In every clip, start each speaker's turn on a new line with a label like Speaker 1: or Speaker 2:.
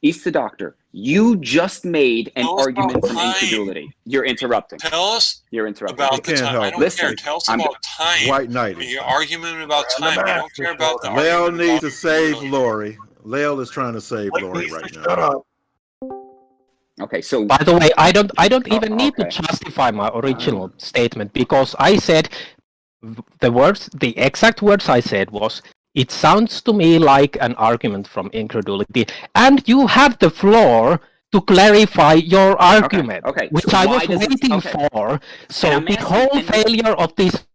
Speaker 1: East the Doctor, you just made an argument from incredulity. You're interrupting.
Speaker 2: Tell us
Speaker 1: You're interrupting.
Speaker 2: about the time. I don't care. Tell us about time.
Speaker 3: White Knight.
Speaker 2: Your argument about time. You don't care about the
Speaker 3: Lael
Speaker 2: argument
Speaker 3: needs
Speaker 2: about
Speaker 3: to save
Speaker 2: really.
Speaker 3: Lael. Lael is trying to save Lori right now.
Speaker 4: Shut up.
Speaker 1: Okay, so
Speaker 5: by the way, I don't even need to justify my original statement, because I said the exact words I said was, it sounds to me like an argument from incredulity, and you have the floor to clarify your argument, which so I was waiting for. So the whole failure of this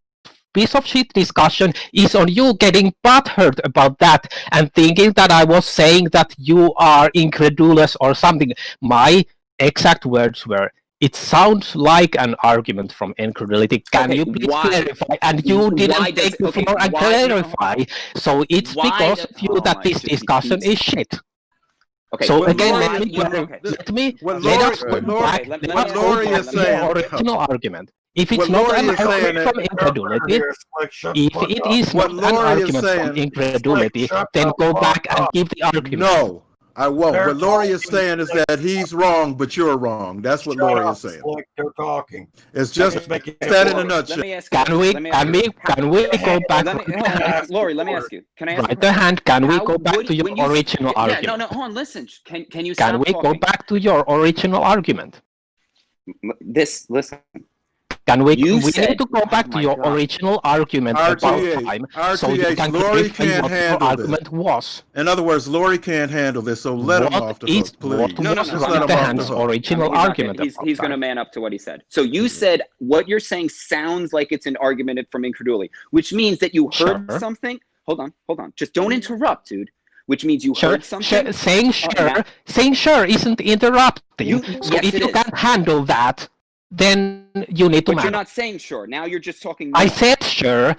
Speaker 5: piece of shit discussion is on you getting butthurt about that and thinking that I was saying that you are incredulous or something. My exact words were, it sounds like an argument from incredulity. Can you please clarify? And you didn't take the floor and clarify. So it's because of you that this discussion is shit.
Speaker 1: Okay.
Speaker 5: So
Speaker 1: well,
Speaker 5: again,
Speaker 1: Lori,
Speaker 5: let us go back to the original argument. If it's not an argument from incredulity, if it is not an argument from incredulity, then go back and give the argument.
Speaker 3: No, I won't. What Lori is saying is that he's wrong, but you're wrong. That's what Lori is saying.
Speaker 4: Like they're talking.
Speaker 3: It's just that in a nutshell.
Speaker 5: Can we go back?
Speaker 1: Lori, let me ask you. Can I ask
Speaker 5: right the hand? Can we go back to your original argument?
Speaker 1: No, hold on. Listen. Can you?
Speaker 5: Can we go back to your original argument?
Speaker 1: Listen.
Speaker 5: Can we need to go back to your original argument about time, so you can clarify what your argument was.
Speaker 3: In other words, Lori can't handle this, so let him off the hook, please.
Speaker 1: No,
Speaker 3: just let him off the hook.
Speaker 5: Original argument.
Speaker 1: He's going to man up to what he said. So you said what you're saying sounds like it's an argument from incredulity, which means that you heard something. Hold on. Just don't interrupt, dude. Which means you heard something.
Speaker 5: Saying sure isn't interrupting. So if you can't handle that, then you need to.
Speaker 1: But you're not saying sure. Now you're just talking.
Speaker 5: I said sure.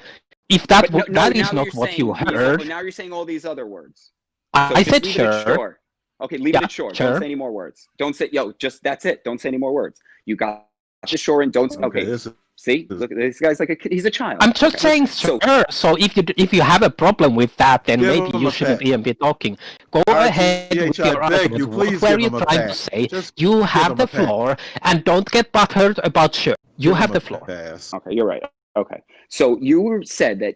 Speaker 5: If that is not what you heard.
Speaker 1: But now you're saying all these other words.
Speaker 5: I said sure.
Speaker 1: Okay, leave it short. Don't say any more words. Don't say just that's it. Don't say any more words. You got the sure and don't. Okay. See, look, this guy's like he's a child.
Speaker 5: I'm just saying sure. So if you have a problem with that, then maybe you shouldn't even be talking. Go ahead with your argument. Where you're trying to say you have the floor and don't get butthurt about sure. You have the floor.
Speaker 1: Okay, you're right. Okay, so you said that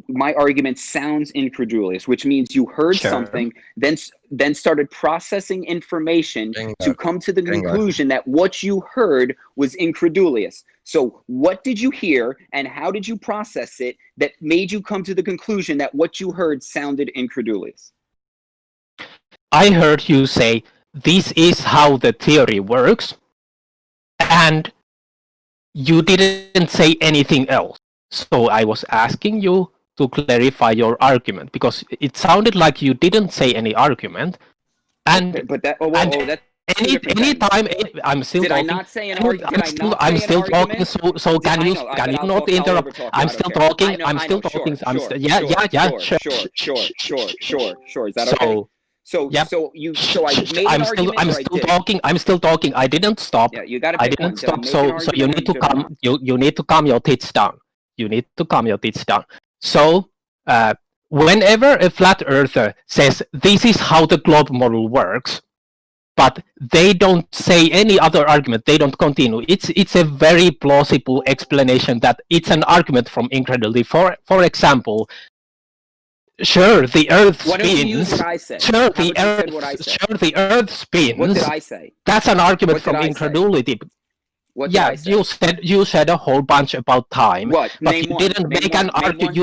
Speaker 1: my argument sounds incredulous, which means you heard something, then started processing information to come to the conclusion that what you heard was incredulous. So what did you hear and how did you process it that made you come to the conclusion that what you heard sounded incredulous?
Speaker 5: I heard you say, this is how the theory works, and you didn't say anything else. So I was asking you to clarify your argument, because it sounded like you didn't say any argument. And
Speaker 1: but that
Speaker 5: anytime I'm still
Speaker 1: did
Speaker 5: talking.
Speaker 1: I not say an argument?
Speaker 5: I'm still talking. So can you not interrupt? I'm still talking. I'm still talking. I'm still
Speaker 1: Sure. Is that okay? So
Speaker 5: I'm still talking. I'm still talking. I didn't stop.
Speaker 1: Yeah, you got to.
Speaker 5: I didn't stop. So you need to calm. You need to calm your tits down. You need to calm your tits down. So, whenever a flat earther says this is how the globe model works, but they don't say any other argument, they don't continue. It's a very plausible explanation that it's an argument from incredulity. For example, sure the Earth spins. Sure the Earth spins.
Speaker 1: What did I say?
Speaker 5: That's an argument from incredulity. You said a whole bunch about time.
Speaker 1: What?
Speaker 5: But you didn't make an argument.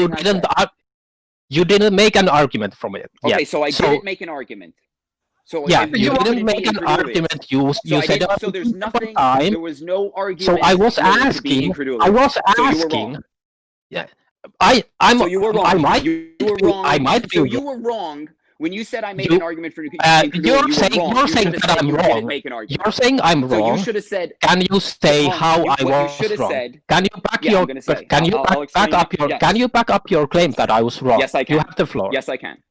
Speaker 5: You didn't make an argument from it.
Speaker 1: Okay, so I didn't make an argument. So
Speaker 5: you didn't make an argument. You said
Speaker 1: so there's nothing.
Speaker 5: Time.
Speaker 1: There was no argument.
Speaker 5: So I was asking. Yeah, I'm.
Speaker 1: So you were wrong.
Speaker 5: You were wrong. I might be.
Speaker 1: So you were wrong. When you said I made an argument for
Speaker 5: you're saying that I'm wrong. You're saying I'm wrong.
Speaker 1: So you should have said.
Speaker 5: Can you say how I was wrong? Can you back your? Can you back up your claim that I was wrong?
Speaker 1: Yes, I can.
Speaker 5: You have the floor.
Speaker 1: Yes, I can.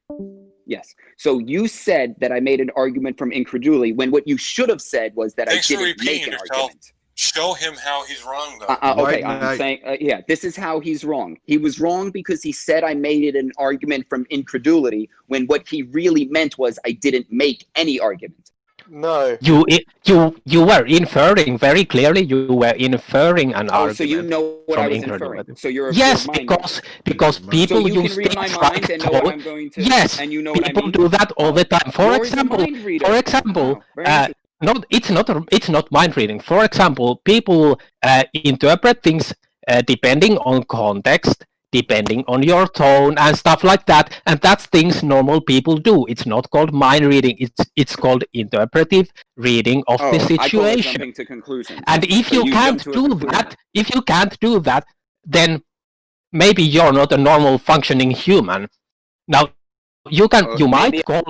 Speaker 1: Yes. So you said that I made an argument from incredulity when what you should have said was that I didn't make an argument.
Speaker 2: Show him how he's wrong, though.
Speaker 1: Okay, I'm saying, yeah, this is how he's wrong. He was wrong because he said I made it an argument from incredulity, when what he really meant was I didn't make any argument.
Speaker 4: No.
Speaker 5: You were inferring very clearly. You were inferring an argument.
Speaker 1: So you know what I was inferring. So you're
Speaker 5: yes, because people
Speaker 1: so you
Speaker 5: use
Speaker 1: can read my mind and know what I'm going to.
Speaker 5: Yes,
Speaker 1: and you know what I mean.
Speaker 5: People do that all the time. For example, no, it's not mind reading. For example, people interpret things depending on context, depending on your tone and stuff like that, and that's things normal people do. It's not called mind reading. It's called interpretive reading of the situation.
Speaker 1: I call it jumping to conclusions.
Speaker 5: And if you can't do that, then maybe you're not a normal functioning human. Now, you might call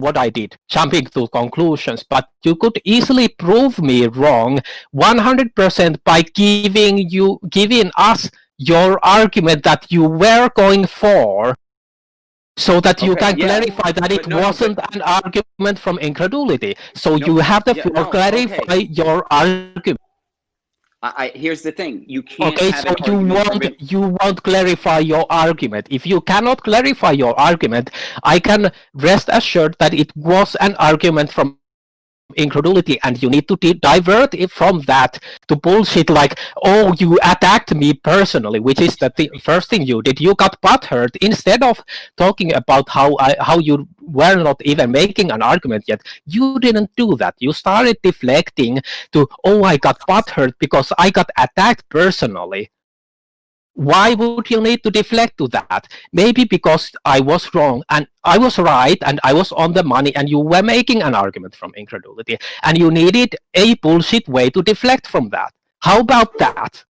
Speaker 5: what I did jumping to conclusions, but you could easily prove me wrong 100% by giving us your argument that you were going for, so that you can clarify that it wasn't an argument from incredulity. So you have the floor clarify your argument.
Speaker 1: Here's the thing: you can't.
Speaker 5: Okay, so you won't clarify your argument. If you cannot clarify your argument, I can rest assured that it was an argument from incredulity, and you need to divert it from that to bullshit like, oh, you attacked me personally, which is the first thing you did. You got butthurt instead of talking about how you were not even making an argument yet. You didn't do that. You started deflecting to, oh, I got butthurt because I got attacked personally. Why would you need to deflect to that? Maybe because I was wrong and I was right and I was on the money and you were making an argument from incredulity and you needed a bullshit way to deflect from that. How about that?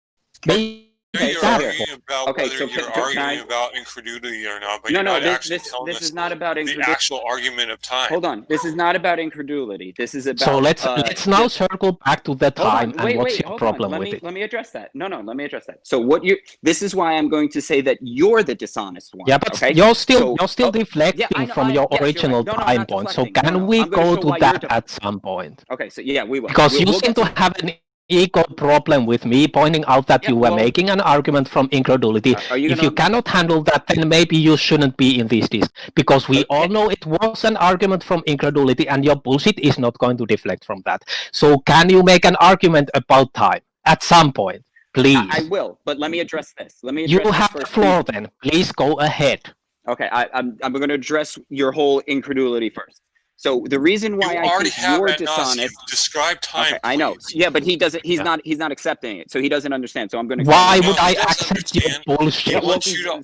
Speaker 2: You're arguing about whether you're arguing about incredulity or not, but you're not actually telling us
Speaker 1: is not about
Speaker 2: the actual argument of time.
Speaker 1: Hold on, this is not about incredulity. This is about.
Speaker 5: So let's now circle back to the time and what's your problem with it?
Speaker 1: Let me address that. No, let me address that. So this is why I'm going to say that you're the dishonest one.
Speaker 5: Yeah, but
Speaker 1: okay?
Speaker 5: you're still deflecting from your original time point. So can we go to that at some point?
Speaker 1: Okay, so yeah, we will.
Speaker 5: Because you seem to have an ego problem with me pointing out that you were making an argument from incredulity. If you cannot handle that, then maybe you shouldn't be in this disc, because we all know it was an argument from incredulity and your bullshit is not going to deflect from that. So can you make an argument about time at some point, please?
Speaker 1: I will, but let me address this.
Speaker 5: You have the floor then. Please go ahead.
Speaker 1: Okay, I'm going to address your whole incredulity first. So the reason why I think you're dishonest.
Speaker 2: Describe time.
Speaker 1: Okay, I know. Yeah, but he doesn't. He's not accepting it. So he doesn't understand. So I'm going to.
Speaker 5: Why would I accept your bullshit?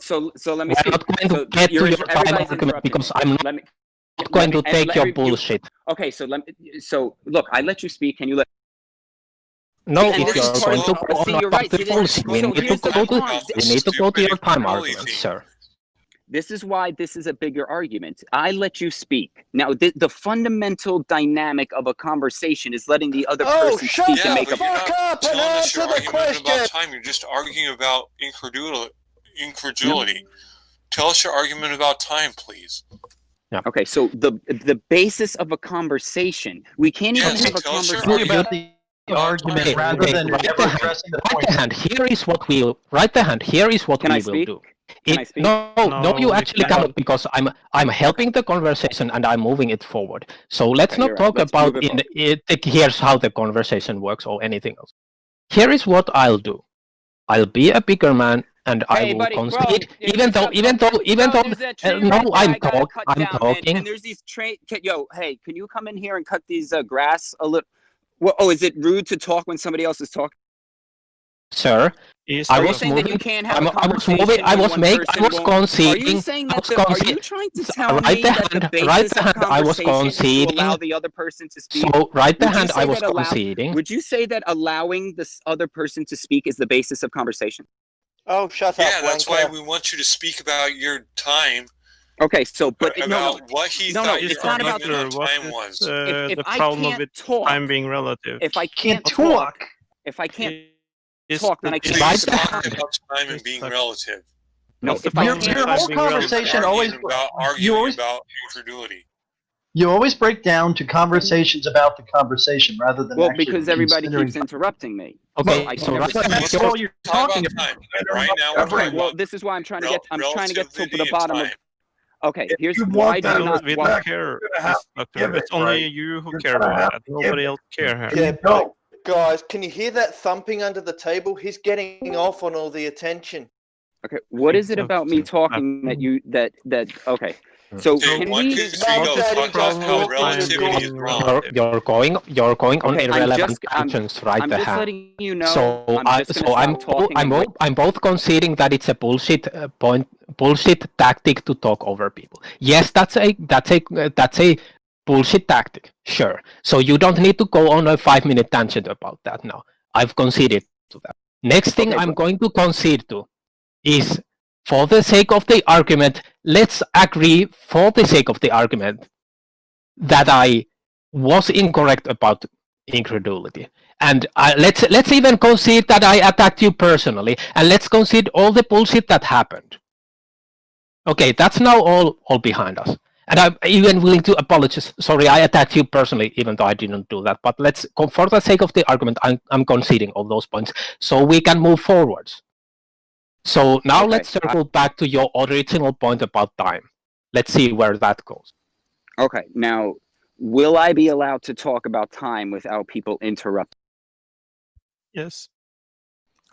Speaker 1: So let me.
Speaker 5: I'm not going to get to your time argument because I'm not going to take your bullshit.
Speaker 1: Okay, so look, I let you speak. Can you let?
Speaker 5: No, if you're going to go on about the bullshit, we need to go to your time argument, sir.
Speaker 1: This is why this is a bigger argument. I let you speak. Now, the fundamental dynamic of a conversation is letting the other person speak and make a point.
Speaker 2: Telling us your argument about time. You're just arguing about incredulity. Tell us your argument about time, please.
Speaker 5: Yeah.
Speaker 1: Okay, so the basis of a conversation, we can't even have a conversation
Speaker 6: about the argument rather than addressing the point.
Speaker 5: Here is what we will do. No, you actually cannot, because I'm helping the conversation and I'm moving it forward. So let's not talk about here's how the conversation works or anything else. Here is what I'll do. I'll be a bigger man and I will concede, even though no, I'm talking.
Speaker 1: And there's these hey, can you come in here and cut these grass a little? Well, is it rude to talk when somebody else is talking?
Speaker 5: Sir, I was moving. I was conceding.
Speaker 1: Are you saying that? Are you trying to tell me that the basis of conversation is to allow the other person to speak?
Speaker 5: So, I was conceding.
Speaker 1: Would you say that allowing this other person to speak is the basis of conversation?
Speaker 4: Oh, shut up!
Speaker 2: Yeah, that's why we want you to speak about your time.
Speaker 1: Okay, so
Speaker 2: what he thought your argument on time was.
Speaker 6: The problem with time being relative.
Speaker 1: If I can't talk, then I can't
Speaker 2: talk about time and being relative.
Speaker 1: No,
Speaker 6: your whole conversation always
Speaker 2: arguing about incredulity.
Speaker 6: You always break down to conversations about the conversation rather than
Speaker 1: well, because everybody keeps interrupting me.
Speaker 5: Okay,
Speaker 1: so
Speaker 6: that's all you're talking
Speaker 2: about. Right now, we're talking
Speaker 1: well, this is why I'm trying to get. I'm trying to get to the bottom of. Okay, here's why do you not?
Speaker 7: We don't care. It's only you who care about that. Nobody else cares.
Speaker 4: Yeah, but guys, can you hear that thumping under the table? He's getting off on all the attention.
Speaker 1: Okay, what is it about me talking that you that okay? So can we?
Speaker 5: You're going on irrelevant tangents, right?
Speaker 1: I'm just letting you know.
Speaker 5: So I'm both conceding that it's a bullshit tactic to talk over people. Yes, that's a bullshit tactic. Sure. So you don't need to go on a 5-minute tangent about that now. I've conceded to that. Next thing I'm going to concede to is, for the sake of the argument, let's agree for the sake of the argument that I was incorrect about incredulity. And let's even concede that I attacked you personally, and let's concede all the bullshit that happened. Okay, that's now all behind us. And I'm even willing to apologize. Sorry, I attacked you personally, even though I didn't do that. But let's, for the sake of the argument, I'm conceding all those points so we can move forwards. So now let's circle back to your original point about time. Let's see where that goes.
Speaker 1: Okay, now, will I be allowed to talk about time without people interrupting?
Speaker 7: Yes.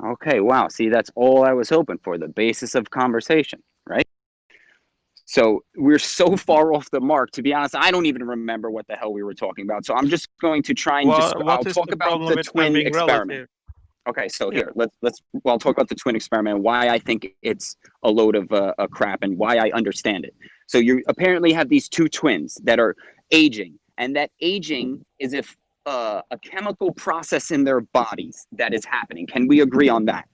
Speaker 1: Okay, wow. See, that's all I was hoping for, the basis of conversation, right? So we're so far off the mark. To be honest, I don't even remember what the hell we were talking about. So I'm just going to try and I'll talk about the twin experiment. Relative? Okay, so here, I'll talk about the twin experiment, why I think it's a load of crap and why I understand it. So you apparently have these two twins that are aging, and that aging is if a chemical process in their bodies that is happening. Can we agree on that?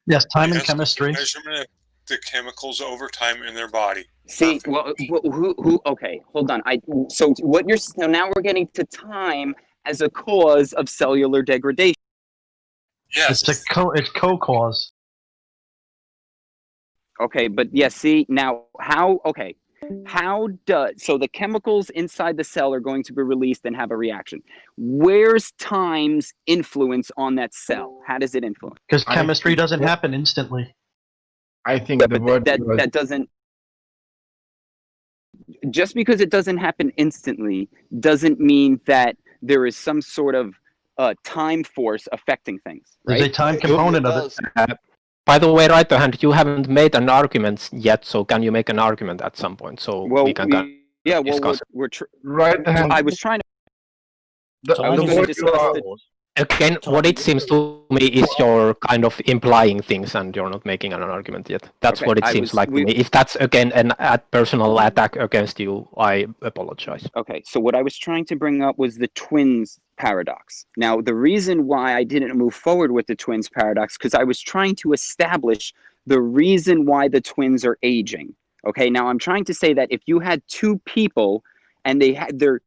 Speaker 6: Yes, time and chemistry.
Speaker 2: Measurement of the chemicals over time in their body.
Speaker 1: See, well, who? Okay, hold on. So now we're getting to time as a cause of cellular degradation.
Speaker 2: Yes.
Speaker 6: It's co-cause.
Speaker 1: Okay, but see, now so the chemicals inside the cell are going to be released and have a reaction. Where's time's influence on that cell? How does it influence?
Speaker 6: Because chemistry doesn't happen instantly.
Speaker 3: I think
Speaker 1: that doesn't. Just because it doesn't happen instantly doesn't mean that there is some sort of time force affecting things. Right?
Speaker 6: There's a time component of it.
Speaker 5: By the way, right hand, you haven't made an argument yet, so can you make an argument at some point? So we can discuss.
Speaker 3: Right hand.
Speaker 1: I was trying to discuss
Speaker 5: Again, what it seems to me is you're kind of implying things and you're not making an argument yet. That's what it seems like to me. If that's, again, a personal attack against you, I apologize.
Speaker 1: Okay, so what I was trying to bring up was the twins paradox. Now, the reason why I didn't move forward with the twins paradox, because I was trying to establish the reason why the twins are aging. Okay, now I'm trying to say that if you had two people and they're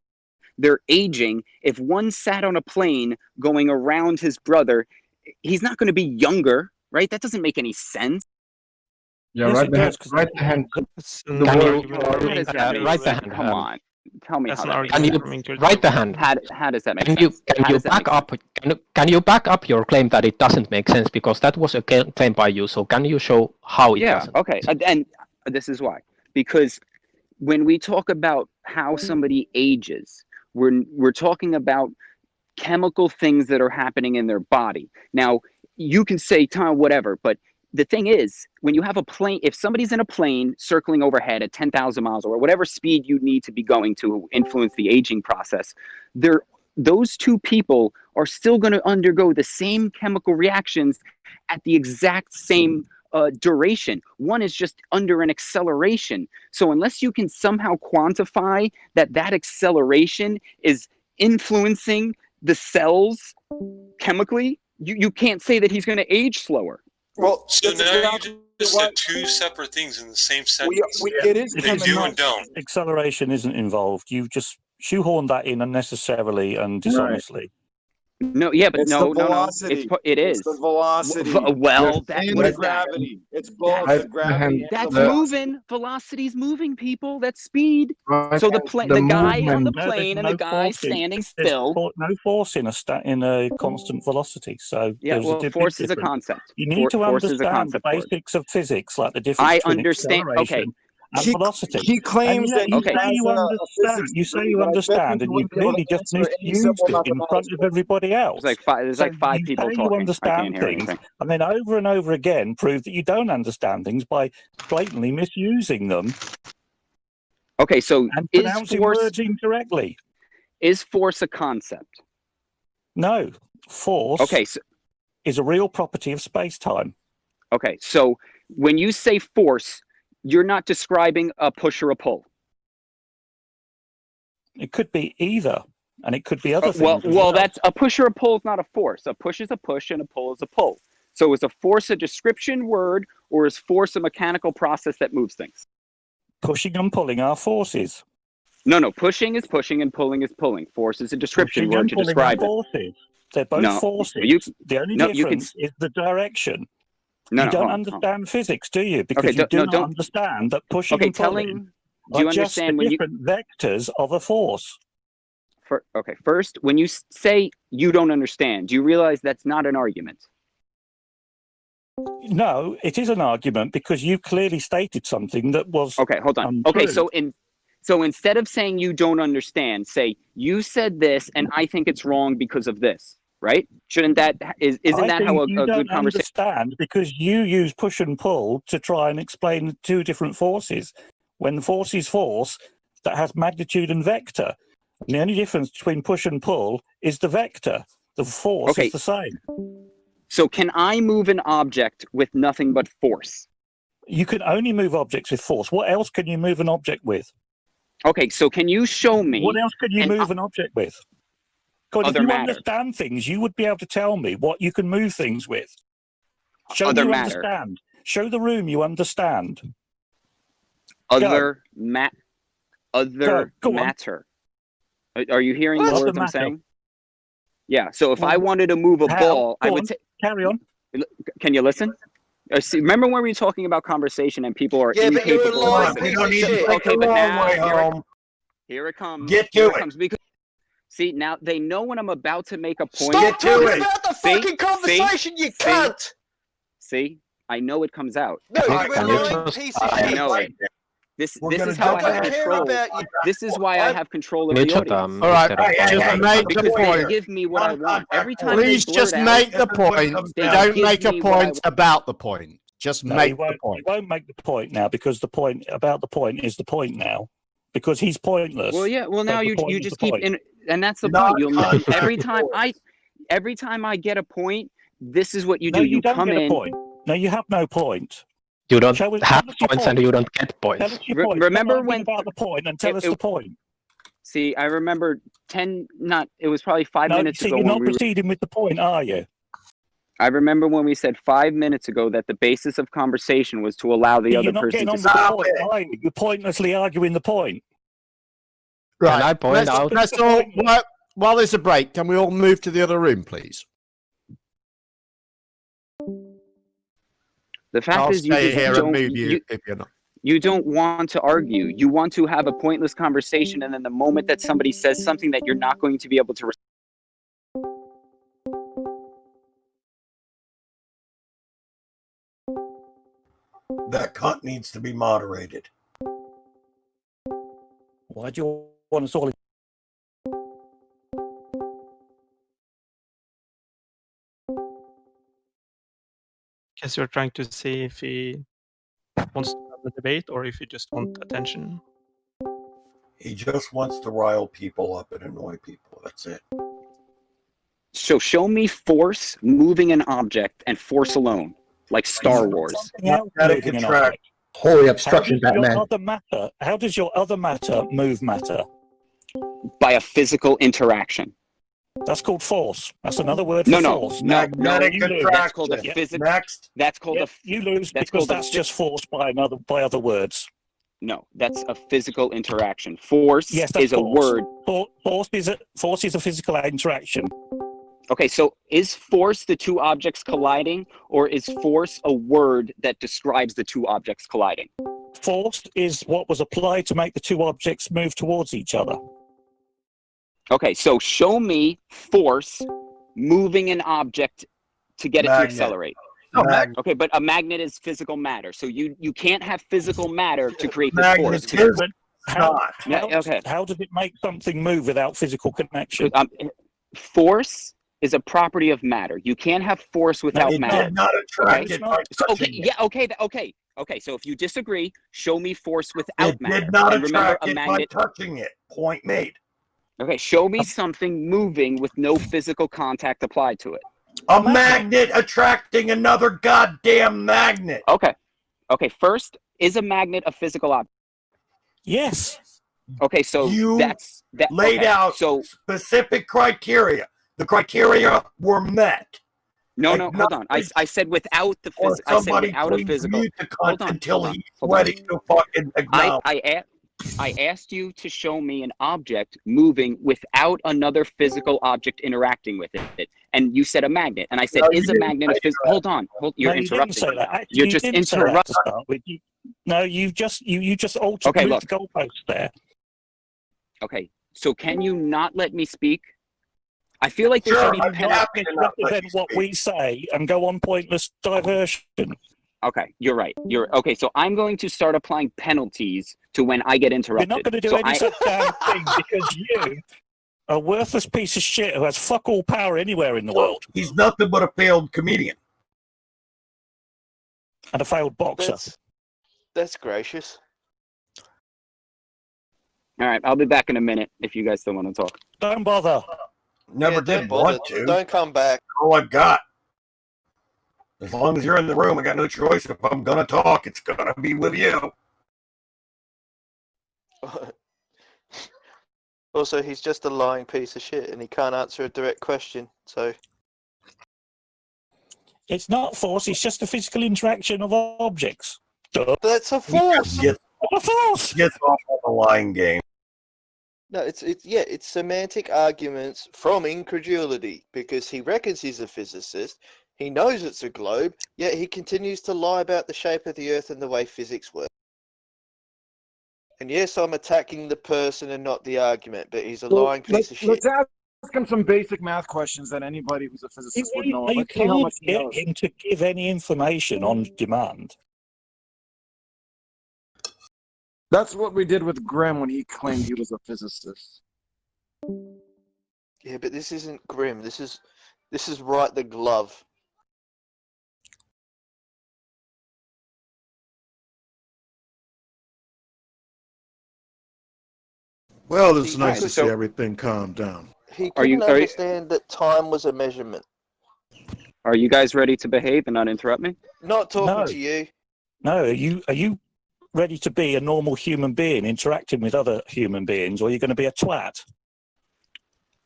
Speaker 1: aging, if one sat on a plane going around his brother, he's not going to be younger, right? That doesn't make any sense.
Speaker 3: Yeah, yes, right hand.
Speaker 5: Right hand.
Speaker 1: Come on. Tell me
Speaker 5: how that can you write the hand?
Speaker 1: How does that make sense?
Speaker 5: Can you back up your claim that it doesn't make sense? Because that was a claim by you. So can you show how it doesn't?
Speaker 1: Yeah, okay. And this is why. Because when we talk about how somebody ages, we're talking about chemical things that are happening in their body. Now, you can say time, whatever, but the thing is, when you have a plane, if somebody's in a plane circling overhead at 10,000 miles or whatever speed you need to be going to influence the aging process, those two people are still going to undergo the same chemical reactions at the exact same duration. One is just under an acceleration. So unless you can somehow quantify that acceleration is influencing the cells chemically, you can't say that he's going to age slower.
Speaker 2: Well, so now you just said two separate things in the same sentence.
Speaker 8: It is
Speaker 2: they do and don't.
Speaker 8: Acceleration isn't involved. You just shoehorned that in unnecessarily and dishonestly.
Speaker 1: No, yeah, but
Speaker 8: it's
Speaker 1: no,
Speaker 8: the velocity.
Speaker 1: it is.
Speaker 8: It's the velocity.
Speaker 1: Well, that's
Speaker 8: the gravity. It's both the gravity.
Speaker 1: That's moving. Velocity's moving, people. That's speed. So the guy on the plane and the guy standing still.
Speaker 9: No force in a constant velocity. So
Speaker 1: yeah, well, force is a concept.
Speaker 9: You need to understand the basics of physics, like the difference between acceleration and velocity.
Speaker 8: He claims that
Speaker 9: you say you understand, and you clearly just misused it in front of everybody else.
Speaker 1: There's like five people talking.
Speaker 9: You understand things, and then over and over again prove that you don't understand things by blatantly misusing them.
Speaker 1: Okay, so
Speaker 9: and pronouncing words incorrectly.
Speaker 1: Is force a concept?
Speaker 9: No, force. Is a real property of space-time.
Speaker 1: Okay, so when you say force, you're not describing a push or a pull.
Speaker 9: It could be either, and it could be other things.
Speaker 1: Well, that's a push or a pull is not a force. A push is a push, and a pull is a pull. So is a force a description word, or is force a mechanical process that moves things?
Speaker 9: Pushing and pulling are forces.
Speaker 1: No. Pushing is pushing, and pulling is pulling. Force is a description word to describe it.
Speaker 9: They're both forces. The only difference is the direction. You don't understand physics, do you? Because you do not understand that pushing and pulling are just the different vectors of a force.
Speaker 1: First, when you say you don't understand, do you realize that's not an argument?
Speaker 9: No, it is an argument because you clearly stated something that was
Speaker 1: hold on.
Speaker 9: untrue.
Speaker 1: So instead of saying you don't understand, say you said this and I think it's wrong because of this. Right? Isn't that how a good conversation?
Speaker 9: Understand because you use push and pull to try and explain two different forces. When the force is force, that has magnitude and vector. And the only difference between push and pull is the vector. The force is the same.
Speaker 1: So can I move an object with nothing but force?
Speaker 9: You can only move objects with force. What else can you move an object with?
Speaker 1: Okay, so can you show me?
Speaker 9: What else can you move an object with? God, if you understand things, you would be able to tell me what you can move things with. Show me you understand. Show the room you understand.
Speaker 1: Other matter. Are you hearing the words I'm saying? Yeah. So if I wanted to move a ball, I would
Speaker 9: carry on.
Speaker 1: Can you listen? Remember when we were talking about conversation and people are incapable of listening?
Speaker 8: You don't need to take the long way home.
Speaker 1: Here it comes.
Speaker 8: Get to it.
Speaker 1: Because see, now they know when I'm about to make a point.
Speaker 4: Stop talking about the fucking conversation, you cunt!
Speaker 1: See, I know it comes out.
Speaker 4: No, you're a piece of shit.
Speaker 1: I know it. This is how I have control. This is why I have control of the audience.
Speaker 3: All right, just make the point.
Speaker 1: They give me what I want. Every time
Speaker 3: please just make the point. Don't make a point about the point. Just make the point.
Speaker 9: You won't make the point now because the point about the point is the point now. Because he's pointless.
Speaker 1: Well, yeah. Well, now you just keep in, and that's the point. You'll every time I get a point, this is what you do. You come in.
Speaker 9: No, you have no point.
Speaker 5: You don't have points and you don't get points.
Speaker 1: Remember when
Speaker 9: about the point and tell us the point.
Speaker 1: See, I remember it was probably 5 minutes ago.
Speaker 9: You're not proceeding with the point, are you?
Speaker 1: I remember when we said 5 minutes ago that the basis of conversation was to allow the other person to
Speaker 9: stop. You're pointlessly arguing the point.
Speaker 3: Right. Can I point out? Let's all, while there's a break, can we all move to the other room, please?
Speaker 1: The fact is, you don't want to argue. You want to have a pointless conversation, and then the moment that somebody says something that you're not going to be able to
Speaker 8: that cunt needs to be moderated.
Speaker 9: Why do you want us all?
Speaker 7: Guess you're trying to see if he wants to have a debate or if he just wants attention.
Speaker 8: He just wants to rile people up and annoy people. That's it.
Speaker 1: So show me force moving an object and force alone, like Star Wars.
Speaker 10: Holy obstruction, Batman.
Speaker 9: How does your other matter move matter?
Speaker 1: By a physical interaction.
Speaker 9: That's called force. That's another word for force.
Speaker 1: That's called a physical. That's called
Speaker 9: you lose because that's just force by other words.
Speaker 1: No, that's a physical interaction. Force is a word.
Speaker 9: Force is a physical interaction.
Speaker 1: Okay, so is force the two objects colliding, or is force a word that describes the two objects colliding?
Speaker 9: Force is what was applied to make the two objects move towards each other.
Speaker 1: Okay, so show me force moving an object to get it to accelerate. Okay, but a magnet is physical matter, so you can't have physical matter to create this force.
Speaker 9: How does it make something move without physical connection?
Speaker 1: Force is a property of matter. You can't have force without matter.
Speaker 8: Did not attract it by touching it.
Speaker 1: Okay. So if you disagree, show me force without matter.
Speaker 8: It did not
Speaker 1: and remember,
Speaker 8: attract it by touching it. Point made.
Speaker 1: Okay, show me something moving with no physical contact applied to it.
Speaker 8: A magnet attracting another goddamn magnet.
Speaker 1: Okay. First, is a magnet a physical object?
Speaker 9: Yes.
Speaker 1: Okay, so that's
Speaker 8: laid out specific criteria. The criteria were met.
Speaker 1: No, hold on. I said without the physical. I said without a physical.
Speaker 8: Hold on. Until he's ready to fucking acknowledge.
Speaker 1: I asked you to show me an object moving without another physical object interacting with it, and you said a magnet. And I said, "Is a magnet a physical?" Hold on, you're interrupting. You're just interrupting.
Speaker 9: No, you just altered the goalpost there.
Speaker 1: Okay, so can you not let me speak? I feel like there should be
Speaker 9: penalties. Represent what we say and go on pointless diversion.
Speaker 1: Okay, you're right. Okay. So I'm going to start applying penalties to when I get interrupted.
Speaker 9: You're not going to do any such damn thing because you, a worthless piece of shit who has fuck all power anywhere in the world.
Speaker 8: He's nothing but a failed comedian
Speaker 9: and a failed boxer.
Speaker 4: That's gracious.
Speaker 1: All right, I'll be back in a minute if you guys still want to talk.
Speaker 9: Don't bother.
Speaker 8: Never did want to.
Speaker 4: Don't come back.
Speaker 8: All I've got. As long as you're in the room, I got no choice. If I'm gonna talk, it's gonna be with you.
Speaker 4: Also, he's just a lying piece of shit, and he can't answer a direct question. So
Speaker 9: it's not force; it's just a physical interaction of objects.
Speaker 4: That's a force.
Speaker 8: Get off on the lying game.
Speaker 4: No, it's semantic arguments from incredulity because he reckons he's a physicist. He knows it's a globe, yet he continues to lie about the shape of the Earth and the way physics works. And yes, I'm attacking the person and not the argument, but he's a lying piece of shit.
Speaker 10: Let's ask him some basic math questions that anybody who's a physicist would know.
Speaker 9: You can't get him to give any information on demand.
Speaker 10: That's what we did with Grimm when he claimed he was a physicist.
Speaker 4: Yeah, but this isn't Grimm. This is right the glove.
Speaker 11: Well, it's nice to see everything calm down.
Speaker 4: He couldn't understand that time was a measurement.
Speaker 1: Are you guys ready to behave and not interrupt me?
Speaker 4: Not talking to you.
Speaker 9: No, are you ready to be a normal human being interacting with other human beings, or are you going to be a twat?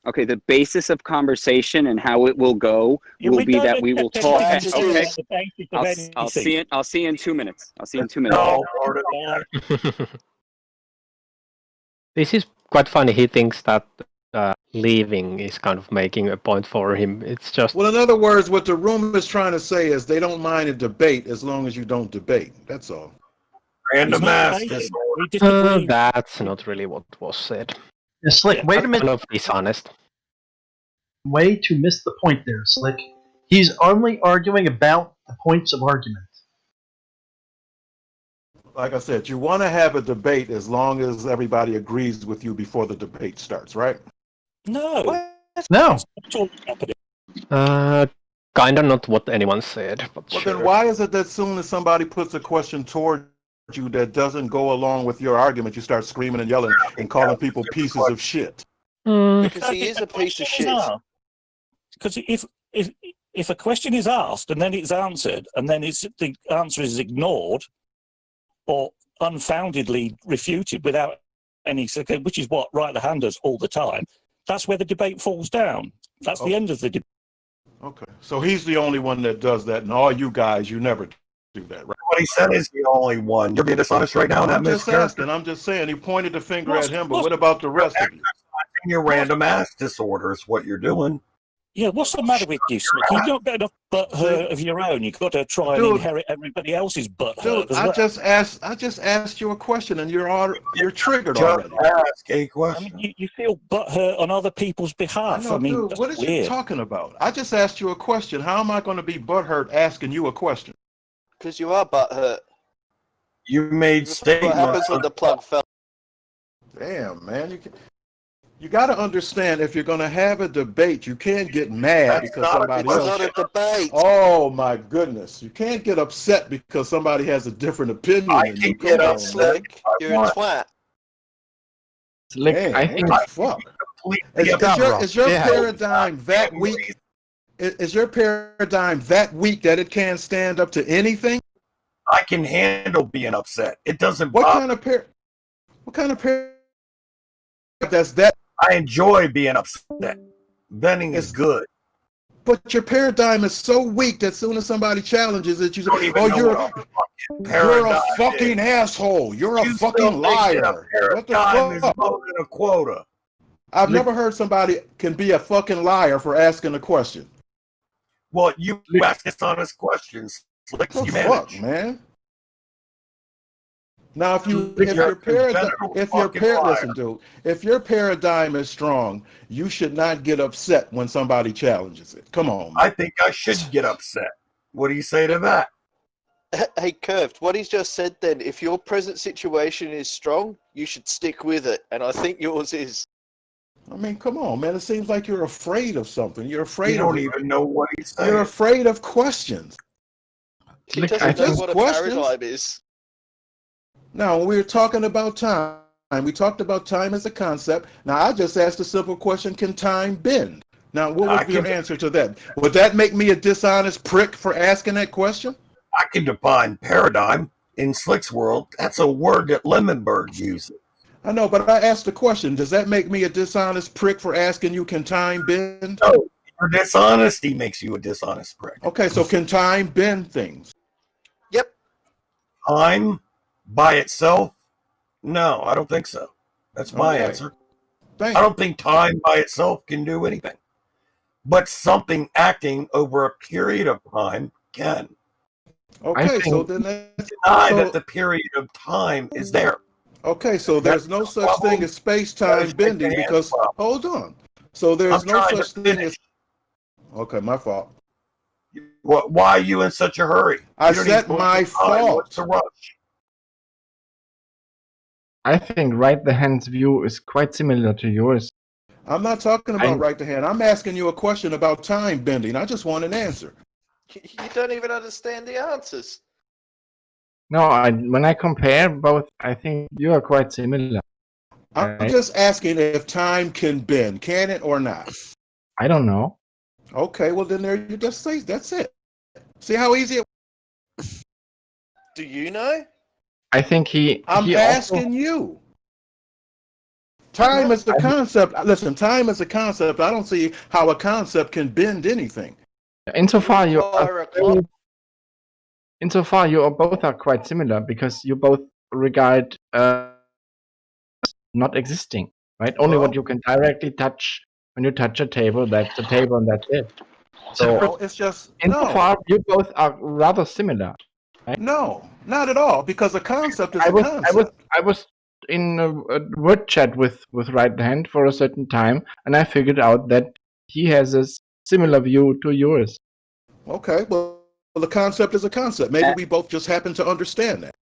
Speaker 1: Okay, the basis of conversation and how it will go will be that we will talk. Okay, I'll see you in 2 minutes. I'll see you in 2 minutes.
Speaker 5: This is quite funny. He thinks that leaving is kind of making a point for him. It's just...
Speaker 11: Well, in other words, what the room is trying to say is they don't mind a debate as long as you don't debate. That's all.
Speaker 8: Random ass.
Speaker 5: That's not really what was said.
Speaker 6: Slick, wait a minute.
Speaker 5: Kind of dishonest.
Speaker 6: Way to miss the point there, Slick. He's only arguing about the points of argument.
Speaker 11: Like I said, you want to have a debate as long as everybody agrees with you before the debate starts, right?
Speaker 9: No.
Speaker 6: No.
Speaker 5: Kind of not what anyone said. But
Speaker 11: well, then why is it that soon as somebody puts a question toward you that doesn't go along with your argument, you start screaming and yelling and calling people pieces of shit?
Speaker 4: Because he is a piece of shit.
Speaker 9: Because if a question is asked and then it's answered and then the answer is ignored or unfoundedly refuted without any, which is what right-the-hand does all the time, that's where the debate falls down. That's the end of the debate.
Speaker 11: Okay, so he's the only one that does that, and all you guys, you never do that, right?
Speaker 8: What he said is the only one. You're being dishonest right now.
Speaker 11: I'm just asking. I'm just saying. He pointed the finger at him, but what about the rest of you?
Speaker 8: Your random ass disorder is what you're doing.
Speaker 9: Yeah, what's the matter with you, Slick? You've not got enough butt hurt of your own. You've got to try and inherit everybody else's butt hurt as well.
Speaker 11: I just asked you a question, and you're triggered already.
Speaker 8: Ask a question.
Speaker 9: I mean, you feel butt hurt on other people's behalf.
Speaker 11: I mean, dude, what is you talking about? I just asked you a question. How am I going to be butthurt asking you a question?
Speaker 4: Because you are butthurt.
Speaker 8: You made statements.
Speaker 4: What happens when the plug fell?
Speaker 11: Damn, man. You got to understand, if you're going to have a debate, you can't get mad because somebody else.
Speaker 4: It's not a debate.
Speaker 11: Oh my goodness! You can't get upset because somebody has a different opinion.
Speaker 8: I can get upset.
Speaker 4: You're a twat.
Speaker 3: Slick,
Speaker 11: Man,
Speaker 3: I think
Speaker 11: is your paradigm that weak? Is your paradigm that weak that it can't stand up to anything?
Speaker 8: I can handle being upset. It doesn't.
Speaker 11: What kind of paradigm that's that?
Speaker 8: I enjoy being upset. Bending is good.
Speaker 11: But your paradigm is so weak that as soon as somebody challenges it, you say, "Oh, you're a fucking asshole. You're a fucking liar." What the fuck?
Speaker 8: Is more than a quota.
Speaker 11: I've never heard somebody can be a fucking liar for asking a question.
Speaker 8: Well, you ask dishonest questions. What the
Speaker 11: fuck, man? Now, if your paradigm is strong, you should not get upset when somebody challenges it. Come on, man.
Speaker 8: I think I should get upset. What do you say to that?
Speaker 4: Hey, Curved, what he's just said then, if your present situation is strong, you should stick with it. And I think yours is.
Speaker 11: I mean, come on, man. It seems like you're afraid of something. You're afraid
Speaker 8: You don't even know what he's saying.
Speaker 11: You're afraid of questions.
Speaker 4: He doesn't know what a paradigm is.
Speaker 11: Now, when we were talking about time, we talked about time as a concept. Now, I just asked a simple question: can time bend? Now, what was your answer to that? Would that make me a dishonest prick for asking that question?
Speaker 8: I can define paradigm in Slick's world. That's a word that Lemonberg uses.
Speaker 11: I know, but I asked the question: does that make me a dishonest prick for asking you, can time bend?
Speaker 8: No, your dishonesty makes you a dishonest prick.
Speaker 11: Okay, so can time bend things?
Speaker 4: Yep.
Speaker 8: Time by itself? No, I don't think so. That's my answer. I don't think time by itself can do anything. But something acting over a period of time can.
Speaker 11: Okay, so then that's
Speaker 8: deny that the period of time is there.
Speaker 11: Okay, so there's no such thing as space-time bending because hold on. So there's no such thing as. Okay, my fault.
Speaker 8: Why are you in such a hurry?
Speaker 11: I said my fault.
Speaker 8: What's the rush?
Speaker 3: I think right the hand's view is quite similar to yours.
Speaker 11: I'm not talking about right the hand. I'm asking you a question about time bending. I just want an answer.
Speaker 4: You don't even understand the answers.
Speaker 3: No, when I compare both, I think you are quite similar.
Speaker 11: I'm just asking if time can bend. Can it or not?
Speaker 3: I don't know.
Speaker 11: Okay, well then there you just say that's it. See how easy it was?
Speaker 4: Do you know?
Speaker 3: I think
Speaker 11: I'm asking you. Time is the concept. Listen, time is a concept. I don't see how a concept can bend anything.
Speaker 3: Insofar you both are quite similar because you both regard not existing, right? Only what you can directly touch when you touch a table, that's a table and that's it. So
Speaker 11: it's just
Speaker 3: insofar you both are rather similar. Right?
Speaker 11: No, not at all, because a concept is a concept.
Speaker 3: I was in a word chat with Right Hand for a certain time, and I figured out that he has a similar view to yours.
Speaker 11: Okay, well, the concept is a concept. Maybe we both just happen to understand that.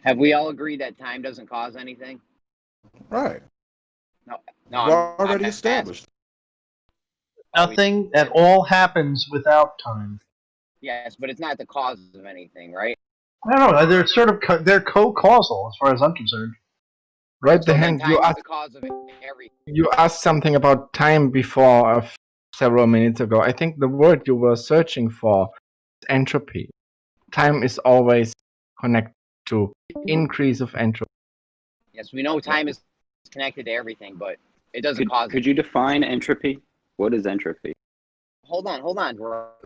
Speaker 1: Have we all agreed that time doesn't cause anything?
Speaker 11: Right.
Speaker 1: No,
Speaker 11: we're already established.
Speaker 6: Nothing at all happens without time.
Speaker 1: Yes, but it's not the cause of anything, right?
Speaker 6: I don't know. They're sort of they're co-causal as far as I'm concerned.
Speaker 3: Right, the hand you asked.
Speaker 1: The cause of everything.
Speaker 3: You asked something about time before several minutes ago. I think the word you were searching for is entropy. Time is always connected to increase of entropy.
Speaker 1: Yes, we know time is connected to everything, but it doesn't cause.
Speaker 12: Could you define entropy? What is entropy?
Speaker 1: Hold on.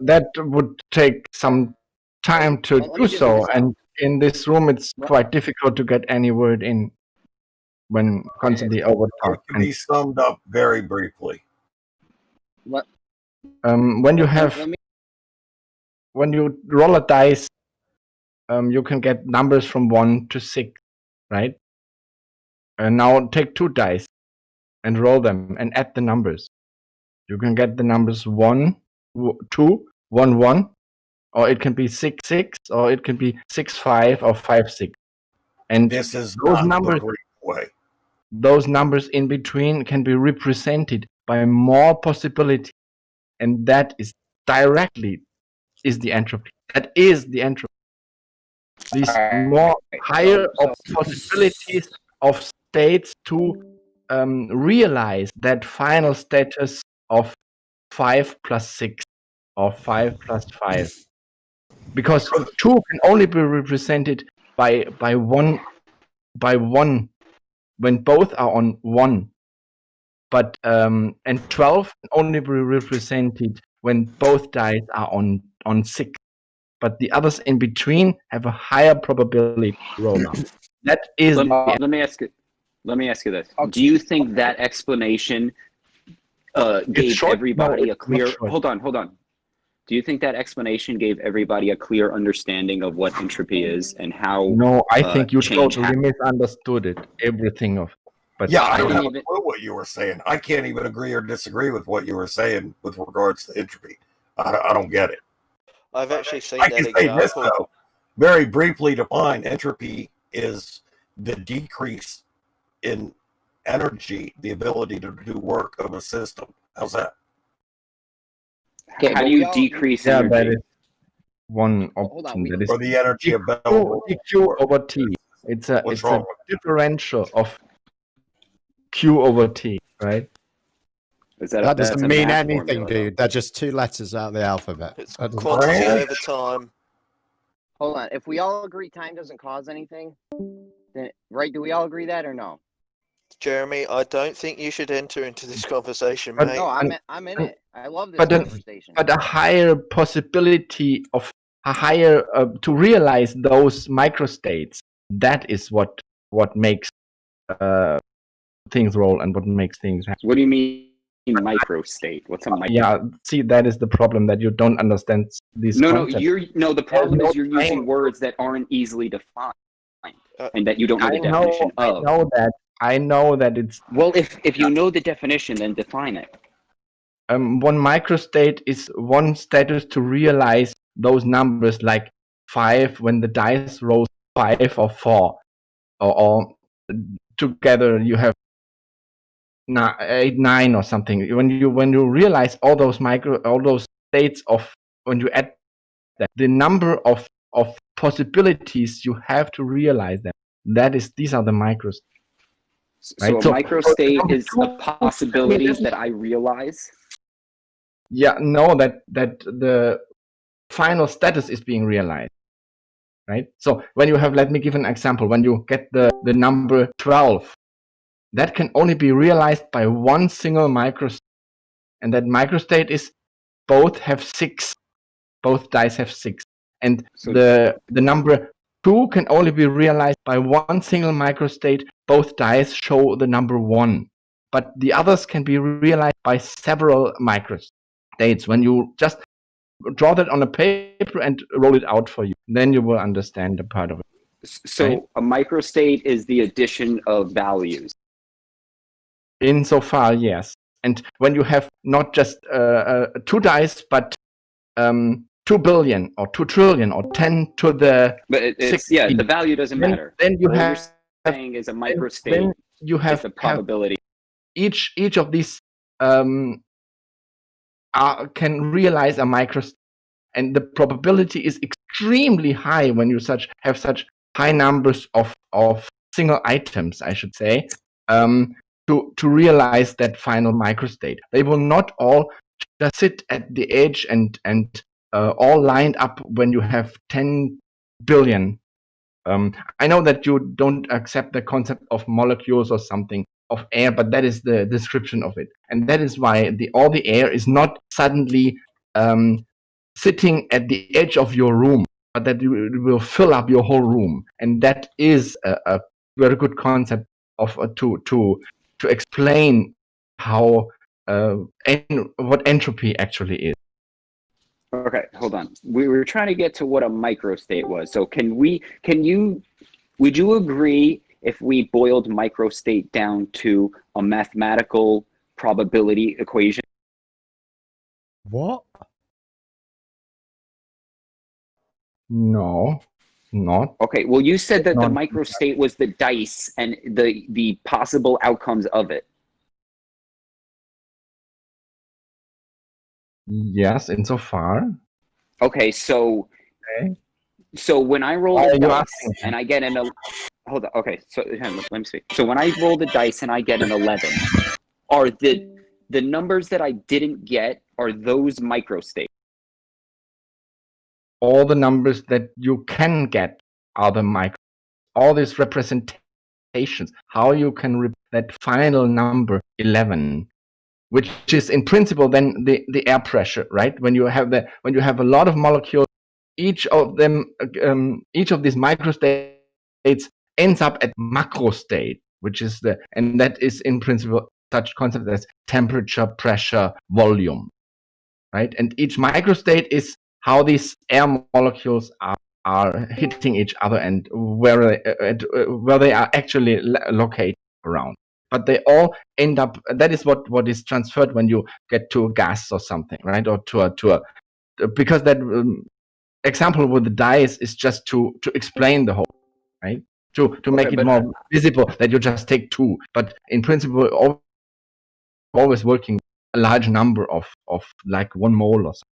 Speaker 3: That would take some time to do so, and in this room it's quite difficult to get any word in when constantly over talk.
Speaker 8: It can be summed up very briefly.
Speaker 1: Let
Speaker 3: When you have when you roll a dice, you can get numbers from 1 to 6, right? And now take 2 dice and roll them and add the numbers. You can get the numbers 1, 2, 1, 1, or it can be 6, 6, or it can be 6, 5, or 5, 6. And
Speaker 8: this is
Speaker 3: those
Speaker 8: not
Speaker 3: numbers,
Speaker 8: the Greek way.
Speaker 3: Those numbers in between can be represented by more possibility, and that is directly is the entropy. That is the entropy. These more higher possibilities of states to realize that final status of 5 plus 6 or 5 plus 5. Because 2 can only be represented by one when both are on 1. But and 12 can only be represented when both dice are on 6. But the others in between have a higher probability roll up. That is.
Speaker 1: Let me ask you this: do you think that explanation gave everybody a clear? Hold on. Do you think that explanation gave everybody a clear understanding of what entropy is and how?
Speaker 3: No, I think you totally misunderstood it. Everything of. But
Speaker 8: yeah, I don't have a clue what you were saying. I can't even agree or disagree with what you were saying with regards to entropy. I don't get it.
Speaker 4: I've actually seen
Speaker 8: I
Speaker 4: that
Speaker 8: can
Speaker 4: example.
Speaker 8: say this, though. Very briefly defined, entropy is the decrease in energy, the ability to do work of a system. How's that?
Speaker 1: Okay, how do you decrease energy?
Speaker 3: That is one option. That is
Speaker 8: for the energy available.
Speaker 3: Q over T. It's a differential of Q over T, right?
Speaker 13: That doesn't mean anything, dude. They're just 2 letters out of the alphabet.
Speaker 4: It's quantity over time.
Speaker 14: Hold on. If we all agree time doesn't cause anything, then right? Do we all agree that or no?
Speaker 4: Jeremy, I don't think you should enter into this conversation, mate.
Speaker 14: No, I'm in it. I love this conversation.
Speaker 3: But a higher possibility of a higher to realize those microstates. That is what makes things roll and what makes things happen.
Speaker 1: What do you mean microstate? What's a microstate?
Speaker 3: Yeah, see, that is the problem, that you don't understand these concepts.
Speaker 1: The problem is you're using words that aren't easily defined and that you don't know the definition of.
Speaker 3: I know that it's...
Speaker 1: Well, if you know the definition, then define it.
Speaker 3: One microstate is one status to realize those numbers, like 5 when the dice rolls 5 or 4, or together you have 8, 9 or something. When you realize all those states of, when you add that, the number of possibilities you have to realize them. These are the microstates.
Speaker 1: Right? So a microstate is a possibility that I realize.
Speaker 3: Yeah, no, that the final status is being realized. Right? So when you have, let me give an example. When you get the number 12, that can only be realized by one single microstate. And that microstate is both have 6. Both dice have 6. And so the number 2 can only be realized by one single microstate. Both dice show the number 1. But the others can be realized by several microstates. When you just draw that on a paper and roll it out for you, then you will understand a part of it.
Speaker 1: So right? A microstate is the addition of values.
Speaker 3: Insofar, yes. And when you have not just 2 dice, but 2 billion or 2 trillion or 10 to the...
Speaker 1: But it's the value doesn't matter.
Speaker 3: Then you
Speaker 1: what
Speaker 3: have...
Speaker 1: you're saying is a microstate. Then
Speaker 3: you have
Speaker 1: the probability.
Speaker 3: Each of these can realize a microstate. And the probability is extremely high when you have such high numbers of single items, I should say, to realize that final microstate. They will not all just sit at the edge and all lined up when you have 10 billion. I know that you don't accept the concept of molecules or something of air, but that is the description of it. And that is why all the air is not suddenly sitting at the edge of your room, but that it will fill up your whole room. And that is a very good concept of to explain how what entropy actually is.
Speaker 1: Okay, hold on. We were trying to get to what a microstate was. So would you agree if we boiled microstate down to a mathematical probability equation?
Speaker 13: What?
Speaker 3: No, not.
Speaker 1: Okay, well, you said that the microstate was the dice and the possible outcomes of it.
Speaker 3: Yes, insofar.
Speaker 1: Okay, so when I roll the dice and I get hold on. Okay, so let me see. So when I roll the dice and I get an 11, are the numbers that I didn't get, are those microstates?
Speaker 3: All the numbers that you can get are the micro. All these representations, how you can that final number 11, which is in principle then the air pressure, right? When you have a lot of molecules, each of these microstates ends up at macrostate, which is and that is in principle such concept as temperature, pressure, volume, right? And each microstate is how these air molecules are hitting each other and where they are actually located around. But they all end up. That is what is transferred when you get to a gas or something, right? Or to a because that example with the dice is just to explain the whole, right? To make it more visible that you just take two, but in principle, always working a large number of like 1 mole or something.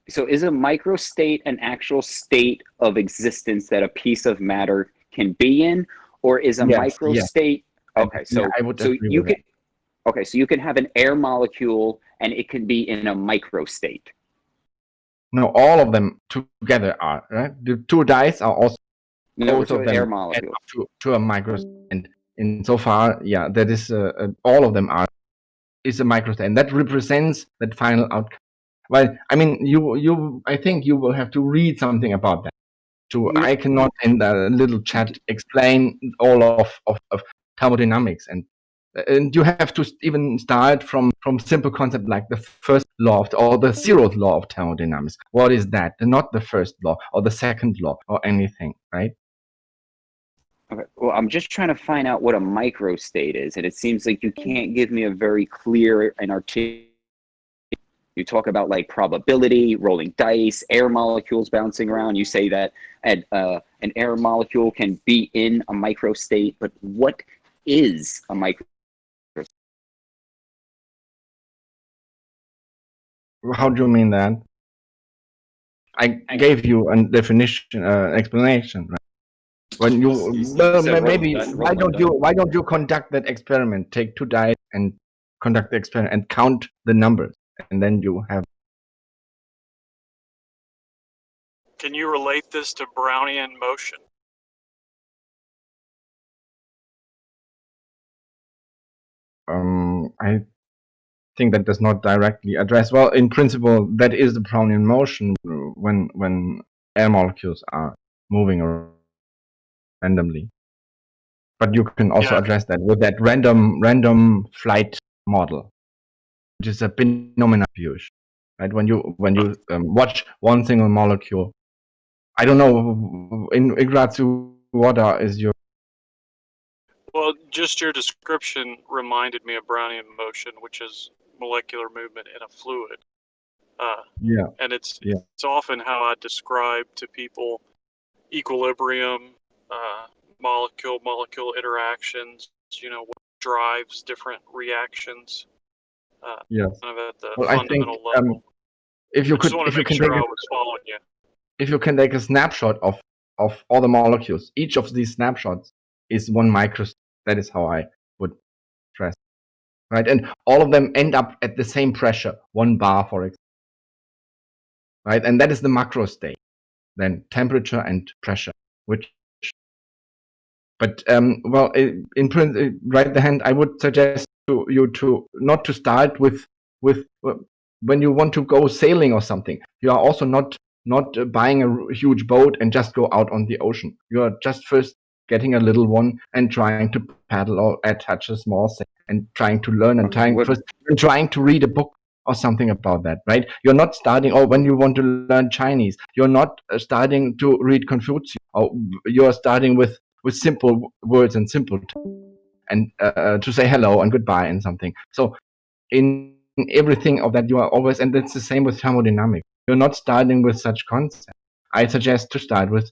Speaker 1: So is a microstate an actual state of existence that a piece of matter can be in, or is a microstate? Okay, so
Speaker 3: I would
Speaker 1: so you can so you can have an air molecule and it can be in a microstate.
Speaker 3: No, all of them together are, right. The two dice are also
Speaker 1: both of them air molecules
Speaker 3: to a microstate, and insofar, yeah, that is all of them is a microstate, and that represents that final outcome. Well, I mean, I think you will have to read something about that. I cannot in the little chat explain all of thermodynamics, and you have to even start from simple concept like the first law or the zeroth law of thermodynamics. What is that? Not the first law or the second law or anything, right?
Speaker 1: Okay. Well, I'm just trying to find out what a microstate is, and it seems like you can't give me a very clear and articulate. You talk about like probability, rolling dice, air molecules bouncing around. You say that an air molecule can be in a microstate, but what is a microstate?
Speaker 3: How do you mean that? I gave you a definition, explanation, right? When maybe why don't you conduct that experiment? Take two dice and conduct the experiment and count the numbers, and then you have.
Speaker 15: Can you relate this to Brownian motion?
Speaker 3: I think that does not directly address. Well, in principle, that is the Brownian motion when air molecules are moving around randomly. But you can also address that with that random flight model, which is a binomial distribution, right? When you watch one single molecule, I don't know in regards to what is your.
Speaker 15: Well, just your description reminded me of Brownian motion, which is molecular movement in a fluid. And it's often how I describe to people equilibrium, molecule interactions, what drives different reactions. Kind of at the fundamental level.
Speaker 3: If you can take a snapshot of all the molecules, each of these snapshots is one microstate. That is how I would stress, right? And all of them end up at the same pressure, 1 bar, for example, right? And that is the macrostate. Then temperature and pressure, but well, in print, right the hand, I would suggest to you to not to start with when you want to go sailing or something. You are also not buying a huge boat and just go out on the ocean. You are just first getting a little one and trying to paddle or touch a small thing and trying to learn and trying to read a book or something about that, right? You're not starting, or when you want to learn Chinese, you're not starting to read Confucius, or you're starting with simple words and simple and to say hello and goodbye and something. So in everything of that, you are always, and it's the same with thermodynamics. You're not starting with such concepts. I suggest to start with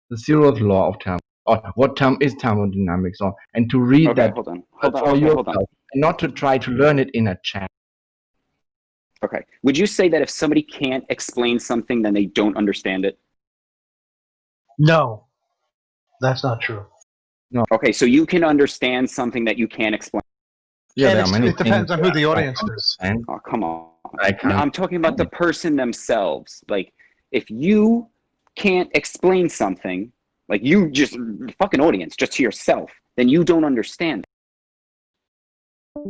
Speaker 3: the zeroth law of thermodynamics, or what term is thermodynamics, or and to read that for yourself, and not to try to learn it in a chat.
Speaker 1: Okay. Would you say that if somebody can't explain something, then they don't understand it?
Speaker 6: No, that's not true.
Speaker 3: No.
Speaker 1: Okay, so you can understand something that you can't explain.
Speaker 3: Yeah, there are many
Speaker 6: it depends on who the audience is.
Speaker 1: Oh, come on. No, I'm talking about the person themselves. Like, if you can't explain something, like you just, fucking audience, just to yourself, then you don't understand it.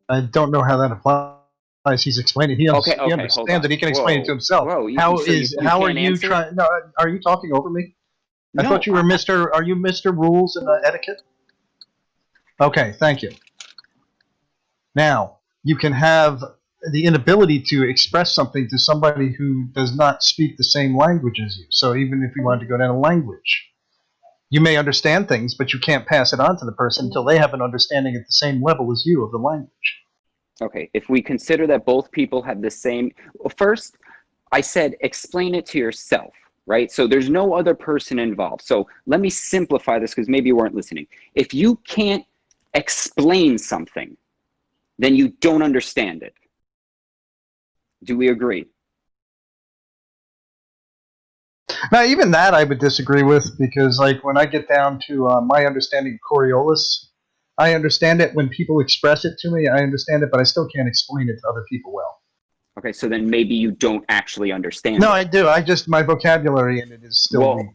Speaker 6: I don't know how that applies. He's explaining. He understands that he can explain it to himself.
Speaker 1: Whoa,
Speaker 6: how are you trying? No, are you talking over me? I thought you were Mr. Are you Mr. Rules and Etiquette? Okay, thank you. Now you can have the inability to express something to somebody who does not speak the same language as you. So even if you wanted to go down a language, you may understand things, but you can't pass it on to the person until they have an understanding at the same level as you of the language.
Speaker 1: Okay, if we consider that both people have the same, well, first, I said explain it to yourself, right? So there's no other person involved. So let me simplify this because maybe you weren't listening. If you can't explain something, then you don't understand it. Do we agree?
Speaker 6: Now, even that I would disagree with, because like when I get down to my understanding of Coriolis, I understand it when people express it to me. I understand it, but I still can't explain it to other people well.
Speaker 1: Okay, so then maybe you don't actually understand
Speaker 6: No,
Speaker 1: it.
Speaker 6: I do. My vocabulary in it is still weak.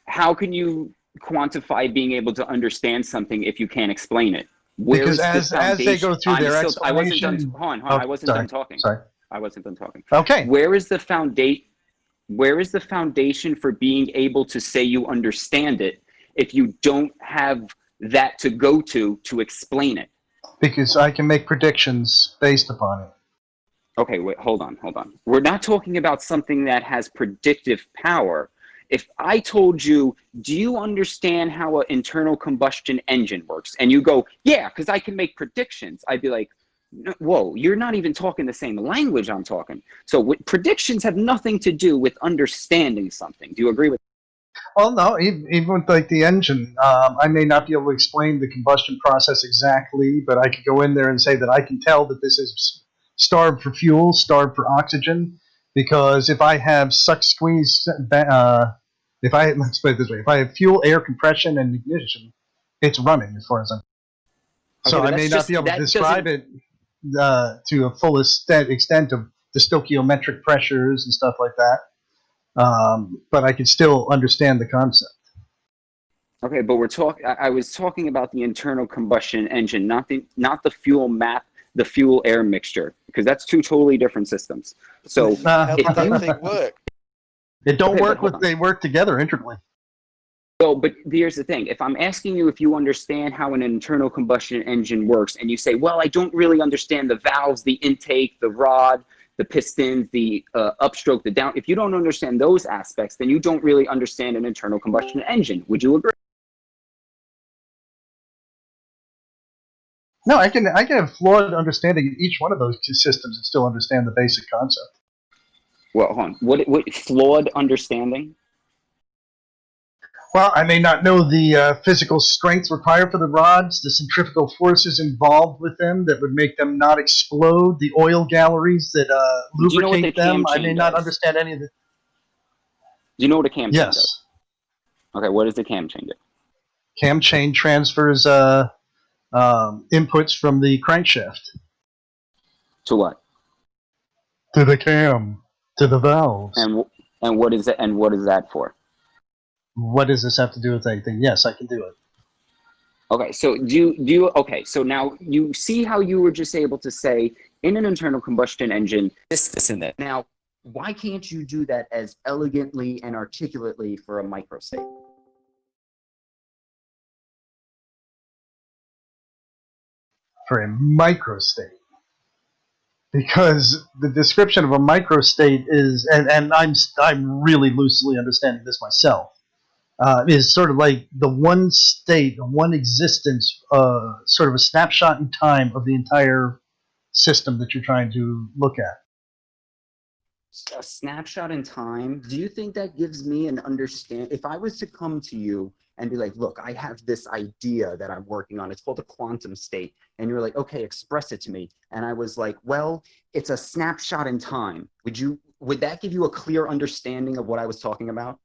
Speaker 1: How can you quantify being able to understand something if you can't explain it?
Speaker 6: Because as they go through their explanation...
Speaker 1: I wasn't done. Hold on. I wasn't done talking.
Speaker 6: Sorry.
Speaker 1: I wasn't done talking.
Speaker 6: Okay.
Speaker 1: Where is the foundation for being able to say you understand it if you don't have that to go to explain it?
Speaker 6: Because I can make predictions based upon it.
Speaker 1: Okay, wait, hold on. We're not talking about something that has predictive power. If I told you, do you understand how an internal combustion engine works? And you go, yeah, because I can make predictions. I'd be like, whoa, you're not even talking the same language I'm talking. So predictions have nothing to do with understanding something. Do you agree with that?
Speaker 6: Well, no, even with like the engine, I may not be able to explain the combustion process exactly, but I could go in there and say that I can tell that this is starved for fuel, starved for oxygen, because if I have let's put it this way, if I have fuel, air, compression, and ignition, it's running as far as I'm. So I may not be able to describe it to a full extent of the stoichiometric pressures and stuff like that. But I can still understand the concept.
Speaker 1: Okay, but I was talking about the internal combustion engine, not the fuel map, the fuel air mixture, because that's two totally different systems. So
Speaker 4: how does that thing work?
Speaker 6: It don't work they work together integrally.
Speaker 1: Well, but here's the thing. If I'm asking you if you understand how an internal combustion engine works, and you say, well, I don't really understand the valves, the intake, the rod, the pistons, the upstroke, the down. If you don't understand those aspects, then you don't really understand an internal combustion engine. Would you agree?
Speaker 6: No, I can have flawed understanding in each one of those two systems and still understand the basic concept.
Speaker 1: Well, hold on. What flawed understanding?
Speaker 6: Well, I may not know the physical strength required for the rods, the centrifugal forces involved with them that would make them not explode, the oil galleries that lubricate them. I may not understand any of the...
Speaker 1: Do you know what a cam chain does?
Speaker 6: Yes.
Speaker 1: Okay, what does the cam chain do?
Speaker 6: Cam chain transfers inputs from the crankshaft.
Speaker 1: To what?
Speaker 6: To the cam. To the valves.
Speaker 1: And what is it? And what is that for?
Speaker 6: What does this have to do with anything? Yes, I can do it.
Speaker 1: Okay, so okay, so now you see how you were just able to say in an internal combustion engine this and that. Now, why can't you do that as elegantly and articulately for a microstate?
Speaker 6: for a microstate. Because the description of a microstate is, and I'm really loosely understanding this myself, is sort of like the one state, one existence, sort of a snapshot in time of the entire system that you're trying to look at.
Speaker 1: A snapshot in time. Do you think that gives me an understand? If I was to come to you and be like, look, I have this idea that I'm working on. It's called a quantum state. And you're like, okay, express it to me. And I was like, well, it's a snapshot in time. Would that give you a clear understanding of what I was talking about?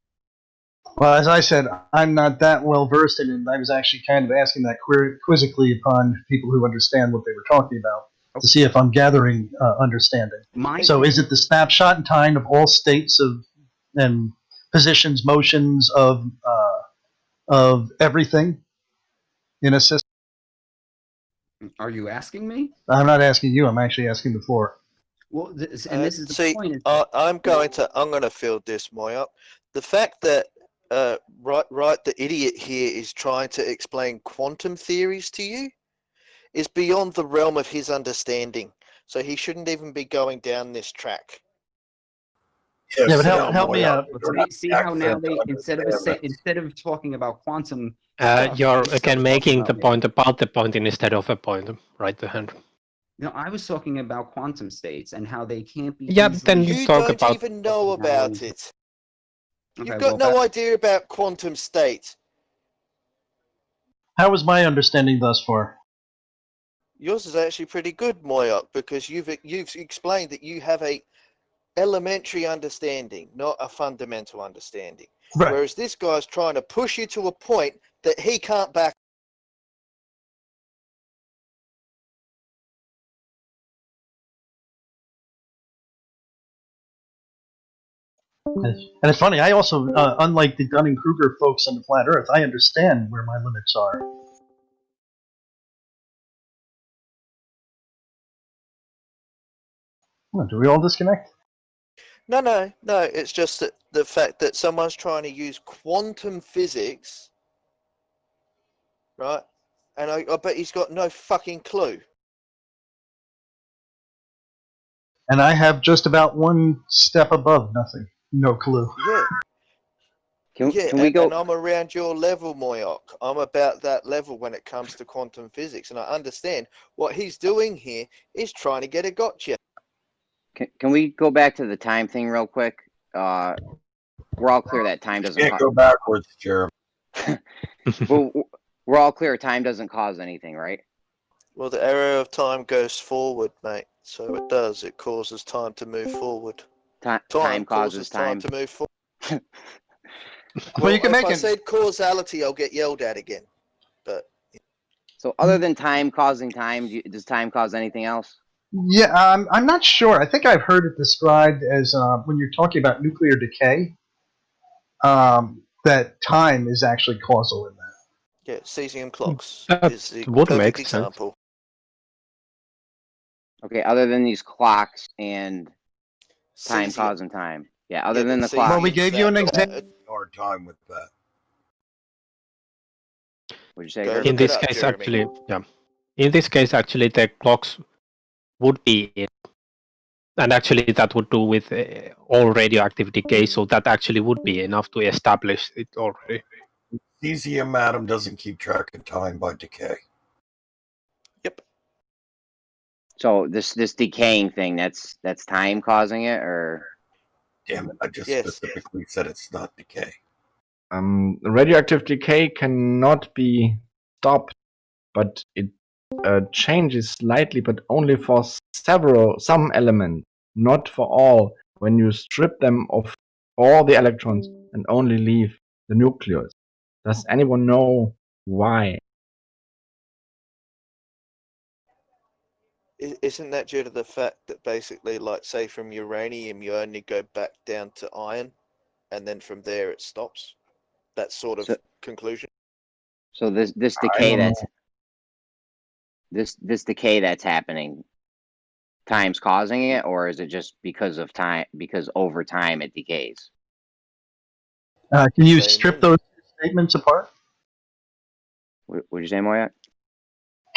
Speaker 6: Well, as I said, I'm not that well versed in it. I was actually kind of asking that quizzically upon people who understand what they were talking about to see if I'm gathering understanding. So is it the snapshot in time of all states of and positions, motions of everything in a system?
Speaker 1: Are you asking me?
Speaker 6: I'm not asking you. I'm actually asking the floor.
Speaker 1: Well, this is the point.
Speaker 4: I'm going to field this, Moya. The fact that right, the idiot here is trying to explain quantum theories to you is beyond the realm of his understanding. So he shouldn't even be going down this track.
Speaker 6: Yeah, but help me out.
Speaker 1: See how now they instead of talking about quantum,
Speaker 5: you're again making the point about the point instead of a point, right? The hand.
Speaker 1: No, I was talking about quantum states and how they can't be.
Speaker 5: Yeah, then
Speaker 4: you don't even know about it.
Speaker 1: Okay,
Speaker 4: You've got no idea about quantum states.
Speaker 6: How was my understanding thus far?
Speaker 4: Yours is actually pretty good, Moyok, because you've explained that you have a elementary understanding, not a fundamental understanding. Right. Whereas this guy's trying to push you to a point that he can't back.
Speaker 6: And it's funny, I also, unlike the Dunning-Kruger folks on the flat Earth, I understand where my limits are. Oh, do we all disconnect?
Speaker 4: No. It's just that the fact that someone's trying to use quantum physics, right? And I bet he's got no fucking clue.
Speaker 6: And I have just about one step above nothing. No clue.
Speaker 4: Yeah.
Speaker 1: Can we go?
Speaker 4: And I'm around your level, Moyok. I'm about that level when it comes to quantum physics. And I understand what he's doing here is trying to get a gotcha.
Speaker 14: Can we go back to the time thing real quick? We're all clear that time doesn't.
Speaker 8: Can't go backwards, Jeremy.
Speaker 14: Well, we're all clear time doesn't cause anything, right?
Speaker 4: Well, the arrow of time goes forward, mate. So it does. It causes time to move forward.
Speaker 14: Time causes time
Speaker 4: to move forward.
Speaker 6: Well, you can make
Speaker 4: if I said causality, I'll get yelled at again. But
Speaker 14: so, other than time causing time, does time cause anything else?
Speaker 6: Yeah, I'm not sure. I think I've heard it described as when you're talking about nuclear decay, that time is actually causal in that.
Speaker 4: Yeah, cesium clocks is the
Speaker 5: would
Speaker 4: perfect
Speaker 5: make
Speaker 4: example.
Speaker 14: Okay, other than these clocks and time causing time. Yeah, other than the clock.
Speaker 6: Well, we gave you an example.
Speaker 8: Hard time with that.
Speaker 14: Would you say?
Speaker 5: In this case, actually, yeah. In this case, actually, the clocks would be it, and actually, that would do with all radioactive decay. So that actually would be enough to establish it already.
Speaker 8: Cesium atom doesn't keep track of time by decay.
Speaker 4: Yep.
Speaker 14: So this decaying thing, that's time causing it, or?
Speaker 8: Damn it! I just specifically said it's not decay.
Speaker 3: Radioactive decay cannot be stopped, but it changes slightly, but only for some elements, not for all. When you strip them of all the electrons and only leave the nucleus. Does anyone know why?
Speaker 4: Isn't that due to the fact that basically, like, say from uranium, you only go back down to iron, and then from there it stops? That sort of conclusion.
Speaker 14: So this decay this decay that's happening, time's causing it, or is it just because of time? Because over time it decays.
Speaker 6: Can you strip those statements apart?
Speaker 14: What did you say, Moya?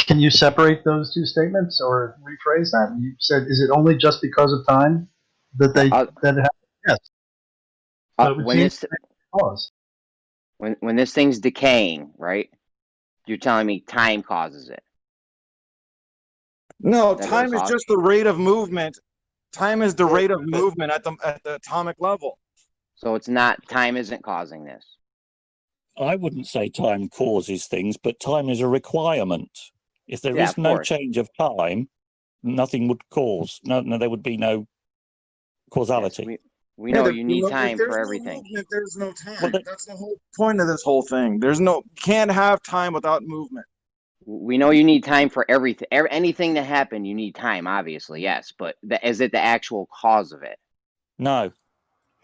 Speaker 6: Can you separate those two statements or rephrase that? You said, is it only just because of time that that it happens? Yes. So
Speaker 14: when this thing's decaying, right? You're telling me time causes it.
Speaker 10: No, time is just the rate of movement. Time is the rate of movement at the atomic level.
Speaker 14: So it's not, time isn't causing this.
Speaker 9: I wouldn't say time causes things, but time is a requirement. If there is no change of time, nothing would cause. No, there would be no causality.
Speaker 14: Yes, we know you need time for everything.
Speaker 10: There's no time. Well, that's the whole point of this whole thing. Can't have time without movement.
Speaker 14: We know you need time for everything. Anything to happen, you need time, obviously, yes. But is it the actual cause of it?
Speaker 9: No.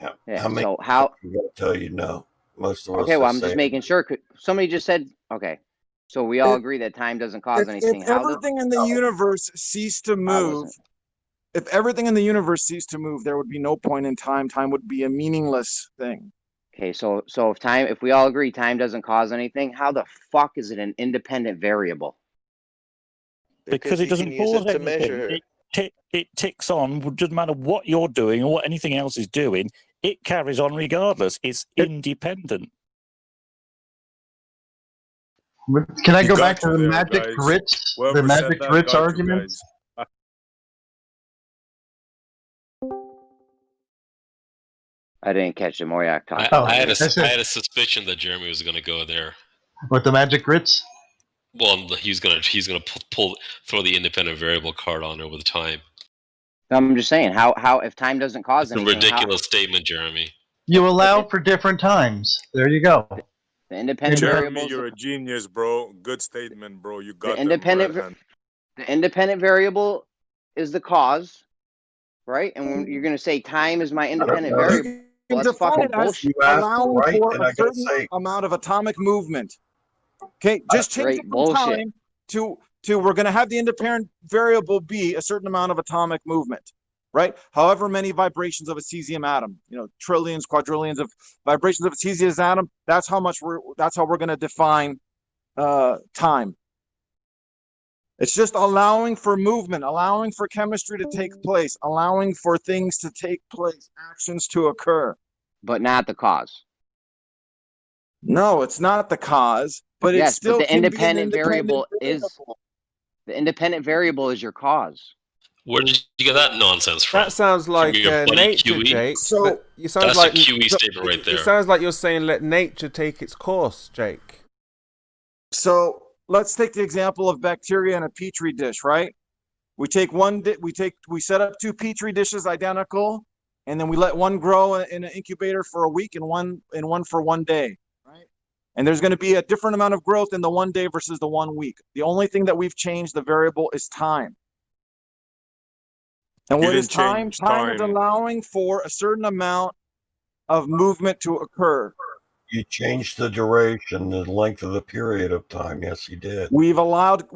Speaker 14: Yeah. So how?
Speaker 8: I'm going to tell you no. Most of us.
Speaker 14: Okay, well, I'm just making sure. Somebody just said, okay. So we all agree that time doesn't cause anything.
Speaker 10: If everything in the universe ceased to move, if everything in the universe ceased to move, there would be no point in time. Time would be a meaningless thing.
Speaker 14: Okay, so if we all agree time doesn't cause anything, how the fuck is it an independent variable?
Speaker 9: Because it doesn't cause anything. It ticks on. Doesn't matter what you're doing or what anything else is doing. It carries on regardless. It's independent.
Speaker 6: Can I go back to the magic grits? The magic grits argument?
Speaker 14: I didn't catch the Moryak talk.
Speaker 16: I had a suspicion that Jeremy was going to go there.
Speaker 6: With the magic grits?
Speaker 16: Well, he's gonna throw the independent variable card on there with time.
Speaker 14: I'm just saying, how if time doesn't cause anything,
Speaker 16: it's a ridiculous statement, Jeremy.
Speaker 6: You allow for different times. There you go.
Speaker 14: The independent variable.
Speaker 2: You're a genius, bro. Good statement, bro. You got
Speaker 14: the independent variable is the cause, right? And when you're going to say time is my independent variable, that's fucking bullshit.
Speaker 10: Allowing for a certain amount of atomic movement. Okay, just change it from time to we're going to have the independent variable be a certain amount of atomic movement, right? However many vibrations of a cesium atom, trillions, quadrillions of vibrations of a cesium atom. That's how we're going to define time. It's just allowing for movement, allowing for chemistry to take place, allowing for things to take place, actions to occur.
Speaker 14: But not the cause.
Speaker 10: No, it's not the cause, but it's still
Speaker 14: the independent variable is the independent variable is your cause.
Speaker 16: Where did you get that nonsense from?
Speaker 17: That sounds like nature,
Speaker 16: QE?
Speaker 17: Jake.
Speaker 10: So
Speaker 17: that's
Speaker 16: like a QE statement right there.
Speaker 17: It sounds like you're saying let nature take its course, Jake.
Speaker 10: So let's take the example of bacteria in a petri dish, right? We take we set up two petri dishes identical, and then we let one grow in an incubator for a week and one for 1 day, right? And there's going to be a different amount of growth in the 1 day versus the 1 week. The only thing that we've changed the variable is time. And what is time? Time is allowing for a certain amount of movement to occur.
Speaker 8: You changed the duration, the length of the period of time. Yes, you did.
Speaker 10: We've allowed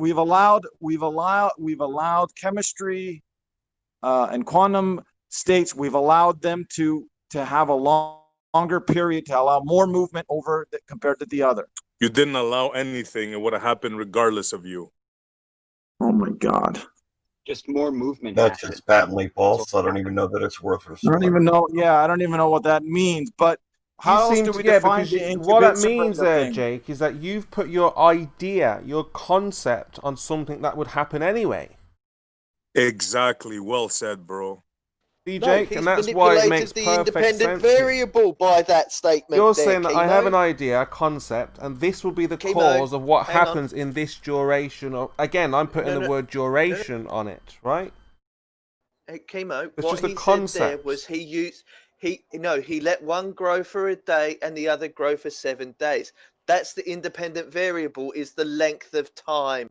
Speaker 10: chemistry and quantum states. We've allowed them to have a longer period, to allow more movement compared to the other.
Speaker 2: You didn't allow anything. It would have happened regardless of you.
Speaker 10: Oh my God.
Speaker 1: Just more movement.
Speaker 8: That's just patently false. I don't even know that it's worth
Speaker 10: I don't even know. Yeah, I don't even know what that means. But how else do we define
Speaker 17: what that means there, Jake, is that you've put your idea, your concept on something that would happen anyway.
Speaker 2: Exactly. Well said, bro.
Speaker 17: See, Jake, and that's why it makes perfect sense.
Speaker 4: The independent variable by that statement.
Speaker 17: You're saying that I have an idea, a concept, and this will be the cause of what happens in this duration. Again, I'm putting the word duration on it, right?
Speaker 4: Chemo,
Speaker 17: it's
Speaker 4: what
Speaker 17: just
Speaker 4: he
Speaker 17: concept.
Speaker 4: said there was he let one grow for a day and the other grow for 7 days. That's the independent variable, is the length of time.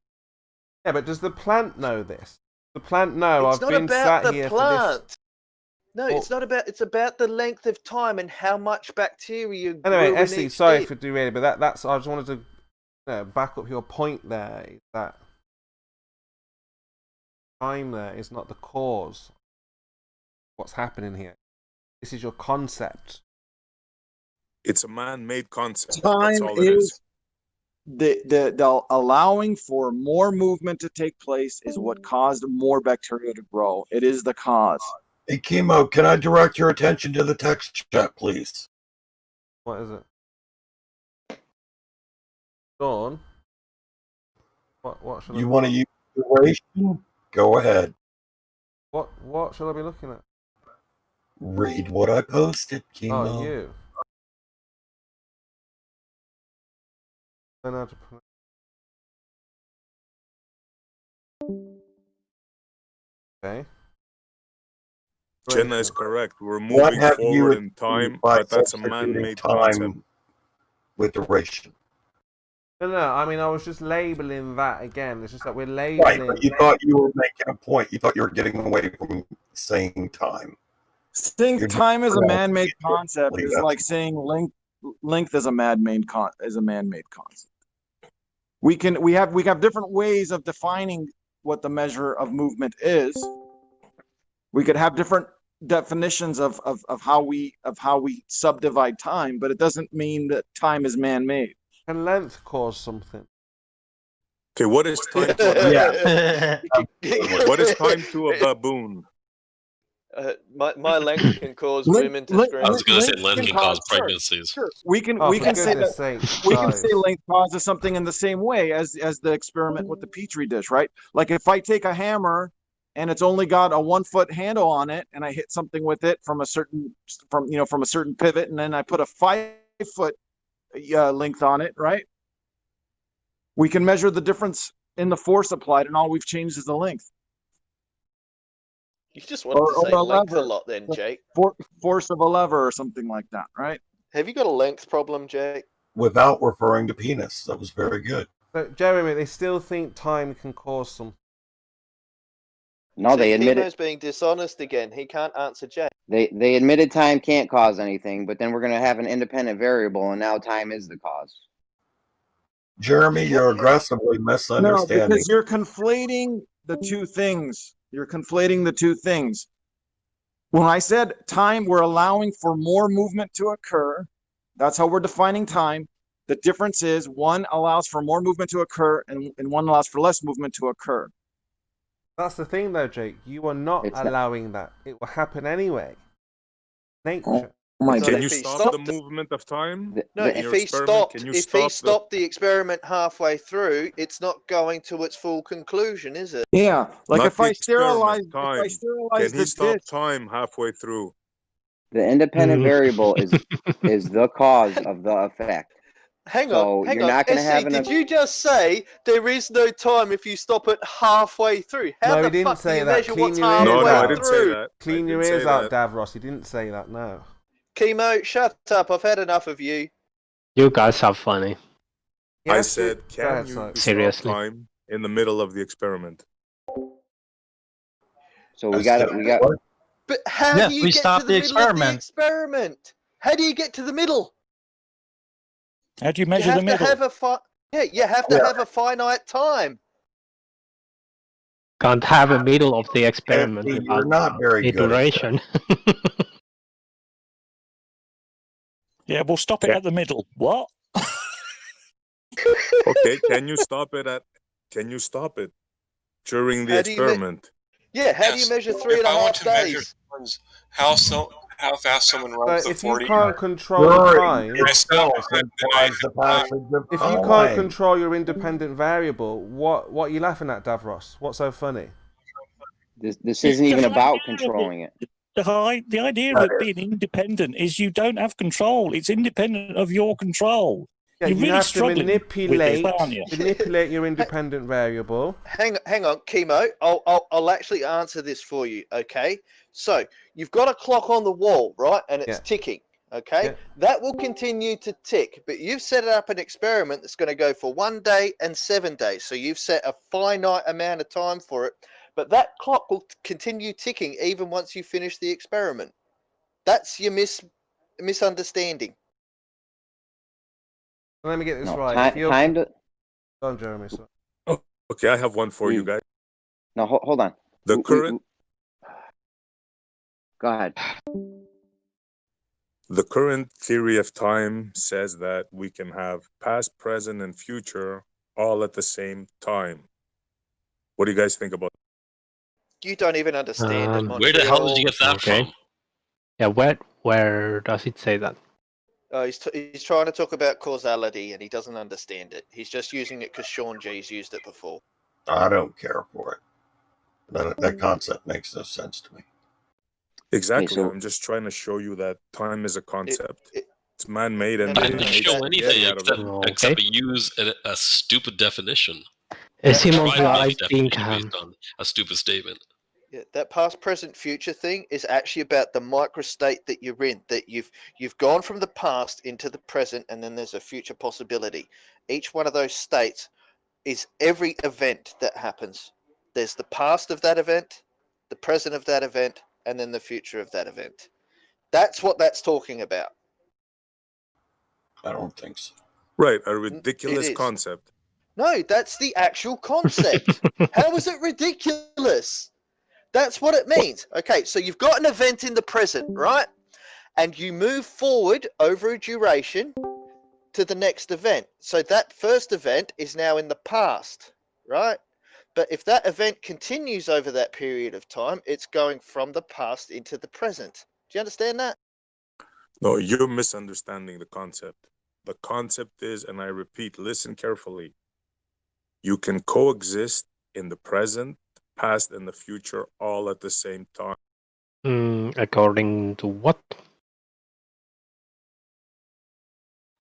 Speaker 17: Yeah, but does the plant know this? The plant know I've been sat here for this.
Speaker 4: No, it's not about. It's about the length of time and how much bacteria.
Speaker 17: Anyway, Essie, sorry for derailing, but that's. I just wanted to back up your point there. Is that time there is not the cause. What's happening here? This is your concept.
Speaker 2: It's a man-made concept.
Speaker 10: Time
Speaker 2: That's all it is.
Speaker 10: the allowing for more movement to take place is what caused more bacteria to grow. It is the cause.
Speaker 8: Hey, Chemo, can I direct your attention to the text chat, please?
Speaker 17: What is it? Dawn? What should
Speaker 8: you want to use duration? Go ahead.
Speaker 17: What should I be looking at?
Speaker 8: Read what I posted, Chemo.
Speaker 17: Oh, you. Okay.
Speaker 2: Jenna is correct. We're moving forward in time, but that's a man-made concept.
Speaker 8: With duration.
Speaker 17: No, I mean, I was just labeling that again. It's just that we're labeling.
Speaker 8: Right, but you thought you were making a point. You thought you were getting away from saying time.
Speaker 10: Saying time is a man-made concept is like saying length is a man-made concept. We have different ways of defining what the measure of movement is. We could have different definitions of how we subdivide time, but it doesn't mean that time is man-made.
Speaker 17: Can length cause something?
Speaker 2: Okay, what is time to what is time to a baboon?
Speaker 4: My length can cause women to scream.
Speaker 16: I was going to say length can cause pregnancies.
Speaker 10: Sure. We can say length causes something in the same way as the experiment with the Petri dish, right? Like if I take a hammer and it's only got a 1 foot handle on it, and I hit something with it from a certain pivot, and then I put a 5 foot length on it, right? We can measure the difference in the force applied, and all we've changed is the length.
Speaker 4: You just wanted to say length a lot then, Jake.
Speaker 10: Force of a lever or something like that, right?
Speaker 4: Have you got a length problem, Jake?
Speaker 8: Without referring to penis. That was very good.
Speaker 17: But Jeremy, they still think time can cause some.
Speaker 14: No, they admitted
Speaker 4: Chemo's being dishonest again. He can't answer Jake.
Speaker 14: They admitted time can't cause anything, but then we're going to have an independent variable, and now time is the cause.
Speaker 8: Jeremy, you're aggressively misunderstanding.
Speaker 10: No, because you're conflating the two things. You're conflating the two things. When I said time, we're allowing for more movement to occur. That's how we're defining time. The difference is one allows for more movement to occur, and one allows for less movement to occur.
Speaker 17: That's the thing, though, Jake. You are not allowing that. It will happen anyway. Nature.
Speaker 2: Can you stop the movement of time?
Speaker 4: No, if he stopped the experiment halfway through, it's not going to its full conclusion, is it?
Speaker 10: Yeah, like if I sterilize
Speaker 2: time, can he stop time halfway through?
Speaker 14: The independent variable is the cause of the effect.
Speaker 4: Hang on. Did you just say there is no time if you stop it halfway through? How the fuck do you measure what's halfway through?
Speaker 17: Clean your ears out, Davros. He didn't say that, no.
Speaker 4: Chemo, shut up. I've had enough of you.
Speaker 5: You guys are funny.
Speaker 2: I said, can you stop time in the middle of the experiment?
Speaker 14: So we got.
Speaker 4: But how do you get to the middle of the experiment? How do you get to the middle?
Speaker 9: How do you measure the middle?
Speaker 4: You have to have a finite time.
Speaker 5: Can't have a middle of the experiment
Speaker 8: without not very
Speaker 5: iteration.
Speaker 9: Yeah, we'll stop it at the middle. What?
Speaker 2: Okay, can you stop it during the experiment?
Speaker 4: How do you measure 3.5 days?
Speaker 2: How fast someone runs
Speaker 17: the 40. If you can't control time, if you can't control your independent variable, what are you laughing at, Davros? What's so funny?
Speaker 14: This isn't even about controlling it.
Speaker 9: The idea of it being independent is you don't have control. It's independent of your control.
Speaker 17: Yeah,
Speaker 9: You're
Speaker 17: you
Speaker 9: really
Speaker 17: have to manipulate your independent variable.
Speaker 4: Hang on, Chemo. I'll actually answer this for you, okay? So, you've got a clock on the wall, right? And it's ticking, okay? Yeah. That will continue to tick, but you've set up an experiment that's going to go for 1 day and 7 days. So, you've set a finite amount of time for it. But that clock will continue ticking even once you finish the experiment. That's your misunderstanding.
Speaker 17: Let me get this right. Go on, Jeremy. Sorry.
Speaker 2: Oh, okay, I have one for you guys.
Speaker 14: No, hold on.
Speaker 2: The current...
Speaker 14: Go ahead.
Speaker 18: The current theory of time says that we can have past, present, and future all at the same time. What do you guys think about that?
Speaker 4: You don't even understand it, Montreal.
Speaker 16: Where the hell did you get that from?
Speaker 5: Yeah, where does it say that?
Speaker 4: He's trying to talk about causality and he doesn't understand it. He's just using it because Sean G's used it before.
Speaker 8: I don't care for it. That concept makes no sense to me.
Speaker 18: Exactly. Okay, so I'm just trying to show you that time is a concept. It's man-made, and
Speaker 16: I didn't show anything except use a stupid definition.
Speaker 5: Simon, I think
Speaker 16: based on a stupid statement.
Speaker 4: Yeah, that past, present, future thing is actually about the microstate that you're in. That you've gone from the past into the present, and then there's a future possibility. Each one of those states is every event that happens. There's the past of that event, the present of that event, and then the future of that event. That's what that's talking about.
Speaker 8: I don't think so.
Speaker 18: Right, a ridiculous concept.
Speaker 4: No, that's the actual concept. How is it ridiculous? That's what it means. Okay, so you've got an event in the present, right? And you move forward over a duration to the next event. So that first event is now in the past, right? But if that event continues over that period of time, it's going from the past into the present. Do you understand that?
Speaker 18: No, you're misunderstanding the concept. The concept is, and I repeat, listen carefully. You can coexist in the present, past, and the future all at the same time.
Speaker 5: According to what?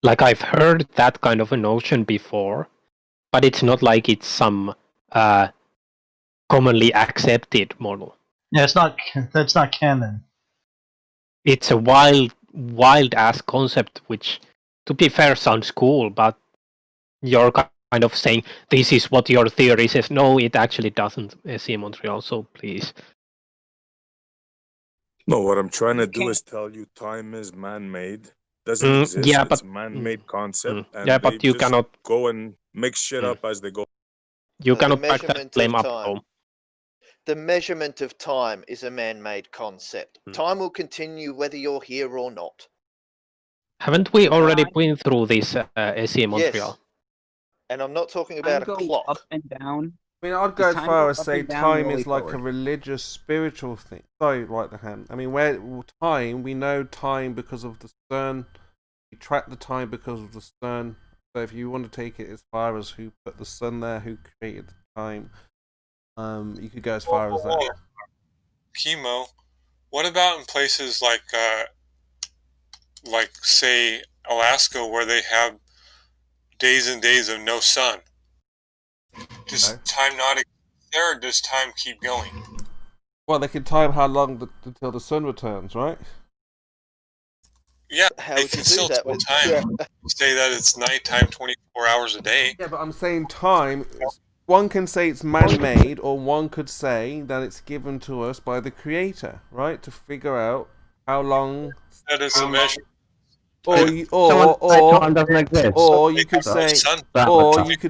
Speaker 5: Like, I've heard that kind of a notion before, but it's not like it's some commonly accepted model.
Speaker 6: Yeah, that's not canon.
Speaker 5: It's a wild ass concept, which, to be fair, sounds cool, but you're kind of saying this is what your theory says. No, it actually doesn't, see Montreal, so please.
Speaker 18: No, what I'm trying to do is tell you time is man-made. Doesn't exist. Yeah, but it's a man-made concept. And
Speaker 5: yeah, but you cannot
Speaker 18: go and mix shit up as they go.
Speaker 5: You cannot back that claim up, though.
Speaker 4: The measurement of time is a man-made concept. Time will continue whether you're here or not.
Speaker 5: Haven't we already been through this, SE Montreal?
Speaker 4: Yes. And I'm not talking about a clock.
Speaker 12: Up and down.
Speaker 17: I mean, I'd go as far as say time is like a religious, spiritual thing. Sorry, right the hand. I mean, we know time because of the sun. We track the time because of the sun. So if you want to take it as far as who put the sun there, who created the time, you could go as far as that.
Speaker 2: Chemo. What about in places like say Alaska, where they have days and days of no sun? Does time not exist there, or does time keep going?
Speaker 17: Well, they can time how long until the sun returns, right?
Speaker 2: Yeah, they can still tell time. Say that it's nighttime 24 hours a day.
Speaker 17: Yeah, but I'm saying time, one can say it's man-made, or one could say that it's given to us by the Creator, right? To figure out how long...
Speaker 2: That is a measure.
Speaker 17: Or you could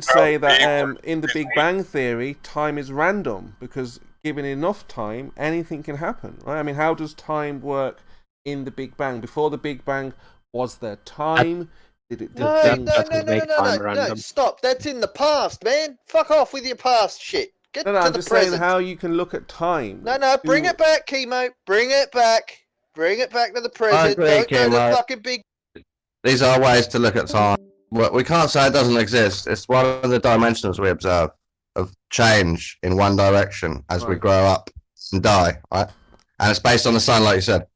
Speaker 17: say that in the Big Bang Theory, time is random, because given enough time, anything can happen, right? I mean, how does time work in the Big Bang? Before the Big Bang, was there time?
Speaker 4: No, stop. That's in the past, man. Fuck off with your past shit. Get to the present.
Speaker 17: I'm just saying how you can look at time.
Speaker 4: No, bring it back, Chemo. Bring it back. Bring it back to the present. Don't go to the fucking Big...
Speaker 19: These are ways to look at time. Well, we can't say it doesn't exist. It's one of the dimensions we observe of change in one direction as we grow up and die, right? And it's based on the sun, like you said.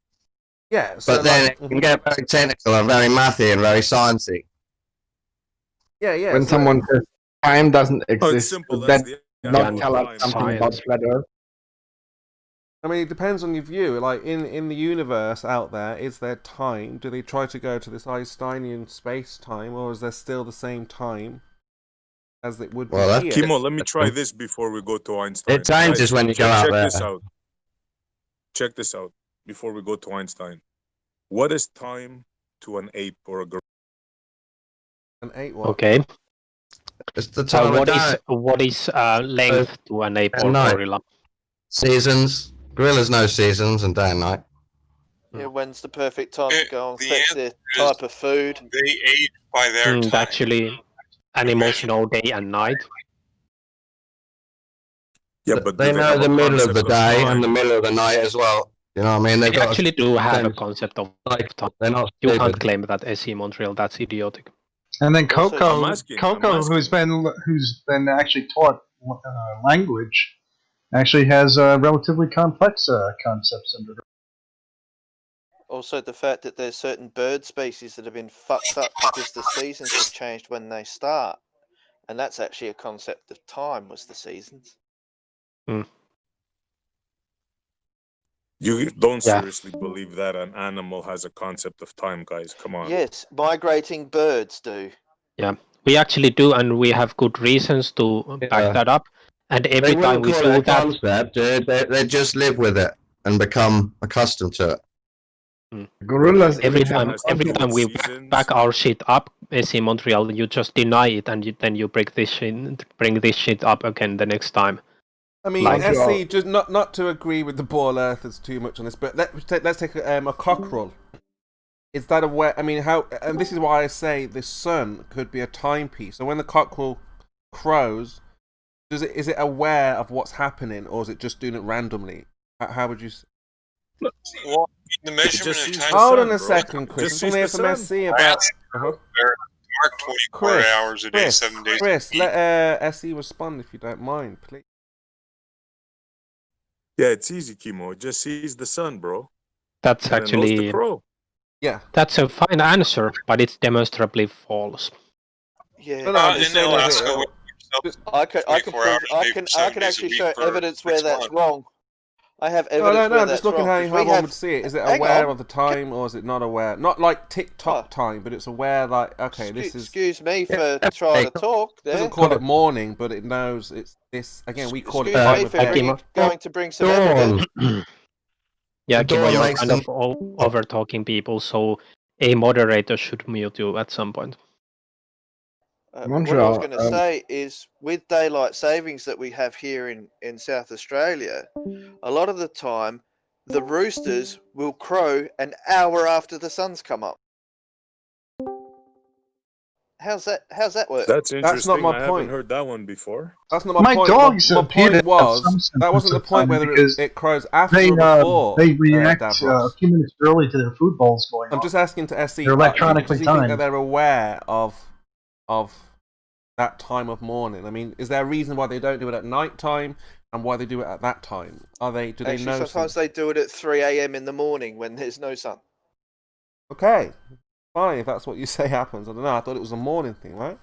Speaker 17: Yeah. So
Speaker 19: but then it can get very technical and very mathy and very sciencey.
Speaker 17: Yeah.
Speaker 3: When someone says time doesn't exist, that not tell us something about flat Earth.
Speaker 17: I mean, it depends on your view. Like, in the universe out there, is there time? Do they try to go to this Einsteinian space-time, or is there still the same time as it would be here?
Speaker 18: Kimo, let me try this before we go to Einstein.
Speaker 19: It changes when you go out there.
Speaker 18: Check this out before we go to Einstein. What is time to an ape or a gorilla?
Speaker 17: An ape what?
Speaker 5: Okay.
Speaker 19: It's the time
Speaker 5: what is length to an ape or gorilla?
Speaker 19: Seasons. Gorillas know seasons and day and night.
Speaker 4: Yeah, when's the perfect time to go and collect their type of food?
Speaker 2: They age by their time.
Speaker 5: Actually, animals know day and night.
Speaker 18: Yeah, but
Speaker 19: they know the middle of the day and the middle of the night as well. You know what I mean?
Speaker 5: They
Speaker 19: They've got
Speaker 5: actually do have a concept of time.
Speaker 19: They're not
Speaker 5: You
Speaker 19: stupid.
Speaker 5: can't claim that SE Montreal. That's idiotic.
Speaker 3: And then
Speaker 4: Also,
Speaker 3: Coco, who's been actually taught language, actually has relatively complex concepts under her.
Speaker 4: Also, the fact that there's certain bird species that have been fucked up because the seasons have changed when they start, and that's actually a concept of time. Was the seasons?
Speaker 18: You don't seriously believe that an animal has a concept of time, guys? Come on.
Speaker 4: Yes, migrating birds do.
Speaker 5: Yeah, we actually do, and we have good reasons to back that up. And every time we do that,
Speaker 19: concept, dude. They just live with it and become accustomed to it.
Speaker 3: Gorillas.
Speaker 5: Every time we back our shit up, SE Montreal, you just deny it, and then you bring this shit up again the next time.
Speaker 17: I mean, SE, just not to agree with the Ball Earthers too much on this, but let's take a cockerel. Is that aware? I mean, how? And this is why I say the sun could be a timepiece. So when the cockerel crows, is it aware of what's happening, or is it just doing it randomly? How would you?
Speaker 2: Well, the measurement of time.
Speaker 17: Hold on a second, Chris. Something here from SE about.
Speaker 2: Dark 24 hours a day, 7 days.
Speaker 17: Chris, let SE respond if you don't mind, please.
Speaker 18: Yeah, it's easy, Chemo. It just sees the sun, bro.
Speaker 5: That's
Speaker 18: And it knows
Speaker 5: actually
Speaker 18: the crow.
Speaker 17: Yeah.
Speaker 5: That's a fine answer, but it's demonstrably false.
Speaker 4: Yeah.
Speaker 17: No, I'm just saying
Speaker 4: I can actually show evidence where that's wrong. I have evidence.
Speaker 17: No,
Speaker 4: where
Speaker 17: I'm
Speaker 4: that's
Speaker 17: just looking
Speaker 4: wrong,
Speaker 17: how one would see it. Is it aware of the time, or is it not aware? Not like TikTok time, but it's aware. Like, okay, this is.
Speaker 4: Excuse me for trying to talk.
Speaker 17: It doesn't call it morning, but it knows it's this. Again, we call it
Speaker 4: Excuse
Speaker 17: time
Speaker 4: me
Speaker 17: of
Speaker 4: for going to bring some evidence.
Speaker 5: Yeah, Kimo, you're kind of over talking people, so a moderator should mute you at some point.
Speaker 4: What I was going to say is, with daylight savings that we have here in South Australia, a lot of the time, the roosters will crow an hour after the sun's come up. How's that work?
Speaker 18: That's interesting.
Speaker 17: That's not my
Speaker 18: I
Speaker 17: point.
Speaker 18: haven't heard that one before.
Speaker 17: That's not my point. My point was that wasn't the point whether it crows after or before.
Speaker 3: They react a few minutes early to their food bowls going on.
Speaker 17: I'm just asking to SE.
Speaker 3: They're electronically
Speaker 17: does he think that
Speaker 3: timed.
Speaker 17: they're aware of that time of morning? I mean, is there a reason why they don't do it at night time and why they do it at that time? Do they know?
Speaker 4: Sometimes they do it at 3 a.m. in the morning when there's no sun.
Speaker 17: Okay, fine, if that's what you say happens. I don't know. I thought it was a morning thing, right?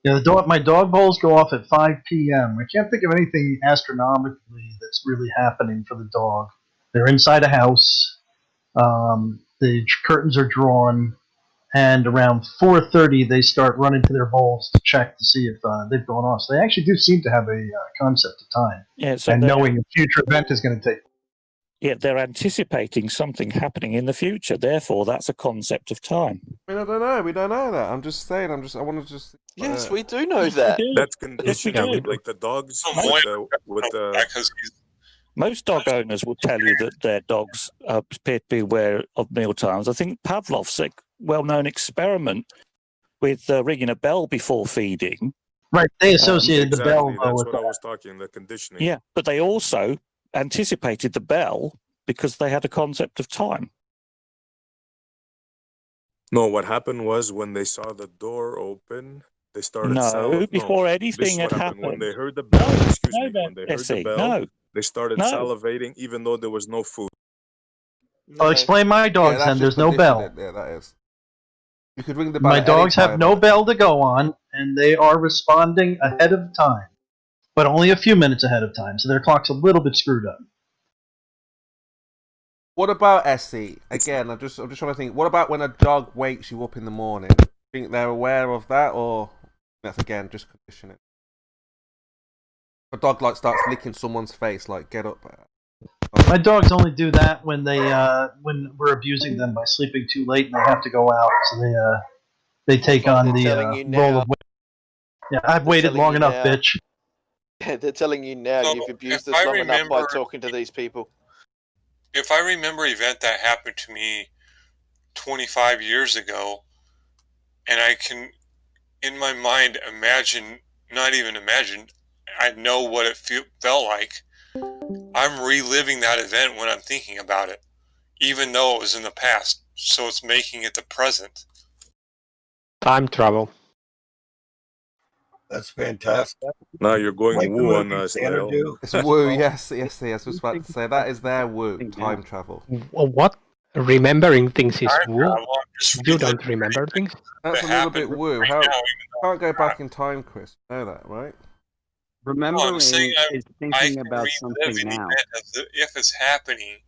Speaker 3: Yeah, my dog bowls go off at 5 p.m. I can't think of anything astronomically that's really happening for the dog. They're inside a house. The curtains are drawn. And around 4:30, they start running to their bowls to check to see if they've gone off. So they actually do seem to have a concept of time, and knowing a future event is going to take.
Speaker 9: Yeah, they're anticipating something happening in the future. Therefore, that's a concept of time.
Speaker 17: I mean, I don't know. We don't know that. I'm just saying. I want to just.
Speaker 4: Yes, we do know that.
Speaker 18: That's conditioning, like the dogs with the.
Speaker 9: Most dog owners will tell you that their dogs appear to be aware of meal times. I think Pavlov's well-known experiment with ringing a bell before feeding.
Speaker 3: Right, they associated the bell
Speaker 18: That's
Speaker 3: with
Speaker 18: what I was talking, the conditioning.
Speaker 9: Yeah, but they also anticipated the bell because they had a concept of time.
Speaker 18: No, what happened was when they saw the door open, they started.
Speaker 9: Before anything had happened.
Speaker 18: When they heard the bell, when they heard the bell, they started salivating, even though there was no food.
Speaker 3: I'll explain my dogs then. There's no bell.
Speaker 17: Yeah, that is. You could ring the bell.
Speaker 3: My dogs have no bell to go on, and they are responding ahead of time, but only a few minutes ahead of time, so their clock's a little bit screwed up.
Speaker 17: What about SE? Again, I'm just trying to think. What about when a dog wakes you up in the morning? Think they're aware of that, or that's again just conditioning? A dog starts licking someone's face, like get up.
Speaker 3: My dogs only do that when when we're abusing them by sleeping too late and they have to go out, so they take on the role of. Yeah, I've waited long enough, bitch.
Speaker 4: Yeah, they're telling you now you've abused us long enough by talking to these people.
Speaker 2: if I remember an event that happened to me 25 years ago, and I can, in my mind, imagine, not even imagine, I know what it felt like, I'm reliving that event when I'm thinking about it, even though it was in the past. So it's making it the present.
Speaker 5: Time travel.
Speaker 8: That's fantastic.
Speaker 18: Now you're going
Speaker 8: Like the
Speaker 18: woo on
Speaker 8: movie
Speaker 18: us,
Speaker 8: Xanadu.
Speaker 18: Leo.
Speaker 17: It's woo, yes, I was about to say. That is their woo, time travel.
Speaker 5: What? Remembering things is
Speaker 2: Time
Speaker 5: woo?
Speaker 2: travel, I'm just
Speaker 5: You don't remember things?
Speaker 17: That's a little bit woo.
Speaker 2: right
Speaker 17: How
Speaker 2: now,
Speaker 17: can't go back in time, Chris. You know that, right?
Speaker 1: Remembering
Speaker 2: I'm saying
Speaker 1: is
Speaker 2: I
Speaker 1: thinking
Speaker 2: can
Speaker 1: about
Speaker 2: relive
Speaker 1: something
Speaker 2: an
Speaker 1: now.
Speaker 2: event as if it's happening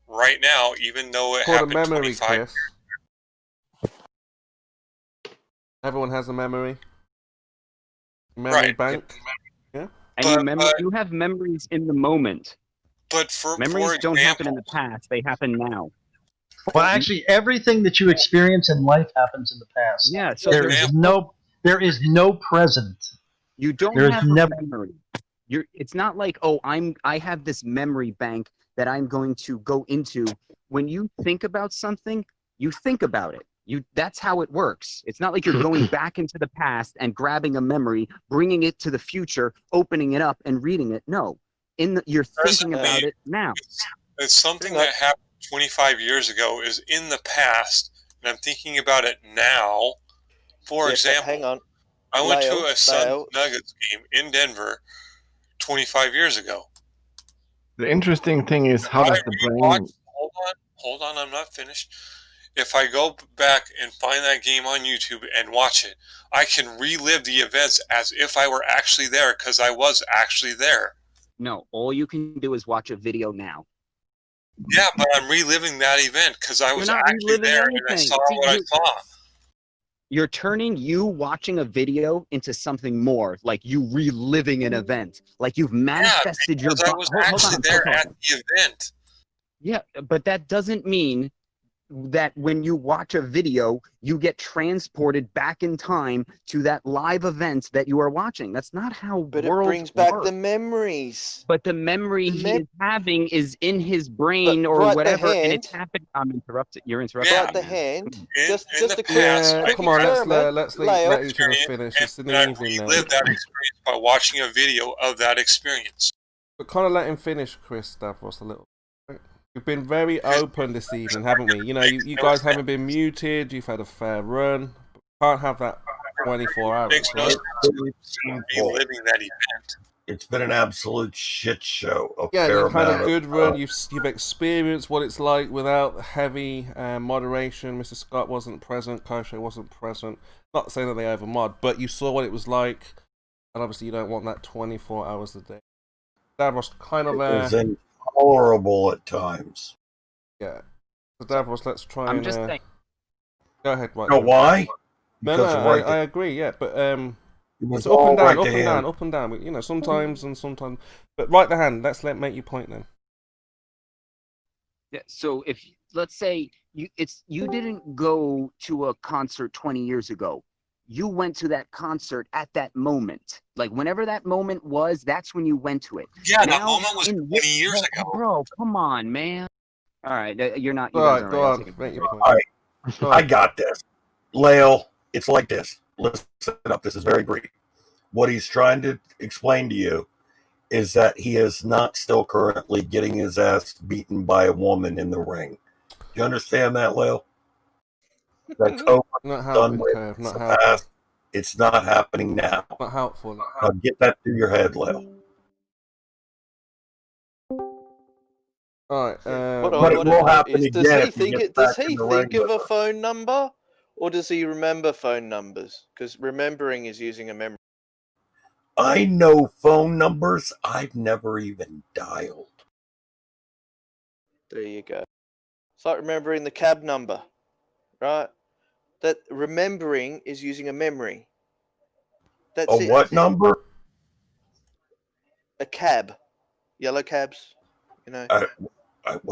Speaker 2: right now, even though it
Speaker 17: Called a
Speaker 2: happened
Speaker 17: memory,
Speaker 2: 25
Speaker 17: Chris. Everyone has a memory. Memory bank. Yeah.
Speaker 1: And you have memories in the moment.
Speaker 2: But for
Speaker 1: memories don't happen in the past; they happen now.
Speaker 6: Well, actually, everything that you experience in life happens in the past.
Speaker 1: Yeah. So
Speaker 6: there is no present.
Speaker 1: You don't
Speaker 6: There's
Speaker 1: have
Speaker 6: never
Speaker 1: a memory. It's not like, oh, I have this memory bank that I'm going to go into. When you think about something, you think about it. That's how it works. It's not like you're going back into the past and grabbing a memory, bringing it to the future, opening it up and reading it. No, you're thinking about it now.
Speaker 2: It's something that happened 25 years ago is in the past, and I'm thinking about it now. For example,
Speaker 4: hang on.
Speaker 2: I went to a Suns Nuggets game in Denver 25 years ago.
Speaker 3: The interesting thing is, how does the brain...
Speaker 2: Hold on, I'm not finished. If I go back and find that game on YouTube and watch it, I can relive the events as if I were actually there, because I was actually there.
Speaker 1: No, all you can do is watch a video now.
Speaker 2: Yeah, but I'm reliving that event because I was actually there and I saw what I saw.
Speaker 1: You're turning you watching a video into something more, like you reliving an event, like you've manifested your.
Speaker 2: I was actually there at the event.
Speaker 1: Yeah, but that doesn't mean that when you watch a video, you get transported back in time to that live event that you are watching. That's not how
Speaker 4: But
Speaker 1: worlds
Speaker 4: it brings back
Speaker 1: work.
Speaker 4: the memories.
Speaker 1: But the memory he is having is in his brain or whatever, and it's happening. I'm interrupted. You're interrupting.
Speaker 4: Right the hand. Just
Speaker 2: the
Speaker 4: a quick
Speaker 17: come on, let's let each of us
Speaker 2: experience,
Speaker 17: finish. It's in
Speaker 2: and
Speaker 17: the
Speaker 2: I
Speaker 17: evening now.
Speaker 2: relived that experience by watching a video of that experience.
Speaker 17: But kind of let him finish, Chris Stavros, a little. We've been very open this evening, haven't we? You know, you guys haven't been muted. You've had a fair run. But can't have that 24 hours, right?
Speaker 2: Reliving that event.
Speaker 8: It's been an absolute shit show.
Speaker 17: Yeah, you've had a good run. You've experienced what it's like without heavy moderation. Mr. Scott wasn't present. Kosher wasn't present. Not saying that they over mod, but you saw what it was like, and obviously you don't want that 24 hours a day. That was kind of
Speaker 8: It was intolerable at times.
Speaker 17: Yeah. So Davros, let's try
Speaker 1: I'm
Speaker 17: and
Speaker 1: just saying.
Speaker 17: go ahead. Right.
Speaker 8: No, why?
Speaker 17: No, I agree. Yeah, but it's up and down. You know, sometimes and sometimes. But right the hand. Let's make your point then.
Speaker 1: Yeah. So if let's say you didn't go to a concert 20 years ago. You went to that concert at that moment. Like whenever that moment was, that's when you went to it.
Speaker 2: Yeah, that moment was 20 years ago.
Speaker 1: Bro, come on, man. All right, you're not.
Speaker 8: All right, go on. All right, I got this. Leo, it's like this. Listen up. This is very brief. What he's trying to explain to you is that he is not still currently getting his ass beaten by a woman in the ring. Do you understand that, Leo? That's over.
Speaker 17: Not
Speaker 8: done with.
Speaker 17: Curve, not
Speaker 8: past. It's not happening now.
Speaker 17: Not helpful.
Speaker 8: Get that through your head, Leo.
Speaker 17: All right.
Speaker 8: But it will happen again.
Speaker 4: Does he think of a phone number, or does he remember phone numbers? Because remembering is using a memory.
Speaker 8: I know phone numbers I've never even dialed.
Speaker 4: There you go. It's like remembering the cab number, right? That remembering is using a memory. That's
Speaker 8: it. What number?
Speaker 4: A cab. Yellow cabs. You know.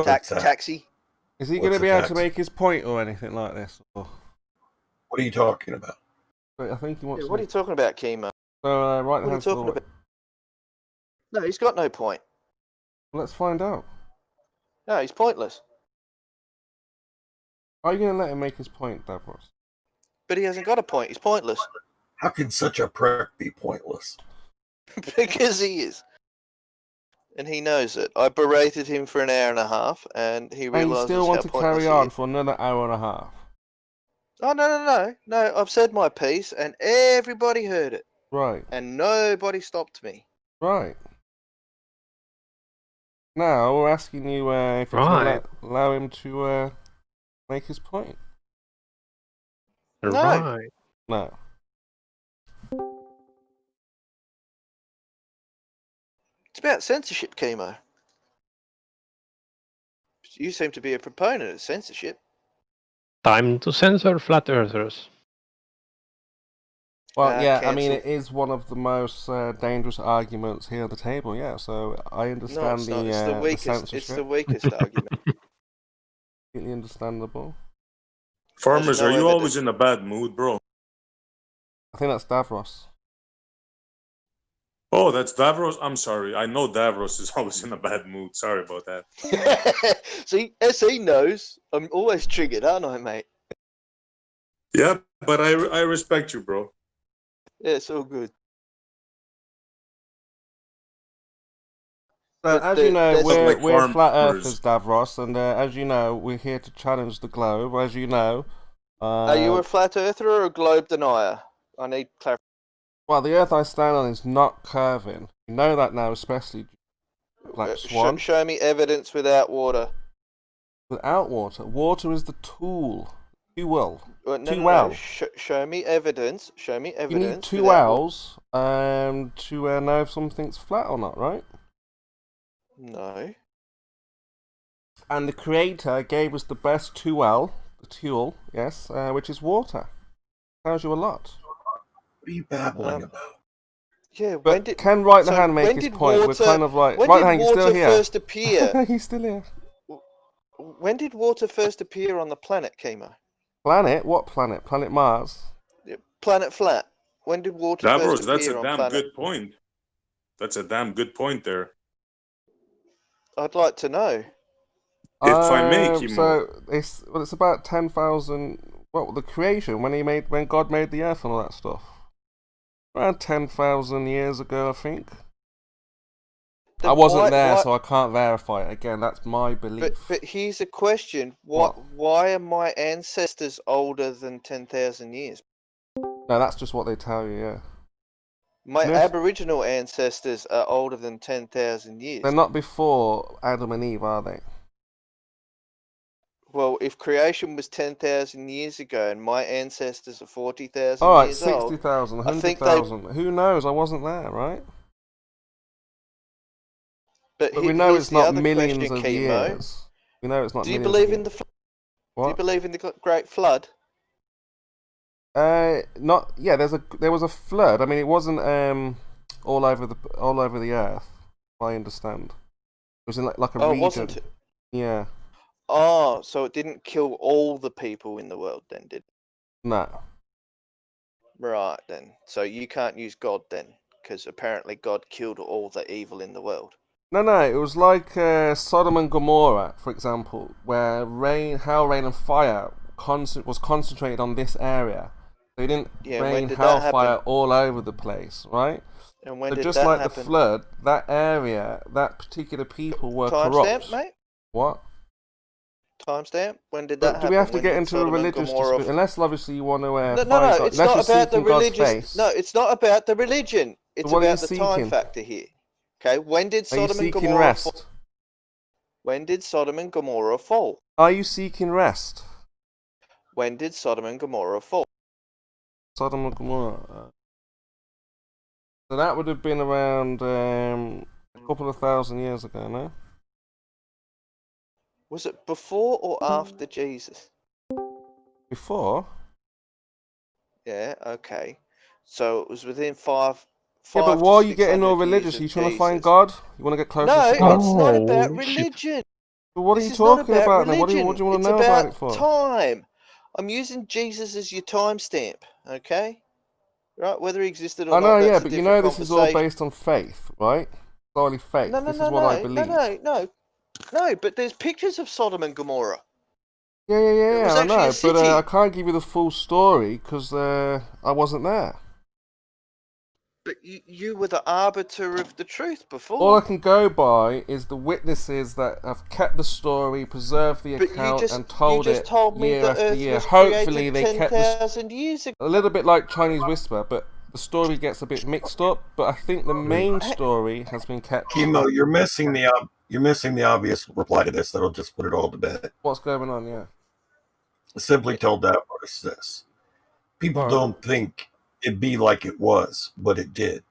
Speaker 4: Taxi.
Speaker 17: Is he going to be able to make his point or anything like this? Or...
Speaker 8: What are you talking about?
Speaker 17: I think he wants.
Speaker 4: What are you talking about, Kimo?
Speaker 17: So right
Speaker 4: what are you talking about? No, he's got no point.
Speaker 17: Let's find out.
Speaker 4: No, he's pointless.
Speaker 17: Are you going to let him make his point, Davros?
Speaker 4: But he hasn't got a point. He's pointless.
Speaker 8: How can such a prick be pointless?
Speaker 4: Because he is. And he knows it. I berated him for an hour and a half, and he realizes
Speaker 17: and you still want to carry on for another hour and a half?
Speaker 4: Oh, no. I've said my piece, and everybody heard it.
Speaker 17: Right.
Speaker 4: And nobody stopped me.
Speaker 17: Right. Now, we're asking you if you can allow him to make his point.
Speaker 4: No.
Speaker 5: Right.
Speaker 17: No.
Speaker 4: It's about censorship, Chemo. You seem to be a proponent of censorship.
Speaker 5: Time to censor flat earthers.
Speaker 17: Well, yeah, I mean, it is one of the most dangerous arguments here at the table, yeah, so I understand
Speaker 4: no, it's the weakest. It's the weakest argument.
Speaker 17: Completely understandable.
Speaker 18: Farmers, are you always in a bad mood, bro?
Speaker 17: I think that's Davros.
Speaker 18: Oh, that's Davros? I'm sorry. I know Davros is always in a bad mood. Sorry about that.
Speaker 4: See, SE knows. I'm always triggered, aren't I, mate?
Speaker 18: Yeah, but I respect you, bro.
Speaker 4: Yeah, it's all good.
Speaker 17: So, as you know, we're flat earthers, Davros, and as you know, we're here to challenge the globe. As you know,
Speaker 4: are you a flat earther or a globe denier? I need clarification.
Speaker 17: Well, the Earth I stand on is not curving. You know that now, especially Black Swan.
Speaker 4: Show me evidence without water.
Speaker 17: Without water, water is the tool. Fuel.
Speaker 4: No. Show me evidence. Show me evidence.
Speaker 17: You need two wells to know if something's flat or not, right?
Speaker 4: No.
Speaker 17: And the Creator gave us the best tool, yes, which is water. Tells you a lot.
Speaker 8: What are you babbling about?
Speaker 4: Yeah,
Speaker 17: but can Right the Hand make his point? We're kind of like Right the Hand, he's still here.
Speaker 4: First appear?
Speaker 17: He's still here.
Speaker 4: When did water first appear on the planet, Chemo?
Speaker 17: Planet? What planet? Planet Mars?
Speaker 4: Yeah, planet flat. When did water first appear
Speaker 18: that's a
Speaker 4: on
Speaker 18: damn
Speaker 4: planet?
Speaker 18: good point. That's a damn good point there.
Speaker 4: I'd like to know.
Speaker 18: If I may, Chemo.
Speaker 17: So it's about 10,000. Well, the creation when God made the earth and all that stuff. Around 10,000 years ago, I think. I wasn't there, so I can't verify it. Again, that's my belief.
Speaker 4: But here's a question: Why are my ancestors older than 10,000 years?
Speaker 17: No, that's just what they tell you. Yeah.
Speaker 4: My Aboriginal ancestors are older than 10,000 years.
Speaker 17: They're not before Adam and Eve, are they?
Speaker 4: Well, if creation was 10,000 years ago and my ancestors are 40,000
Speaker 17: all right,
Speaker 4: years old...
Speaker 17: 60,000, 100,000. Who knows? I wasn't there, right? But we know it's not millions of years. We know it's not.
Speaker 4: Do you believe in the flood?
Speaker 17: What?
Speaker 4: Do you believe in the Great Flood?
Speaker 17: Not. Yeah, there was a flood. I mean, it wasn't all over the earth. I understand. It was in like a region.
Speaker 4: Wasn't it?
Speaker 17: Yeah.
Speaker 4: Oh, so it didn't kill all the people in the world then, did it?
Speaker 17: No.
Speaker 4: Right, then. So you can't use God then, because apparently God killed all the evil in the world.
Speaker 17: No, it was like Sodom and Gomorrah, for example, where hail, rain and fire was concentrated on this area. They didn't rain hellfire all over the place, right?
Speaker 4: And when did
Speaker 17: just
Speaker 4: that
Speaker 17: like
Speaker 4: happen?
Speaker 17: The flood, that area, that particular people were corrupt.
Speaker 4: Timestamp, mate?
Speaker 17: What?
Speaker 4: Timestamp? When did that happen?
Speaker 17: Do we have to get into a religious dispute? Unless obviously you want to
Speaker 4: No, it's not about the religious. No, it's not about the religion. It's about the time factor here. Okay, when did Sodom and Gomorrah fall? When did Sodom and Gomorrah fall?
Speaker 17: Are you seeking rest?
Speaker 4: When did Sodom and Gomorrah fall?
Speaker 17: Sodom and Gomorrah. So that would have been around a couple of thousand years ago, no?
Speaker 4: Was it before or after Jesus?
Speaker 17: Before?
Speaker 4: Yeah, okay. So it was within 5
Speaker 17: yeah, but why are you getting all religious? Are you trying to find God? You want to get closer to God?
Speaker 4: No, it's not about religion.
Speaker 17: But what are you talking about then? What do you want to know about it for?
Speaker 4: It's about time. I'm using Jesus as your timestamp, okay? Right, whether he existed or not.
Speaker 17: I know, yeah, but you know this is all based on faith, right? Solely faith.
Speaker 4: No,
Speaker 17: this is what I believe.
Speaker 4: No. No, but there's pictures of Sodom and Gomorrah.
Speaker 17: Yeah, I know,
Speaker 4: but
Speaker 17: I can't give you the full story because I wasn't there.
Speaker 4: But you were the arbiter of the truth before.
Speaker 17: All I can go by is the witnesses that have kept the story, preserved the account, and told it year after year. Hopefully, they kept
Speaker 4: 10,000 years ago.
Speaker 17: A little bit like Chinese Whisper, but the story gets a bit mixed up. But I think the main story has been kept.
Speaker 8: Chemo, you're missing the obvious reply to this. That'll just put it all to bed.
Speaker 17: What's going on? Yeah.
Speaker 8: Simply told that verse this: people don't think it be like it was, but it did.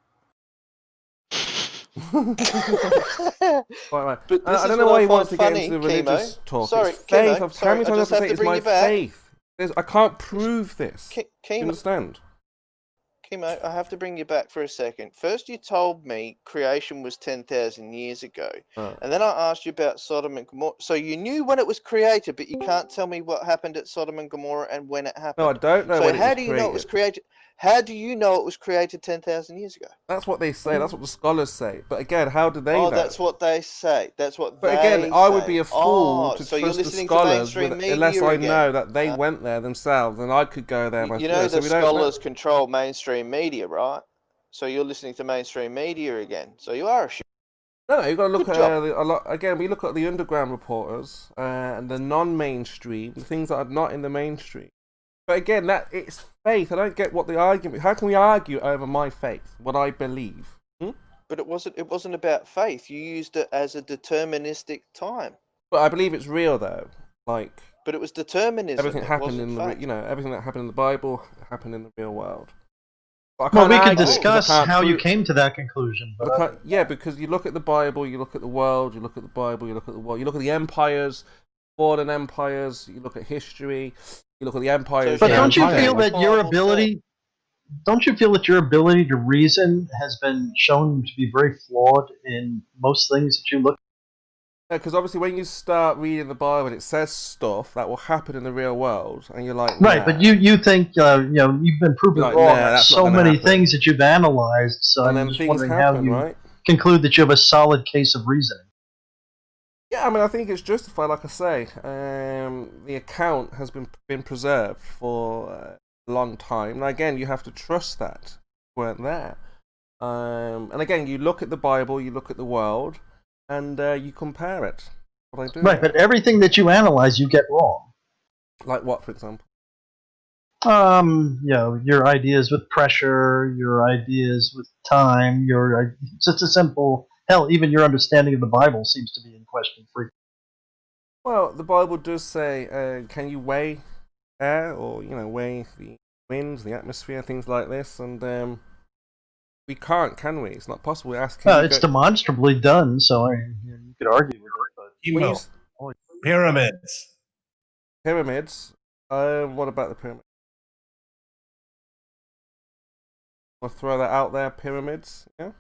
Speaker 17: Right. I don't know why he wants to get into the religious talk.
Speaker 4: Sorry,
Speaker 17: it's faith.
Speaker 4: Chemo,
Speaker 17: How many times I have to say it's my faith? I can't
Speaker 4: It's,
Speaker 17: prove this.
Speaker 4: Chemo,
Speaker 17: you understand?
Speaker 4: Chemo, I have to bring you back for a second. First, you told me creation was 10,000 years ago. And then I asked you about Sodom and Gomorrah. So you knew when it was created, but you can't tell me what happened at Sodom and Gomorrah and when it happened.
Speaker 17: No, I don't know when it was created.
Speaker 4: So how do you know it was created? How do you know it was created 10,000 years ago?
Speaker 17: That's what they say. That's what the scholars say. But again, how do they know?
Speaker 4: Oh, that's what they say. That's what
Speaker 17: But
Speaker 4: they
Speaker 17: again, I would be a fool to
Speaker 4: so you're
Speaker 17: trust the
Speaker 4: listening to
Speaker 17: scholars
Speaker 4: mainstream media
Speaker 17: unless I
Speaker 4: again.
Speaker 17: know that they went there themselves and I could go there myself.
Speaker 4: You know
Speaker 17: so
Speaker 4: the
Speaker 17: we don't know.
Speaker 4: scholars control mainstream media, right? So you're listening to mainstream media again. So you are a shit.
Speaker 17: No, you've got to look at a lot. Again, we look at the underground reporters and the non-mainstream, the things that are not in the mainstream. But again, that it's faith. I don't get what the argument. How can we argue over my faith, what I believe?
Speaker 4: But it wasn't about faith. You used it as a deterministic time.
Speaker 17: But I believe it's real, though. Like.
Speaker 4: But it was determinism.
Speaker 17: Everything happened in the everything that happened in the Bible happened in the real world.
Speaker 6: Well, we can discuss how you came to that conclusion. But
Speaker 17: yeah, because you look at the Bible, you look at the world, you look at the Bible, you look at the world, you look at the empires, fallen empires, you look at history, you look at the empires.
Speaker 6: But don't you feel that your ability to reason has been shown to be very flawed in most things that you look at?
Speaker 17: Yeah, because obviously when you start reading the Bible, it says stuff that will happen in the real world, and you're like,
Speaker 6: right, but you think you've been proven wrong on so many things that you've analyzed. So I'm just wondering how you conclude that you have a solid case of reasoning.
Speaker 17: Yeah, I mean, I think it's justified. Like I say, the account has been preserved for a long time. Now, again, you have to trust that weren't there. And again, you look at the Bible, you look at the world. And you compare it. What I do.
Speaker 6: Right, but everything that you analyze, you get wrong.
Speaker 17: Like what, for example?
Speaker 6: Your ideas with pressure, your ideas with time, just a simple hell. Even your understanding of the Bible seems to be in question frequently.
Speaker 17: Well, the Bible does say, can you weigh air, or weigh the winds, the atmosphere, things like this, and we can't, can we? It's not possible.
Speaker 6: It's demonstrably done, so you could argue with it.
Speaker 8: But pyramids.
Speaker 17: Pyramids. What about the pyramids? I'll throw that out there. Pyramids. Yeah.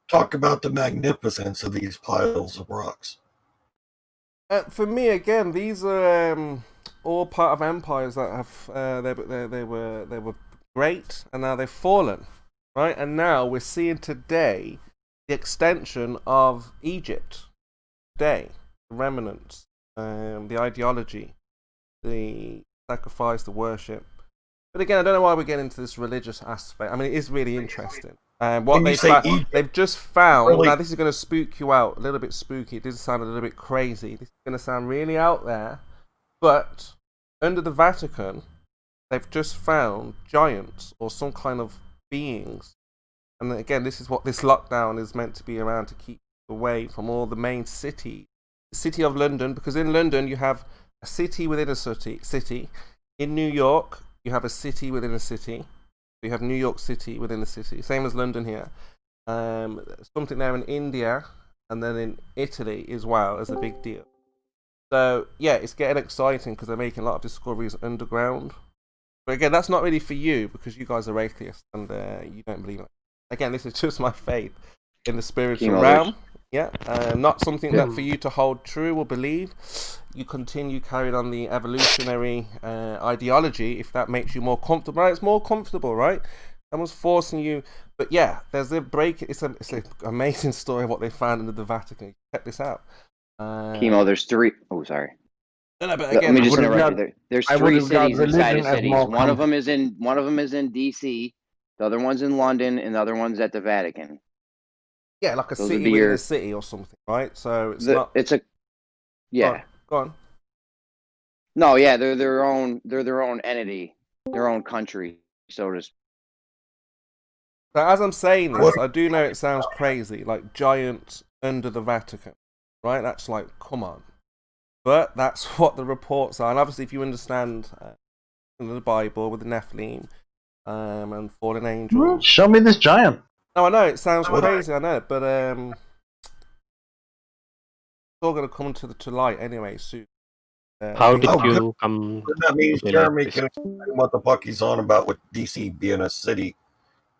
Speaker 8: Talk about the magnificence of these piles of rocks.
Speaker 17: For me, again, these are all part of empires that have they were great, and now they've fallen. Right, and now we're seeing today the extension of Egypt. Today, the remnants, the ideology, the sacrifice, the worship. But again, I don't know why we're getting into this religious aspect. I mean, it is really interesting. What they've just found. Really? Now, this is going to spook you out. A little bit spooky. It does sound a little bit crazy. This is going to sound really out there. But under the Vatican, they've just found giants or some kind of beings, and again, this is what this lockdown is meant to be around, to keep away from all the main cities. The city of London, because in London you have a city within a city. In New York, you have a city within a city. You have New York City within a city, same as London here. Something there in India, and then in Italy as well as a big deal. So yeah, it's getting exciting because they're making a lot of discoveries underground. But again, that's not really for you because you guys are atheists and you don't believe it. Again, this is just my faith in the spiritual realm. Yeah, not something that for you to hold true or believe. You continue carrying on the evolutionary ideology if that makes you more comfortable. Right? It's more comfortable, right? Someone's forcing you. But yeah, there's a break. It's an amazing story of what they found under the Vatican. Check this out.
Speaker 14: Chemo, there's three. Oh, sorry.
Speaker 17: No, but
Speaker 14: Let
Speaker 17: again,
Speaker 14: me just interrupt you. There's three cities inside of cities. One of them is in DC, the other one's in London, and the other one's at the Vatican.
Speaker 17: Yeah, like a city within a city or something, right? So it's not.
Speaker 14: It's a. Yeah.
Speaker 17: Go on.
Speaker 14: No, yeah, they're their own. They're their own entity, their own country. So to.
Speaker 17: So as I'm saying this, I do know it sounds crazy, like giants under the Vatican, right? That's like, come on. But that's what the reports are, and obviously, if you understand the Bible with the Nephilim and fallen angels,
Speaker 6: show me this giant.
Speaker 17: No, I know it sounds crazy, I know, but it's all going to come to light anyway soon.
Speaker 16: How did you
Speaker 8: come? That means Jeremy can explain what the fuck he's on about with DC being a city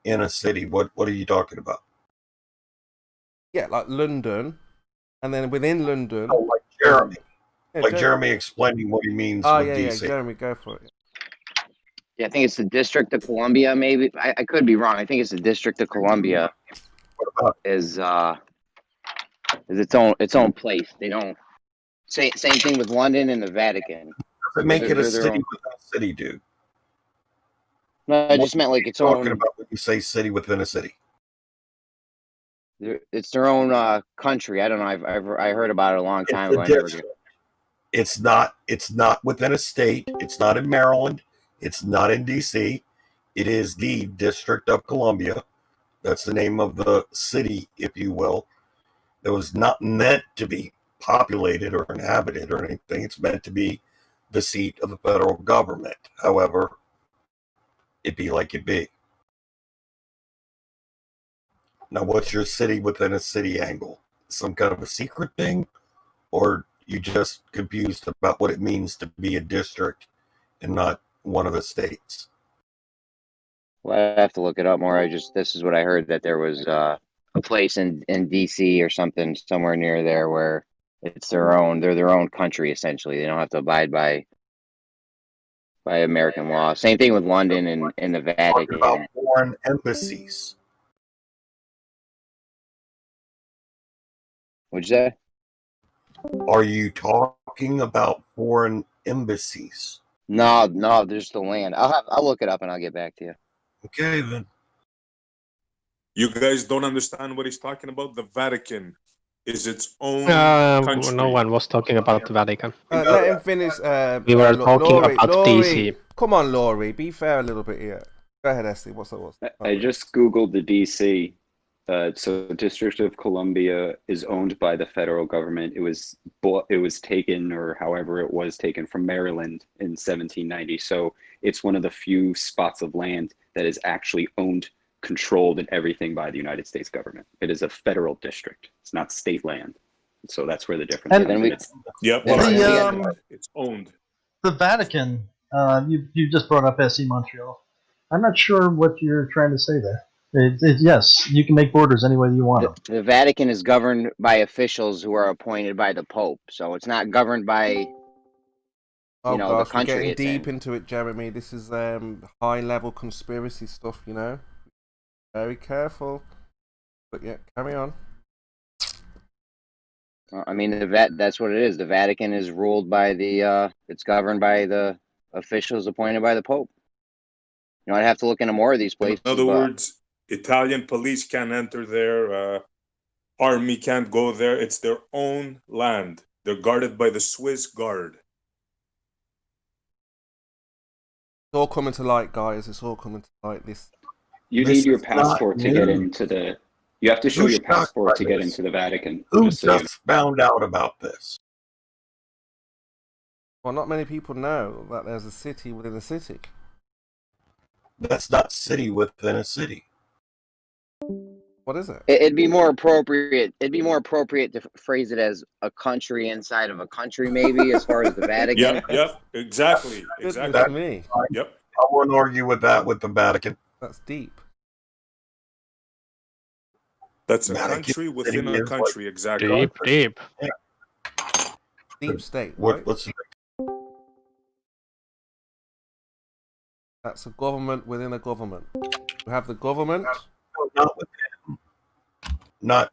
Speaker 8: in a city. What are you talking about?
Speaker 17: Yeah, like London, and then within London,
Speaker 8: like Jeremy.
Speaker 17: Yeah,
Speaker 8: like Jeremy explaining what he means with DC.
Speaker 17: Yeah, Jeremy, go for it.
Speaker 14: Yeah, I think it's the District of Columbia, maybe. I could be wrong. I think it's the District of Columbia is its own place. They don't same thing with London and the Vatican.
Speaker 8: Does it make it a city within a city, dude?
Speaker 14: No, I just meant like its own.
Speaker 8: Talking about when you say city within a city.
Speaker 14: It's their own country. I don't know. I heard about it a long time ago.
Speaker 8: It's not within a state. It's not in Maryland. It's not in DC. It is the District of Columbia. That's the name of the city, if you will. It was not meant to be populated or inhabited or anything. It's meant to be the seat of the federal government. However, it be like it be. Now, what's your city within a city angle? Some kind of a secret thing? Or you just confused about what it means to be a district and not one of the states?
Speaker 14: Well, I have to look it up more. This is what I heard, that there was a place in DC or something somewhere near there where it's they're their own country essentially. They don't have to abide by American law. Same thing with London and the Vatican.
Speaker 8: About foreign embassies.
Speaker 14: What'd you say?
Speaker 8: Are you talking about foreign embassies?
Speaker 14: No, there's the land. I'll look it up and I'll get back to you.
Speaker 8: Okay, then.
Speaker 18: You guys don't understand what he's talking about? The Vatican is its own country.
Speaker 5: No one was talking about the Vatican.
Speaker 17: Let him finish.
Speaker 5: We were talking about DC.
Speaker 17: Come on, Laurie. Be fair a little bit here. Go ahead, Esty. What's that?
Speaker 12: I just Googled the DC. So District of Columbia is owned by the federal government. It was taken, or however it was taken, from Maryland in 1790. So it's one of the few spots of land that is actually owned, controlled, and everything by the United States government. It is a federal district. It's not state land. So that's where the difference is.
Speaker 18: It's owned.
Speaker 6: The Vatican, you just brought up SC Montreal. I'm not sure what you're trying to say there. Yes, you can make borders any way you want.
Speaker 14: The Vatican is governed by officials who are appointed by the Pope, so it's not governed by the country.
Speaker 17: We're getting deep into it, Jeremy. This is high-level conspiracy stuff, you know. Very careful. But yeah, carry on.
Speaker 14: I mean, that's what it is. The Vatican is ruled by it's governed by the officials appointed by the Pope. I'd have to look into more of these places.
Speaker 18: In other words, Italian police can't enter there. Army can't go there. It's their own land. They're guarded by the Swiss Guard.
Speaker 17: It's all coming to light, guys. It's all coming to light.
Speaker 12: You need your passport to get into the. You have to show your passport to get into the Vatican.
Speaker 8: Who just found out about this?
Speaker 17: Well, not many people know that there's a city within a city.
Speaker 8: That's not city within a city.
Speaker 17: What is it?
Speaker 14: It'd be more appropriate. It'd be more appropriate to phrase it as a country inside of a country, maybe, as far as the Vatican.
Speaker 18: Yep, exactly.
Speaker 17: That's me.
Speaker 18: Yep.
Speaker 8: I won't argue with that with the Vatican.
Speaker 17: That's deep.
Speaker 18: That's a country within a country, exactly.
Speaker 5: Deep.
Speaker 8: Yeah.
Speaker 17: Deep state.
Speaker 8: What's
Speaker 17: That's a government within a government. You have the government.
Speaker 8: Not within. Not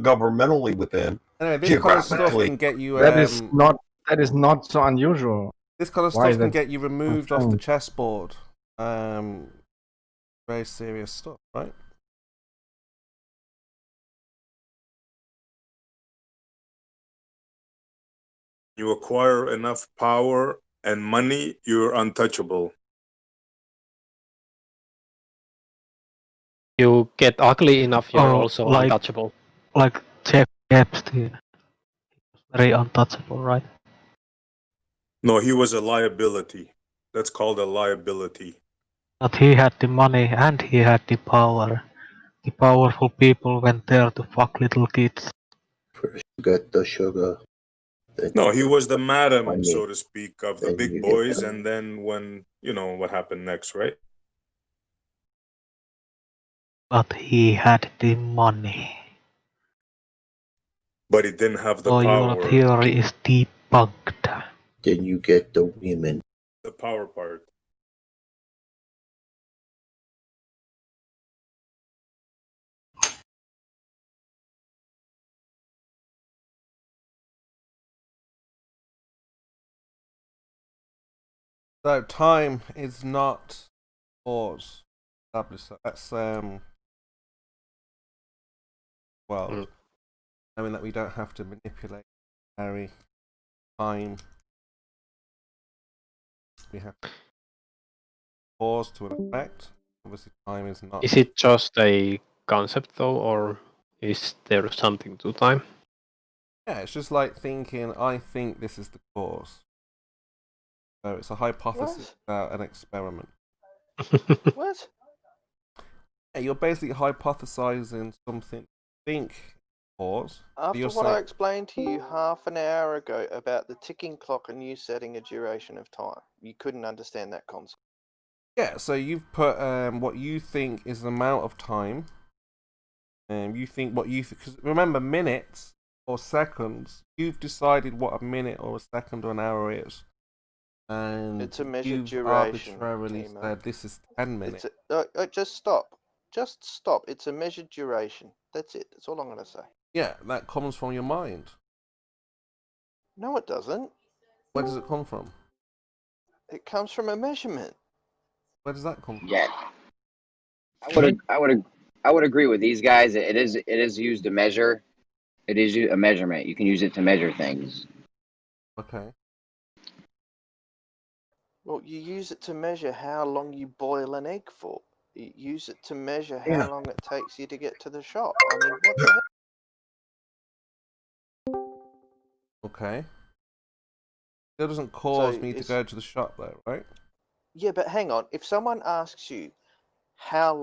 Speaker 8: governmentally within.
Speaker 17: Anyway, this kind of stuff can get you.
Speaker 3: That is not so unusual.
Speaker 17: This kind of stuff can get you removed off the chessboard. Very serious stuff, right?
Speaker 18: You acquire enough power and money, you're untouchable.
Speaker 5: You get ugly enough, you're also untouchable.
Speaker 20: Like Jeff Epstein. Very untouchable, right?
Speaker 18: No, he was a liability. That's called a liability.
Speaker 20: But he had the money and he had the power. The powerful people went there to fuck little kids.
Speaker 21: First you get the sugar.
Speaker 18: No, he was the madam, so to speak, of the big boys, and then when, you know, what happened next, right?
Speaker 20: But he had the money.
Speaker 18: But he didn't have the
Speaker 20: So
Speaker 18: power.
Speaker 20: your theory is debunked.
Speaker 21: Then you get the women.
Speaker 18: The power part.
Speaker 17: So time is not cause. That's well, I mean that we don't have to manipulate, vary time. We have cause to an effect. Obviously, time is not.
Speaker 5: Is it just a concept though, or is there something to time?
Speaker 17: Yeah, it's just like thinking. I think this is the cause. So it's a hypothesis about an experiment.
Speaker 4: What?
Speaker 17: Yeah, you're basically hypothesizing something. Think cause.
Speaker 4: After what I explained to you half an hour ago about the ticking clock and you setting a duration of time, you couldn't understand that concept.
Speaker 17: Yeah, so you've put what you think is the amount of time. You think what you because remember minutes or seconds. You've decided what a minute or a second or an hour is. And
Speaker 4: it's a measured duration.
Speaker 17: Arbitrarily said this is 10 minutes.
Speaker 4: Just stop. Just stop. It's a measured duration. That's it. That's all I'm going to say.
Speaker 17: Yeah, that comes from your mind.
Speaker 4: No, it doesn't.
Speaker 17: Where does it come from?
Speaker 4: It comes from a measurement.
Speaker 17: Where does that come from?
Speaker 14: Yeah, I would agree with these guys. It is used to measure. It is a measurement. You can use it to measure things.
Speaker 17: Okay.
Speaker 4: Well, you use it to measure how long you boil an egg for. You use it to measure how long it takes you to get to the shop. I mean, what the hell?
Speaker 17: Okay. Still doesn't cause me to go to the shop though, right?
Speaker 4: Yeah, but hang on. If someone asks you how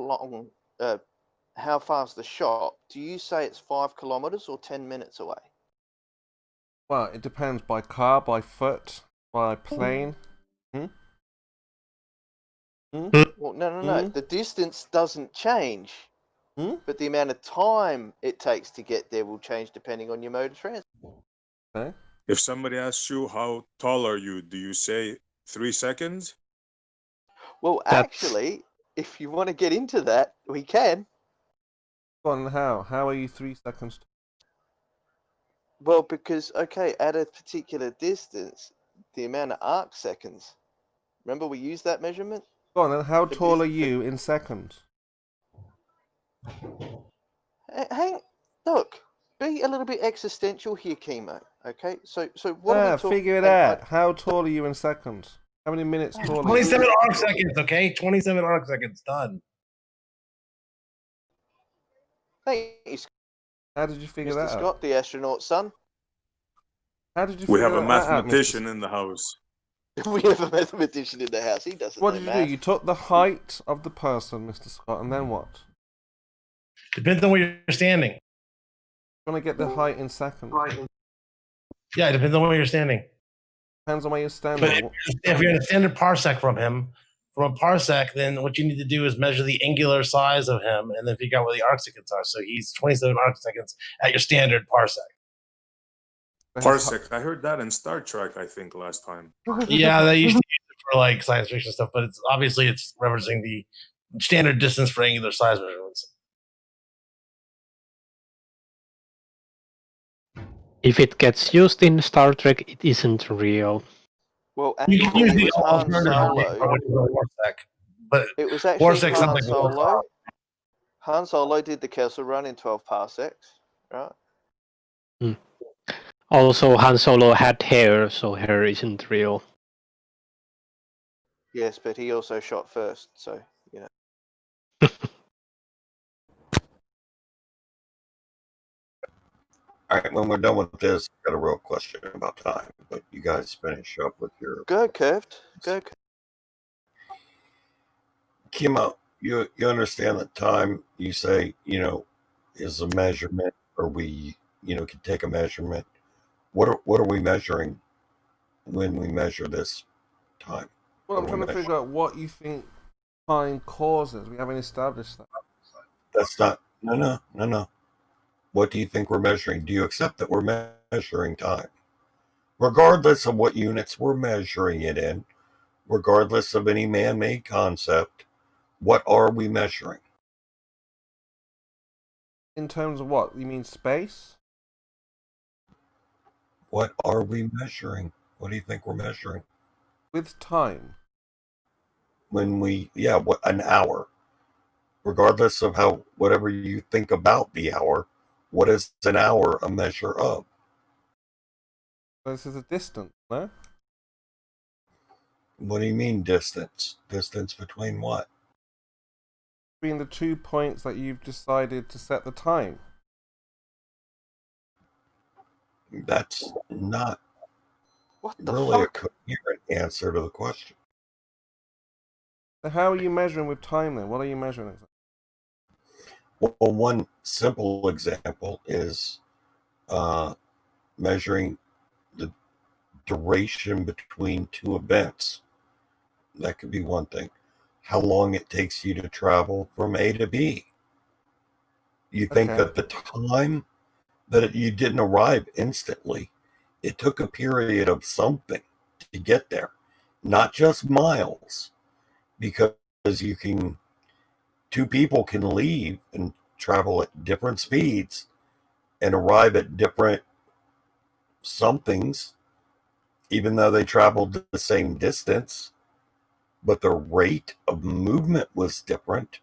Speaker 4: far's the shop, do you say it's 5 kilometers or 10 minutes away?
Speaker 17: Well, it depends by car, by foot, by plane.
Speaker 4: Well, no. The distance doesn't change, but the amount of time it takes to get there will change depending on your mode of transport.
Speaker 17: Okay.
Speaker 18: If somebody asks you how tall are you, do you say 3 seconds?
Speaker 4: Well, actually, if you want to get into that, we can.
Speaker 17: Go on, how? How are you 3 seconds?
Speaker 4: Well, because, okay, at a particular distance, the amount of arc seconds. Remember we used that measurement?
Speaker 17: Go on, then how tall are you in seconds?
Speaker 4: Look, be a little bit existential here, Chemo. Okay, so what are we talking?
Speaker 17: Figure it out. How tall are you in seconds? How many minutes tall?
Speaker 8: 27 arc seconds. Okay, 27 arc seconds. Done.
Speaker 4: Thanks.
Speaker 17: How did you figure that out?
Speaker 4: Mr. Scott, the astronaut's son.
Speaker 17: How did you?
Speaker 18: We have a mathematician in the house.
Speaker 4: We have a mathematician in the house. He doesn't.
Speaker 17: What did you do? You took the height of the person, Mr. Scott, and then what?
Speaker 8: Depends on where you're standing.
Speaker 17: You want to get the height in seconds.
Speaker 8: Yeah, it depends on where you're standing.
Speaker 17: Depends on where you're standing.
Speaker 8: But if you're in a standard parsec from him, from a parsec, then what you need to do is measure the angular size of him and then figure out where the arc seconds are. So he's 27 arc seconds at your standard parsec.
Speaker 18: Parsec. I heard that in Star Trek, I think, last time.
Speaker 8: Yeah, they used to use it for like science fiction stuff, but it's referencing the standard distance for angular size measurements.
Speaker 5: If it gets used in Star Trek, it isn't real.
Speaker 4: Well, actually, it was Han Solo.
Speaker 6: But
Speaker 4: it was actually Han Solo. Han Solo did the Kessel Run in 12 parsecs, right?
Speaker 5: Also, Han Solo had hair, so hair isn't real.
Speaker 4: Yes, but he also shot first, so, you know.
Speaker 8: All right, when we're done with this, I've got a real question about time, but you guys finish up with your...
Speaker 4: Go, Curved. Go, Curved.
Speaker 8: Kimo, you understand that time, you say, is a measurement, or we, can take a measurement. What are we measuring when we measure this time?
Speaker 17: Well, I'm trying to figure out what you think time causes. We haven't established that.
Speaker 8: That's not, no. What do you think we're measuring? Do you accept that we're measuring time? Regardless of what units we're measuring it in, regardless of any man-made concept, what are we measuring?
Speaker 17: In terms of what? You mean space?
Speaker 8: What are we measuring? What do you think we're measuring?
Speaker 17: With time.
Speaker 8: When an hour. Regardless of whatever you think about the hour, what is an hour a measure of?
Speaker 17: This is a distance, no?
Speaker 8: What do you mean distance? Distance between what?
Speaker 17: Between the 2 points that you've decided to set the time.
Speaker 8: That's not
Speaker 4: really
Speaker 8: a coherent answer to the question.
Speaker 17: So how are you measuring with time then? What are you measuring?
Speaker 8: Well, one simple example is measuring the duration between two events. That could be one thing. How long it takes you to travel from A to B. You think that the time that you didn't arrive instantly, it took a period of something to get there, not just miles, because two people can leave and travel at different speeds and arrive at different somethings, even though they traveled the same distance, but the rate of movement was different.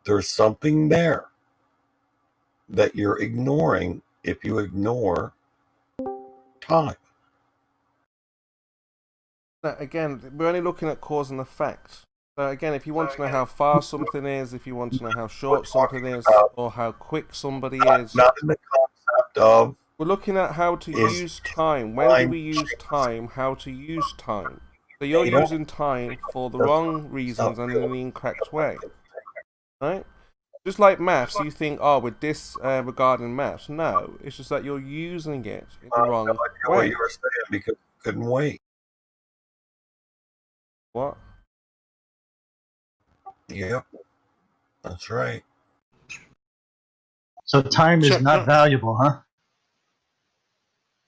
Speaker 8: There's something there that you're ignoring if you ignore time.
Speaker 17: Now, again, we're only looking at cause and effect. So again, if you want to know how far something is, if you want to know how short something is, or how quick somebody is,
Speaker 8: not in the concept of.
Speaker 17: We're looking at how to use time. When do we use time? How to use time? So you're using time for the wrong reasons and in the incorrect way, right? Just like maths, you think, with this regarding maths. No, it's just that you're using it in the wrong way.
Speaker 8: What you were saying because you couldn't wait.
Speaker 17: What?
Speaker 8: Yep, that's right.
Speaker 6: So time is not valuable, huh?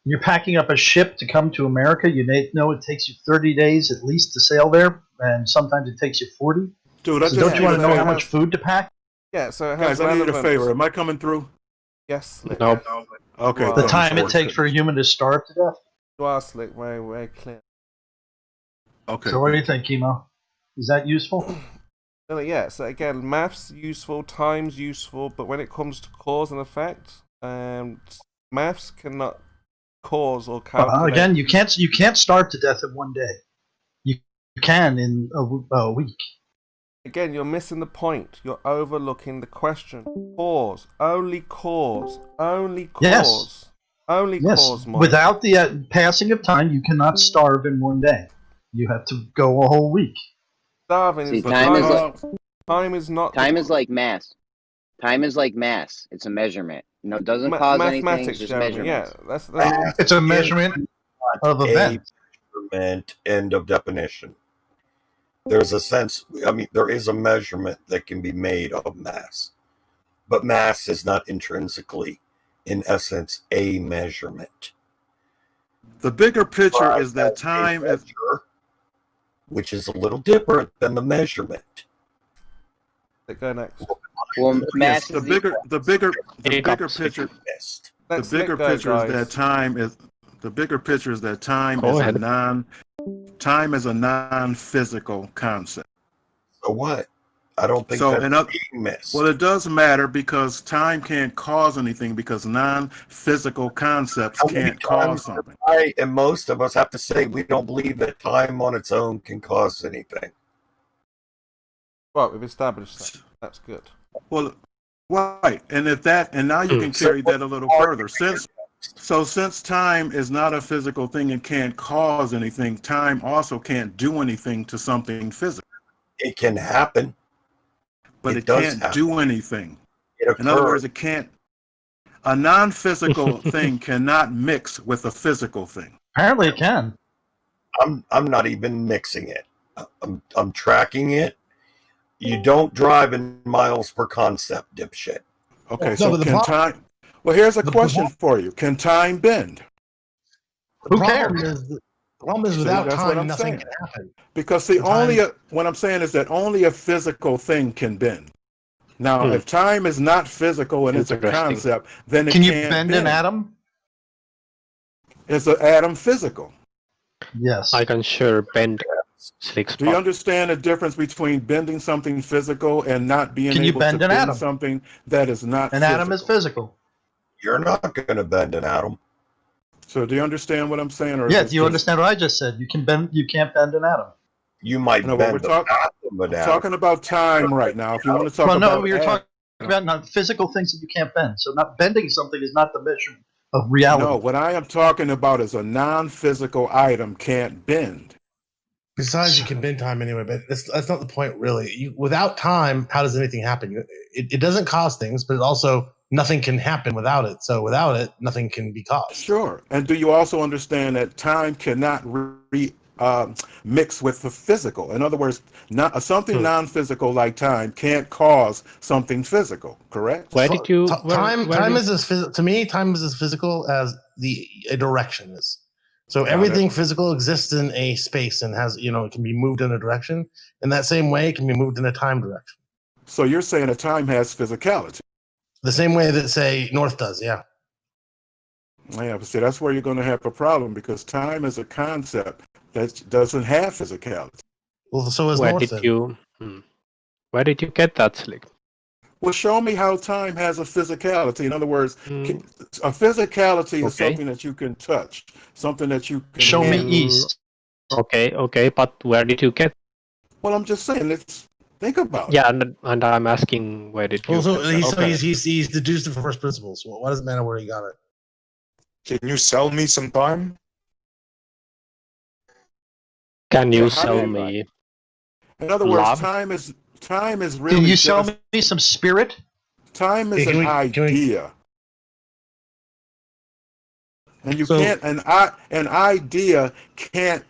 Speaker 6: You're packing up a ship to come to America. You know it takes you 30 days at least to sail there, and sometimes it takes you 40.
Speaker 11: Dude,
Speaker 6: so don't you want to know how much food to pack?
Speaker 17: Yeah, so
Speaker 11: guys, I need a favor. Am I coming through?
Speaker 17: Yes, Slick.
Speaker 6: Nope.
Speaker 11: Okay.
Speaker 6: The time it takes for a human to starve to death.
Speaker 17: You are, Slick. Very, very clear.
Speaker 11: Okay.
Speaker 6: So what do you think, Kimo? Is that useful?
Speaker 17: Yeah, so again, maths useful, time's useful, but when it comes to cause and effect, maths cannot cause or calculate.
Speaker 6: Again, you can't starve to death in one day. You can in a week.
Speaker 17: Again, you're missing the point. You're overlooking the question. Cause, only cause, only cause,
Speaker 6: yes.
Speaker 17: only cause. Mike.
Speaker 6: Without the passing of time, you cannot starve in one day. You have to go a whole week.
Speaker 17: Starving
Speaker 14: See,
Speaker 17: is
Speaker 14: time is like
Speaker 17: time is not.
Speaker 14: Time is like mass. Time is like mass. It's a measurement. No, it doesn't cause anything. It's just measurements.
Speaker 17: Yeah, that's
Speaker 6: it's a measurement of events.
Speaker 8: Measurement, end of definition. There's a sense. I mean, there is a measurement that can be made of mass, but mass is not intrinsically, in essence, a measurement.
Speaker 11: The bigger picture is that time is,
Speaker 8: which is a little different than the measurement.
Speaker 17: Go next.
Speaker 14: Well, mass
Speaker 11: the bigger picture.
Speaker 6: Let's
Speaker 11: the bigger
Speaker 6: go,
Speaker 11: picture
Speaker 6: guys.
Speaker 11: is that time is the bigger picture is that time
Speaker 5: Go
Speaker 11: is
Speaker 5: ahead.
Speaker 11: a non-physical concept.
Speaker 8: So what? I don't think
Speaker 11: So
Speaker 8: that's being missed.
Speaker 11: well, it does matter because time can't cause anything because non-physical concepts can't cause something.
Speaker 8: I and most of us have to say we don't believe that time on its own can cause anything.
Speaker 6: Right, we've established that. That's good.
Speaker 11: Well, right, and now you can carry that a little further. Since time is not a physical thing and can't cause anything, time also can't do anything to something physical.
Speaker 8: It can happen,
Speaker 11: but it can't do anything. In other words, it can't. A non-physical thing cannot mix with a physical thing.
Speaker 6: Apparently, it can.
Speaker 8: I'm not even mixing it. I'm tracking it. You don't drive in miles per concept, dipshit.
Speaker 11: Okay, so can time? Well, here's a question for you: can time bend?
Speaker 6: Who cares?
Speaker 7: The problem is without time, nothing can happen.
Speaker 11: Because what I'm saying is that only a physical thing can bend. Now, if time is not physical and it's a concept, then it
Speaker 6: can
Speaker 11: can't
Speaker 6: you bend an atom?
Speaker 11: Is an atom physical?
Speaker 6: Yes.
Speaker 5: I can sure bend.
Speaker 11: Do you understand the difference between bending something physical and not being able to bend something that is not
Speaker 6: an
Speaker 11: physical?
Speaker 6: Atom is physical.
Speaker 8: You're not going to bend an atom.
Speaker 11: So do you understand what I'm saying? Or
Speaker 6: do you understand what I just said? You can't bend an atom.
Speaker 8: You might bend
Speaker 11: we're talking about time right now. If you want to talk about
Speaker 6: you're talking about not physical things that you can't bend. So not bending something is not the measurement of reality.
Speaker 11: No, what I am talking about is a non-physical item can't bend.
Speaker 7: Besides, you can bend time anyway, but that's not the point, really. Without time, how does anything happen? It doesn't cause things, but it also nothing can happen without it. So without it, nothing can be caused.
Speaker 11: Sure. And do you also understand that time cannot mix with the physical? In other words, something non-physical like time can't cause something physical. Correct?
Speaker 7: Where did you? Time is to me. Time is as physical as a direction is. So everything physical exists in a space and has, it can be moved in a direction. In that same way, it can be moved in a time direction.
Speaker 11: So you're saying that time has physicality?
Speaker 7: The same way that, say, north does, yeah.
Speaker 11: Yeah, but see, that's where you're going to have a problem because time is a concept that doesn't have physicality.
Speaker 7: Well, so is north.
Speaker 5: Where did you get that, Slick?
Speaker 11: Well, show me how time has a physicality. In other words, a physicality is something that you can touch, something that you can
Speaker 6: show me east.
Speaker 5: Okay, but where did you get?
Speaker 11: Well, I'm just saying, let's think about it.
Speaker 5: Yeah, and I'm asking where did you?
Speaker 7: Well, so he's deduced it from first principles. Well, why does it matter where he got it?
Speaker 18: Can you sell me some time?
Speaker 5: Can you sell me?
Speaker 11: In other words, time is really.
Speaker 6: Can you sell me some spirit?
Speaker 11: Time is an idea, and you can't. An idea can't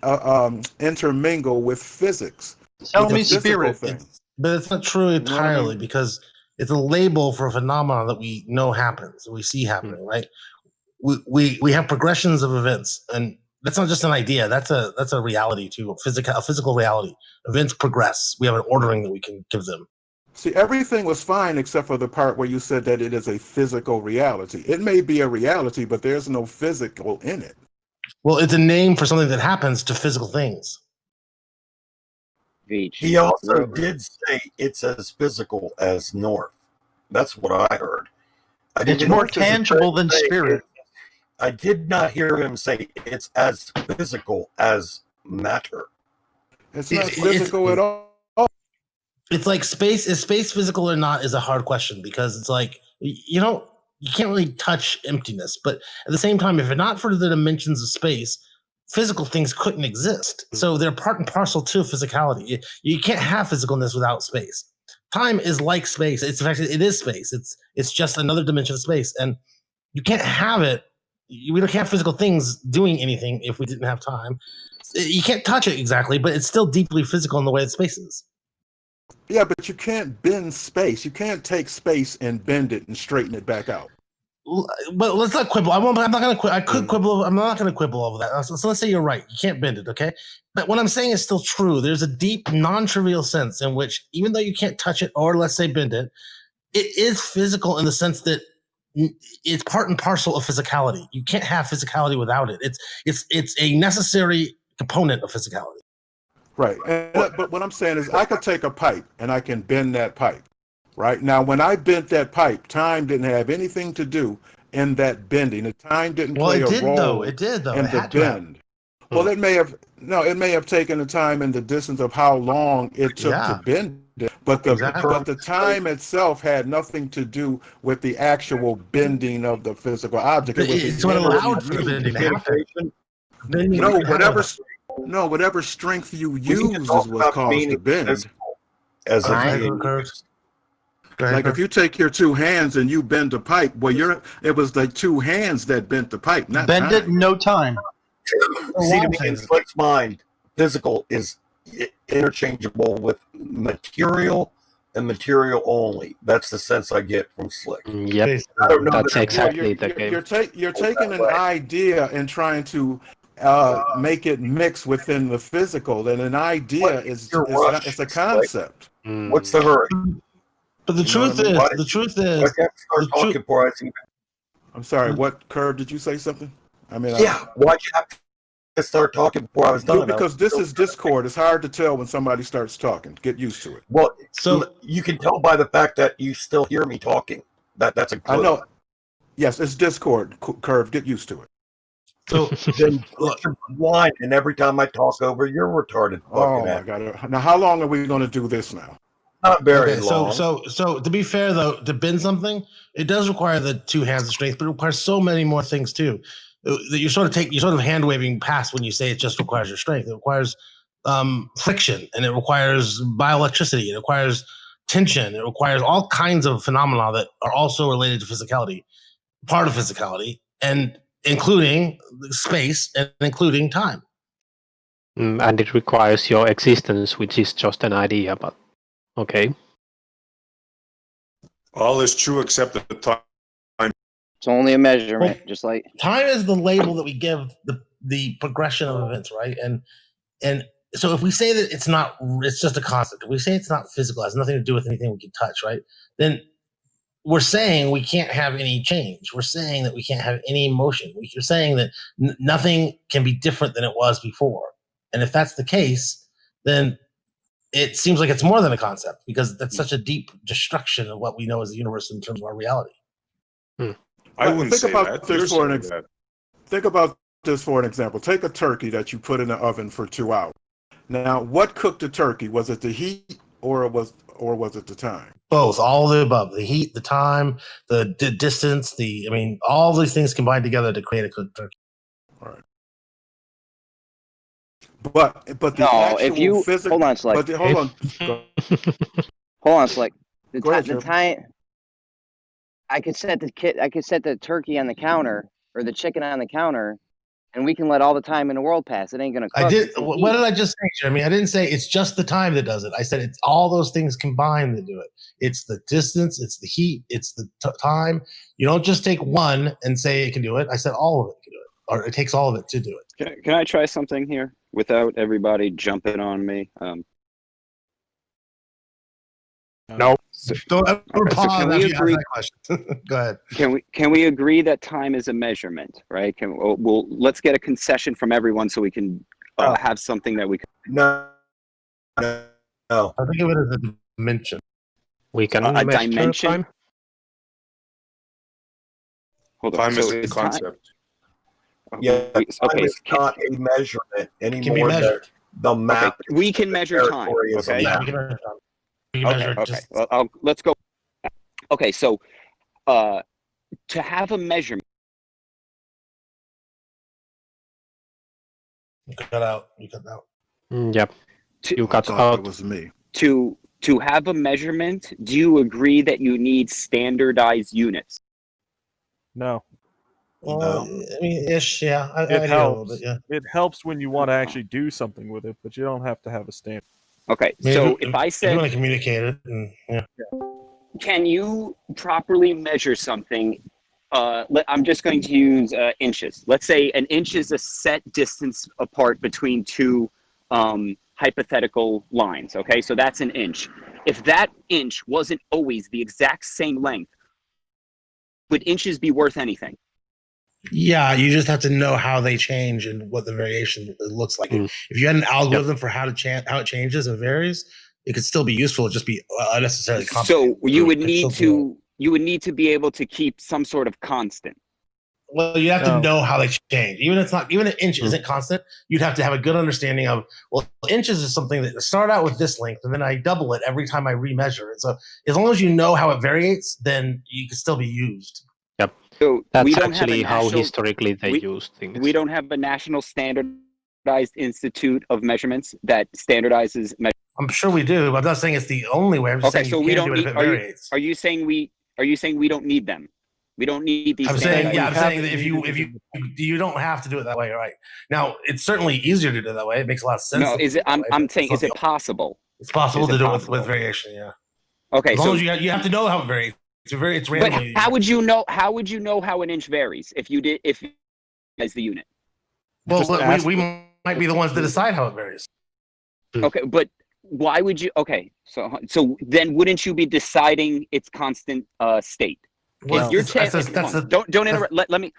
Speaker 11: intermingle with physics.
Speaker 6: Tell me spirit,
Speaker 7: but it's not true entirely because it's a label for a phenomenon that we know happens, that we see happening, right? We have progressions of events, and that's not just an idea. That's a reality too, a physical reality. Events progress. We have an ordering that we can give them.
Speaker 11: See, everything was fine except for the part where you said that it is a physical reality. It may be a reality, but there's no physical in it.
Speaker 7: Well, it's a name for something that happens to physical things.
Speaker 8: He also did say it's as physical as north. That's what I heard.
Speaker 6: It's more tangible than spirit.
Speaker 8: I did not hear him say it's as physical as matter.
Speaker 11: It's not physical at all.
Speaker 7: It's like space. Is space physical or not is a hard question because it's like, you can't really touch emptiness. But at the same time, if not for the dimensions of space, physical things couldn't exist. So they're part and parcel to physicality. You can't have physicalness without space. Time is like space. It's in fact, it is space. It's just another dimension of space. And you can't have it. We don't have physical things doing anything if we didn't have time. You can't touch it exactly, but it's still deeply physical in the way that space is.
Speaker 11: Yeah, but you can't bend space. You can't take space and bend it and straighten it back out.
Speaker 7: But let's not quibble. I'm not going to quibble. I could quibble. I'm not going to quibble over that. So let's say you're right. You can't bend it, okay? But what I'm saying is still true. There's a deep, non-trivial sense in which, even though you can't touch it or let's say bend it, it is physical in the sense that it's part and parcel of physicality. You can't have physicality without it. It's a necessary component of physicality.
Speaker 11: Right. But what I'm saying is I could take a pipe and I can bend that pipe. Right. Now, when I bent that pipe, time didn't have anything to do in that bending. The time didn't play a role
Speaker 7: It did, though.
Speaker 11: in
Speaker 7: It
Speaker 11: the
Speaker 7: had to have.
Speaker 11: bend. Well, it may have taken the time and the distance of how long it took to bend it, but the time itself had nothing to do with the actual bending of the physical object. It was
Speaker 7: It's what allowed for the bending to happen.
Speaker 11: Whatever strength you use is what caused the bend.
Speaker 8: As
Speaker 11: like if you take your two hands and you bend the pipe, well, it was the two hands that bent the pipe, not
Speaker 6: bend
Speaker 11: time.
Speaker 6: it, no time.
Speaker 8: See, to me, in Slick's mind, physical is interchangeable with material and material only. That's the sense I get from Slick.
Speaker 5: Yep, that's exactly the game.
Speaker 11: You're taking an idea and trying to make it mix within the physical, and an idea it's a concept.
Speaker 8: What's the hurry?
Speaker 7: But the truth is,
Speaker 11: I'm sorry. What, Curve? Did you say something? I mean,
Speaker 8: why'd you have to start talking before I was done?
Speaker 11: Because this is Discord. It's hard to tell when somebody starts talking. Get used to it.
Speaker 8: Well, so you can tell by the fact that you still hear me talking. That's a clue.
Speaker 11: I know. Yes, it's Discord. Curve. Get used to it.
Speaker 7: So
Speaker 8: then you're blind, and every time I talk over, you're retarded.
Speaker 11: Oh my God! Now, how long are we going to do this now?
Speaker 8: Not very long.
Speaker 7: So to be fair though, to bend something, it does require the two hands of strength, but it requires so many more things too. That you're sort of hand waving past when you say it just requires your strength. It requires friction, and it requires bioelectricity. It requires tension. It requires all kinds of phenomena that are also related to physicality, part of physicality, and including space and including time.
Speaker 5: And it requires your existence, which is just an idea, but okay.
Speaker 18: All is true except the time.
Speaker 14: It's only a measurement, just like
Speaker 7: time is the label that we give the progression of events, right? And so if we say that it's just a concept, if we say it's not physical, it has nothing to do with anything we can touch, right? Then we're saying we can't have any change. We're saying that we can't have any emotion. We're saying that nothing can be different than it was before. And if that's the case, then it seems like it's more than a concept, because that's such a deep destruction of what we know as the universe in terms of our reality.
Speaker 18: I wouldn't say that.
Speaker 11: Think about this for an example. Take a turkey that you put in the oven for 2 hours. Now, what cooked the turkey? Was it the heat or was it the time?
Speaker 7: Both, all of the above. The heat, the time, the distance, all these things combined together to create a cooked turkey.
Speaker 11: All right. But the
Speaker 14: no,
Speaker 11: actual
Speaker 14: if you
Speaker 11: physical,
Speaker 14: hold on, Slick.
Speaker 11: Hold on.
Speaker 14: Hold on, Slick. The
Speaker 11: ahead,
Speaker 14: time. I could set the turkey on the counter or the chicken on the counter, and we can let all the time in the world pass. It ain't gonna cook.
Speaker 7: What did I just say, Jeremy? I didn't say it's just the time that does it. I said it's all those things combined that do it. It's the distance, it's the heat, it's the time. You don't just take one and say it can do it. I said all of it can do it, or it takes all of it to do it.
Speaker 12: Can I try something here without everybody jumping on me?
Speaker 5: No.
Speaker 7: Don't ever pause after you ask that question. Go ahead.
Speaker 12: Can we agree that time is a measurement, right? Let's get a concession from everyone so we can have something that we can.
Speaker 8: No.
Speaker 7: I think of it as a dimension.
Speaker 5: We can
Speaker 12: a dimension.
Speaker 5: Time?
Speaker 18: Hold on. Time is a concept.
Speaker 8: Yeah, time is not a measurement anymore. The map.
Speaker 12: Okay. We can measure time. Okay.
Speaker 7: Yeah, we can measure time.
Speaker 12: Okay. Well, let's go. Okay, so to have a measurement.
Speaker 7: You cut out.
Speaker 5: Yep. You cut out.
Speaker 11: It was me.
Speaker 12: To have a measurement, do you agree that you need standardized units?
Speaker 13: No.
Speaker 7: Well, I mean, ish, yeah.
Speaker 13: It helps. It helps when you want to actually do something with it, but you don't have to have a standard.
Speaker 12: Okay, so if I said,
Speaker 7: you want to communicate it,
Speaker 12: can you properly measure something? I'm just going to use inches. Let's say an inch is a set distance apart between two hypothetical lines. Okay, so that's an inch. If that inch wasn't always the exact same length,
Speaker 1: would inches be worth anything?
Speaker 7: Yeah, you just have to know how they change and what the variation looks like. If you had an algorithm for how it changes and varies, it could still be useful. It'd just be unnecessarily complicated.
Speaker 1: So you would need to be able to keep some sort of constant.
Speaker 7: Well, you have to know how they change. Even an inch isn't constant. You'd have to have a good understanding of, well, inches is something that start out with this length, and then I double it every time I remeasure it. So as long as you know how it varies, then you can still be used.
Speaker 5: Yep.
Speaker 1: So
Speaker 5: that's actually how historically they used things.
Speaker 1: We don't have a national standardized institute of measurements that standardizes.
Speaker 7: I'm sure we do, but I'm not saying it's the only way. I'm just saying
Speaker 1: so
Speaker 7: you
Speaker 1: we
Speaker 7: can
Speaker 1: don't
Speaker 7: do it
Speaker 1: need.
Speaker 7: if it varies.
Speaker 1: Are you saying we don't need them? We don't need these.
Speaker 7: I'm saying that if you don't have to do it that way, right? Now it's certainly easier to do it that way. It makes a lot of sense.
Speaker 1: No, is it? I'm saying, is it possible?
Speaker 7: It's possible to do it with variation. Yeah.
Speaker 1: Okay,
Speaker 7: as long as you have to know how it varies. It's randomly.
Speaker 1: But how would you know? How would you know how an inch varies if you as the unit?
Speaker 7: Well, we might be the ones that decide how it varies.
Speaker 1: Okay, but why would you? Okay, so then wouldn't you be deciding its constant state?
Speaker 7: Well,
Speaker 1: if you're don't interrupt. Let me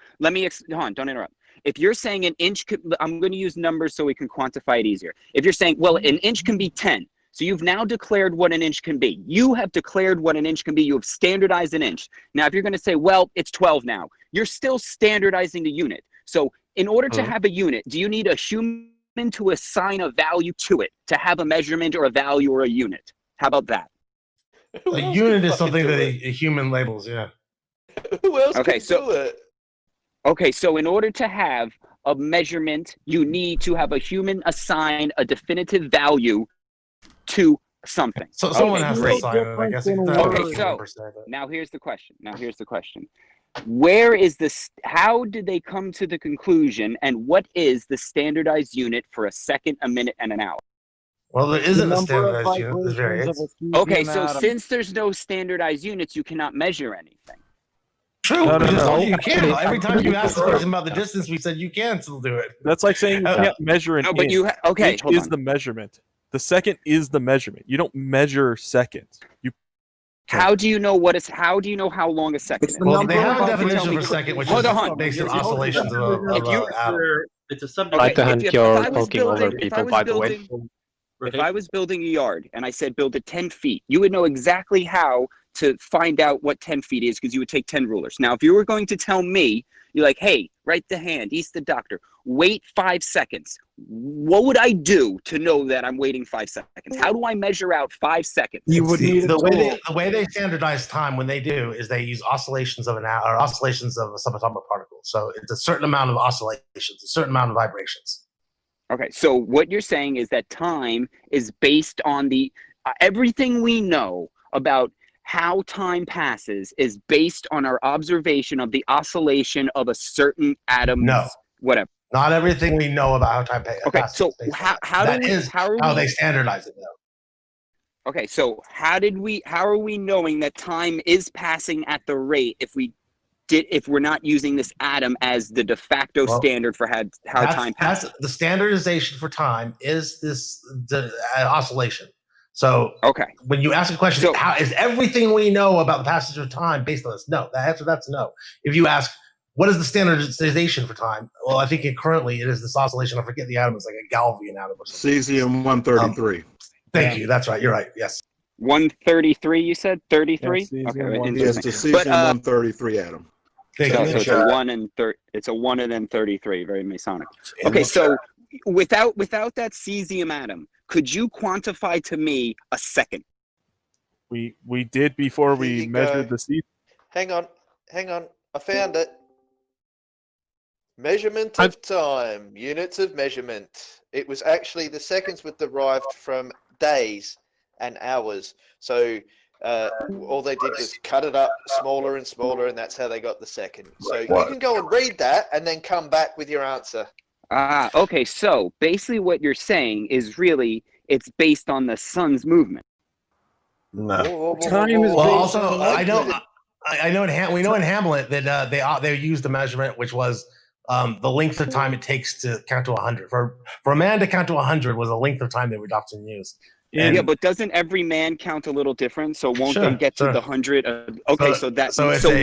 Speaker 1: don't interrupt. If you're saying an inch, I'm going to use numbers so we can quantify it easier. If you're saying, well, an inch can be 10. So you've now declared what an inch can be. You have declared what an inch can be. You have standardized an inch. Now, if you're going to say, well, it's 12 now, you're still standardizing the unit. So in order to have a unit, do you need a human to assign a value to it, to have a measurement or a value or a unit? How about that?
Speaker 7: A unit is something that a human labels, yeah.
Speaker 4: Who else can do it?
Speaker 1: Okay, so in order to have a measurement, you need to have a human assign a definitive value to something.
Speaker 7: So someone has to assign it, I guess.
Speaker 1: Okay, so now here's the question. Where is this? How did they come to the conclusion, and what is the standardized unit for a second, a minute, and an hour?
Speaker 7: Well, there isn't a standardized unit. There's variations.
Speaker 1: Okay, so since there's no standardized units, you cannot measure anything.
Speaker 7: True. No. You can. Every time you ask the question about the distance, we said you can still do it.
Speaker 13: That's like saying you can't measure an inch.
Speaker 1: Okay,
Speaker 13: inch is the measurement. The second is the measurement. You don't measure seconds.
Speaker 1: How do you know how do you know how long a second is?
Speaker 7: Well, they have a definition for second, which is based on oscillations of
Speaker 15: it's a subject.
Speaker 5: Right hand, you're talking over people, by the way.
Speaker 1: If I was building a yard and I said build it 10 feet, you would know exactly how to find out what 10 feet is because you would take 10 rulers. Now, if you were going to tell me, you're like, hey, right the hand, east the doctor, wait 5 seconds. What would I do to know that I'm waiting 5 seconds? How do I measure out 5 seconds?
Speaker 7: You would need the way they standardize time when they do is they use oscillations of an hour or oscillations of a subatomic particle. So it's a certain amount of oscillations, a certain amount of vibrations.
Speaker 1: Okay, so what you're saying is that time is based on the everything we know about how time passes is based on our observation of the oscillation of a certain atom.
Speaker 7: No,
Speaker 1: whatever.
Speaker 7: Not everything we know about how time passes.
Speaker 1: Okay, so how
Speaker 7: they standardize it though.
Speaker 1: Okay, so how are we knowing that time is passing at the rate if we're not using this atom as the de facto standard for how time passes?
Speaker 7: The standardization for time is the oscillation. So when you ask a question, how is everything we know about the passage of time based on this? No, the answer to that's no. If you ask, what is the standardization for time? Well, I think currently it is this oscillation. I forget the atom. It's like a Galvian atom or something.
Speaker 11: Cesium-133.
Speaker 7: Thank you. That's right. You're right. Yes.
Speaker 1: 133, you said? 33?
Speaker 11: Yes, the cesium-133 atom.
Speaker 1: It's a 1 and it's a 1 and then 33, very Masonic. Okay, so without that cesium atom, could you quantify to me a second?
Speaker 13: We did before we measured the cesium.
Speaker 4: Hang on. I found it. Measurement of time, units of measurement. It was actually the seconds were derived from days and hours. So all they did was cut it up smaller and smaller, and that's how they got the second. So you can go and read that and then come back with your answer.
Speaker 1: Okay, so basically what you're saying is really it's based on the sun's movement.
Speaker 11: No.
Speaker 7: Time is also I know we know in Hamlet that they used a measurement which was the length of time it takes to count to 100. For a man to count to 100 was a length of time they would often use.
Speaker 1: Yeah, but doesn't every man count a little different? So won't they get to the 100? Okay, so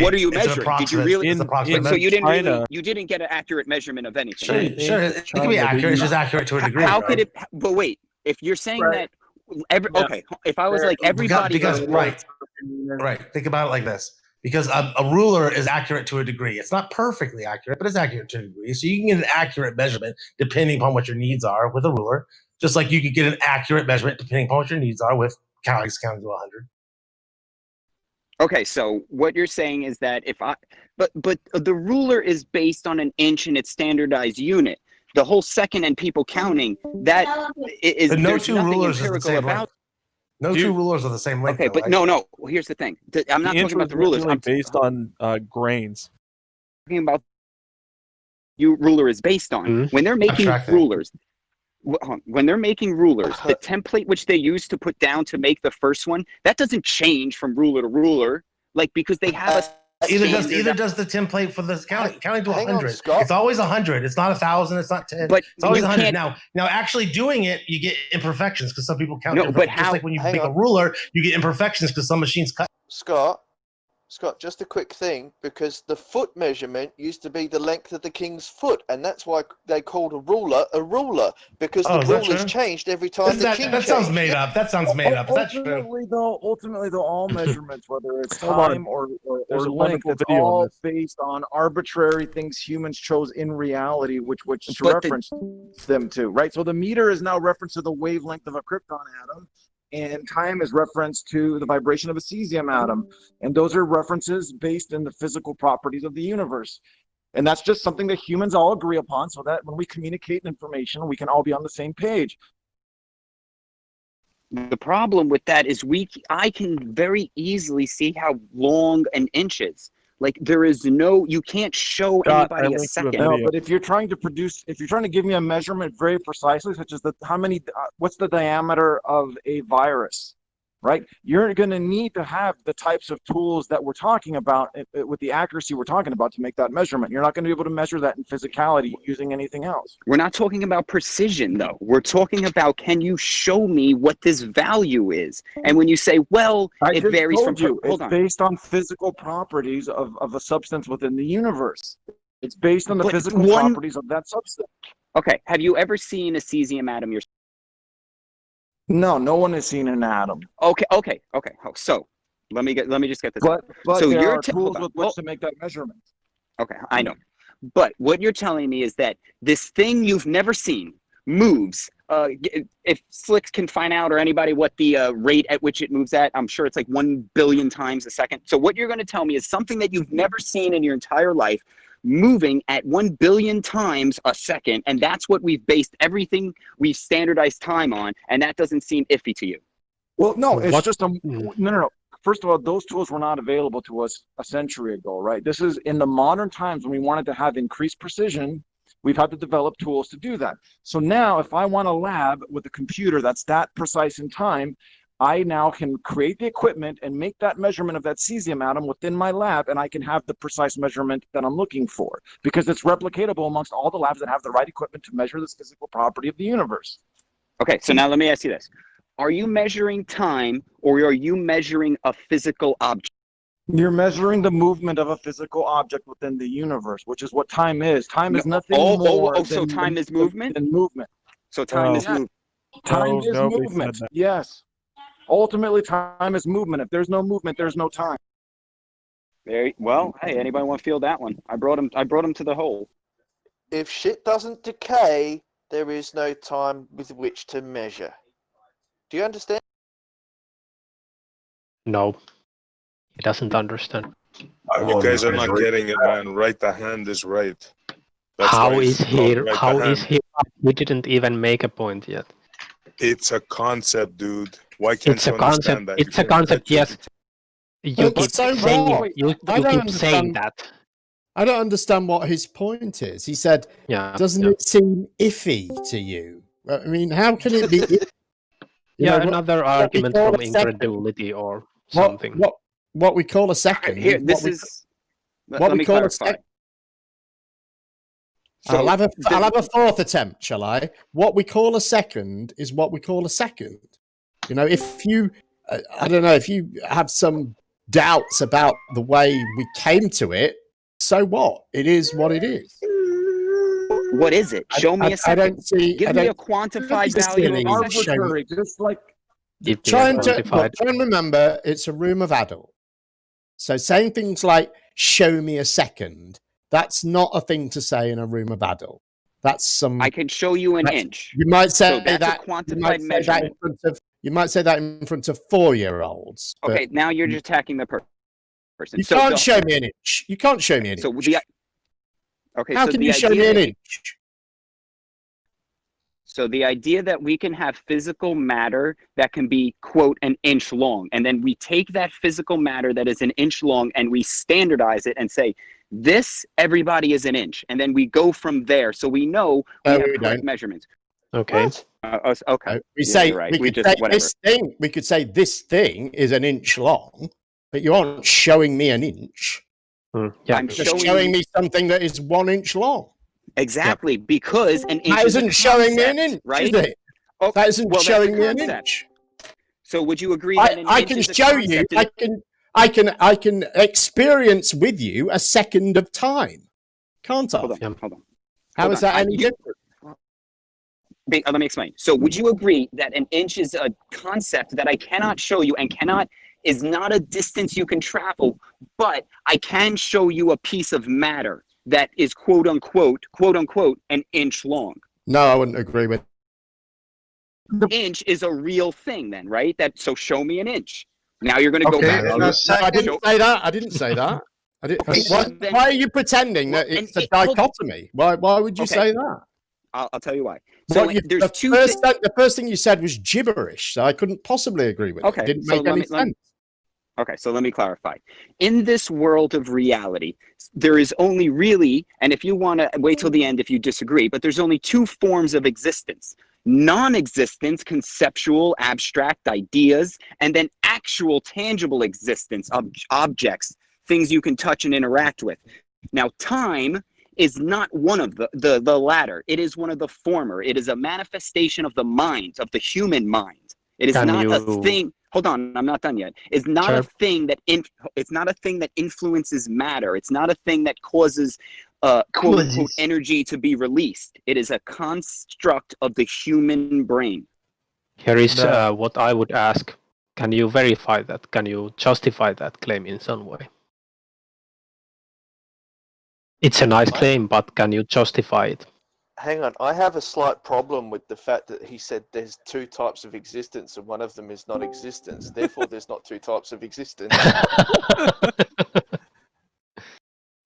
Speaker 1: what are you measuring? Did you really? So you didn't really, you didn't get an accurate measurement of anything.
Speaker 7: Sure. It can be accurate. It's just accurate to a degree.
Speaker 1: How could it? But wait, if you're saying that, okay, if I was like everybody,
Speaker 7: right. Think about it like this. Because a ruler is accurate to a degree. It's not perfectly accurate, but it's accurate to a degree. So you can get an accurate measurement depending upon what your needs are with a ruler, just like you could get an accurate measurement depending upon what your needs are with counting to 100.
Speaker 1: Okay, so what you're saying is that but the ruler is based on an inch and its standardized unit. The whole second and people counting, that is,
Speaker 7: no
Speaker 1: there's
Speaker 7: two
Speaker 1: nothing
Speaker 7: rulers are the same
Speaker 1: about.
Speaker 7: length. No two rulers are the same length.
Speaker 1: Okay, but
Speaker 7: right?
Speaker 1: no. Here's the thing. I'm not talking about the rulers.
Speaker 13: I'm based on grains.
Speaker 1: Talking about ruler is based on when they're making rulers. When they're making rulers, the template which they use to put down to make the first one, that doesn't change from ruler to ruler, like because they have a.
Speaker 7: Either does the template for this counting to 100. It's always 100. It's not 1,000. It's not 10.
Speaker 1: But
Speaker 7: it's always 100. Now actually doing it, you get imperfections because some people count. No, but just like when you make a ruler, you get imperfections because some machines cut.
Speaker 4: Scott, just a quick thing, because the foot measurement used to be the length of the king's foot, and that's why they called a ruler, because the rulers changed every time the king changed.
Speaker 7: That sounds made up. That sounds made up. Is that
Speaker 10: true? Ultimately, though, all measurements, whether it's time or length, it's all based on arbitrary things humans chose in reality, which to reference them to, right? So the meter is now referenced to the wavelength of a krypton atom, and time is reference to the vibration of a cesium atom. And those are references based in the physical properties of the universe. And that's just something that humans all agree upon, so that when we communicate information, we can all be on the same page.
Speaker 1: The problem with that is I can very easily see how long an inch is. Like you can't show anybody a second.
Speaker 10: No, but if you're trying to give me a measurement very precisely, such as what's the diameter of a virus, right? You're going to need to have the types of tools that we're talking about with the accuracy we're talking about to make that measurement. You're not going to be able to measure that in physicality using anything else.
Speaker 1: We're not talking about precision, though. We're talking about, can you show me what this value is? And when you say, well, it varies from...
Speaker 10: It's based on physical properties of a substance within the universe. It's based on the physical properties of that substance.
Speaker 1: Okay, have you ever seen a cesium atom yourself?
Speaker 10: No one has seen an atom.
Speaker 1: Okay. So let me just get this.
Speaker 10: But
Speaker 1: so
Speaker 10: there are tools with which to make that measurement.
Speaker 1: Okay, I know. But what you're telling me is that this thing you've never seen moves. If Slicks can find out, or anybody, what the rate at which it moves at, I'm sure it's like 1 billion times a second. So what you're going to tell me is something that you've never seen in your entire life, moving at 1 billion times a second, and that's what we've based everything we've standardized time on, and that doesn't seem iffy to you.
Speaker 10: Well, no, it's just no. First of all, those tools were not available to us a century ago, right? This is in the modern times when we wanted to have increased precision. We've had to develop tools to do that. So now if I want a lab with a computer that's that precise in time, I now can create the equipment and make that measurement of that cesium atom within my lab, and I can have the precise measurement that I'm looking for, because it's replicatable amongst all the labs that have the right equipment to measure this physical property of the universe.
Speaker 1: Okay, so now let me ask you this. Are you measuring time, or are you measuring a physical object?
Speaker 10: You're measuring the movement of a physical object within the universe, which is what time is. Time is nothing more
Speaker 1: so time is movement?
Speaker 10: Than movement.
Speaker 1: So time is movement.
Speaker 10: Time is movement. Yes. Ultimately, time is movement. If there's no movement, there's no time.
Speaker 1: Well, hey, anybody want to feel that one? I brought him to the hole.
Speaker 4: If shit doesn't decay, there is no time with which to measure. Do you understand?
Speaker 5: No, he doesn't understand.
Speaker 18: You guys are not getting it, man. Right, the hand is right. That's
Speaker 5: how is he? How is he? We didn't even make a point yet.
Speaker 18: It's a concept, dude. Why can't you understand that?
Speaker 5: It's a concept, yes. You keep saying you keep saying that.
Speaker 22: I don't understand what his point is. He said, doesn't it seem iffy to you? I mean, how can it be?
Speaker 5: Another argument from incredulity or something.
Speaker 22: What we call a second.
Speaker 1: Here,
Speaker 22: what we call a second. So I'll have a fourth attempt, shall I? What we call a second is what we call a second. You know, if you, I don't know, if you have some doubts about the way we came to it, so what? It is what it is.
Speaker 1: What is it? Show me a second.
Speaker 22: I don't see.
Speaker 1: Give me a quantified value of a second.
Speaker 10: Arbitrary, just like
Speaker 22: Try and remember, it's a room of adults. So saying things like "show me a second," that's not a thing to say in a room of adults. That's some.
Speaker 1: I can show you an inch.
Speaker 22: You might say
Speaker 1: so that's
Speaker 22: that.
Speaker 1: A quantified measurement.
Speaker 22: You might say that in front of 4-year-olds.
Speaker 1: Okay, now you're just attacking the person.
Speaker 22: You can't show me an inch. You can't show me an inch.
Speaker 1: Okay,
Speaker 22: how can you show me an inch?
Speaker 1: So the idea that we can have physical matter that can be, quote, an inch long, and then we take that physical matter that is an inch long and we standardize it and say, this, everybody is an inch. And then we go from there. So we know we have correct measurements.
Speaker 5: Okay.
Speaker 1: Okay.
Speaker 22: We say,
Speaker 1: right.
Speaker 22: we could say this thing, we could say this thing is an inch long, but you aren't showing me an inch.
Speaker 5: Yeah.
Speaker 22: I'm just showing me something that is 1 inch long.
Speaker 1: Exactly, because an inch
Speaker 22: that isn't showing me an inch,
Speaker 1: right?
Speaker 22: Is it? That isn't showing me an inch.
Speaker 1: So would you agree that
Speaker 22: I can show you? I can experience with you a second of time, can't I?
Speaker 1: Hold on.
Speaker 22: How is that any different?
Speaker 1: Let me explain. So would you agree that an inch is a concept that I cannot show you and is not a distance you can travel, but I can show you a piece of matter that is quote unquote, an inch long?
Speaker 22: No, I wouldn't agree with.
Speaker 1: The inch is a real thing then, right? So show me an inch. Now you're going to go back.
Speaker 22: No, I didn't say that. I didn't say that. Why are you pretending that it's a dichotomy? Why would you say that?
Speaker 1: I'll tell you why. So
Speaker 22: the first thing you said was gibberish, so I couldn't possibly agree with it. It didn't make any sense.
Speaker 1: Okay, so let me clarify. In this world of reality, there is only really, and if you want to wait till the end if you disagree, but there's only 2 forms of existence. Non-existence, conceptual, abstract ideas, and then actual, tangible existence of objects, things you can touch and interact with. Now, time is not one of the latter. It is one of the former. It is a manifestation of the mind, of the human mind. It is not a thing. Hold on, I'm not done yet. It's not a thing that it's not a thing that influences matter. It's not a thing that causes quote unquote energy to be released. It is a construct of the human brain.
Speaker 5: Here is what I would ask. Can you verify that? Can you justify that claim in some way? It's a nice claim, but can you justify it?
Speaker 4: Hang on, I have a slight problem with the fact that he said there's 2 types of existence and one of them is non-existence. Therefore, there's not 2 types of existence.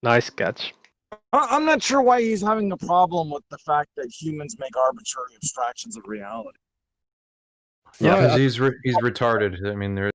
Speaker 5: Nice catch.
Speaker 10: I'm not sure why he's having a problem with the fact that humans make arbitrary abstractions of reality.
Speaker 9: Yeah, because he's retarded. I mean, there.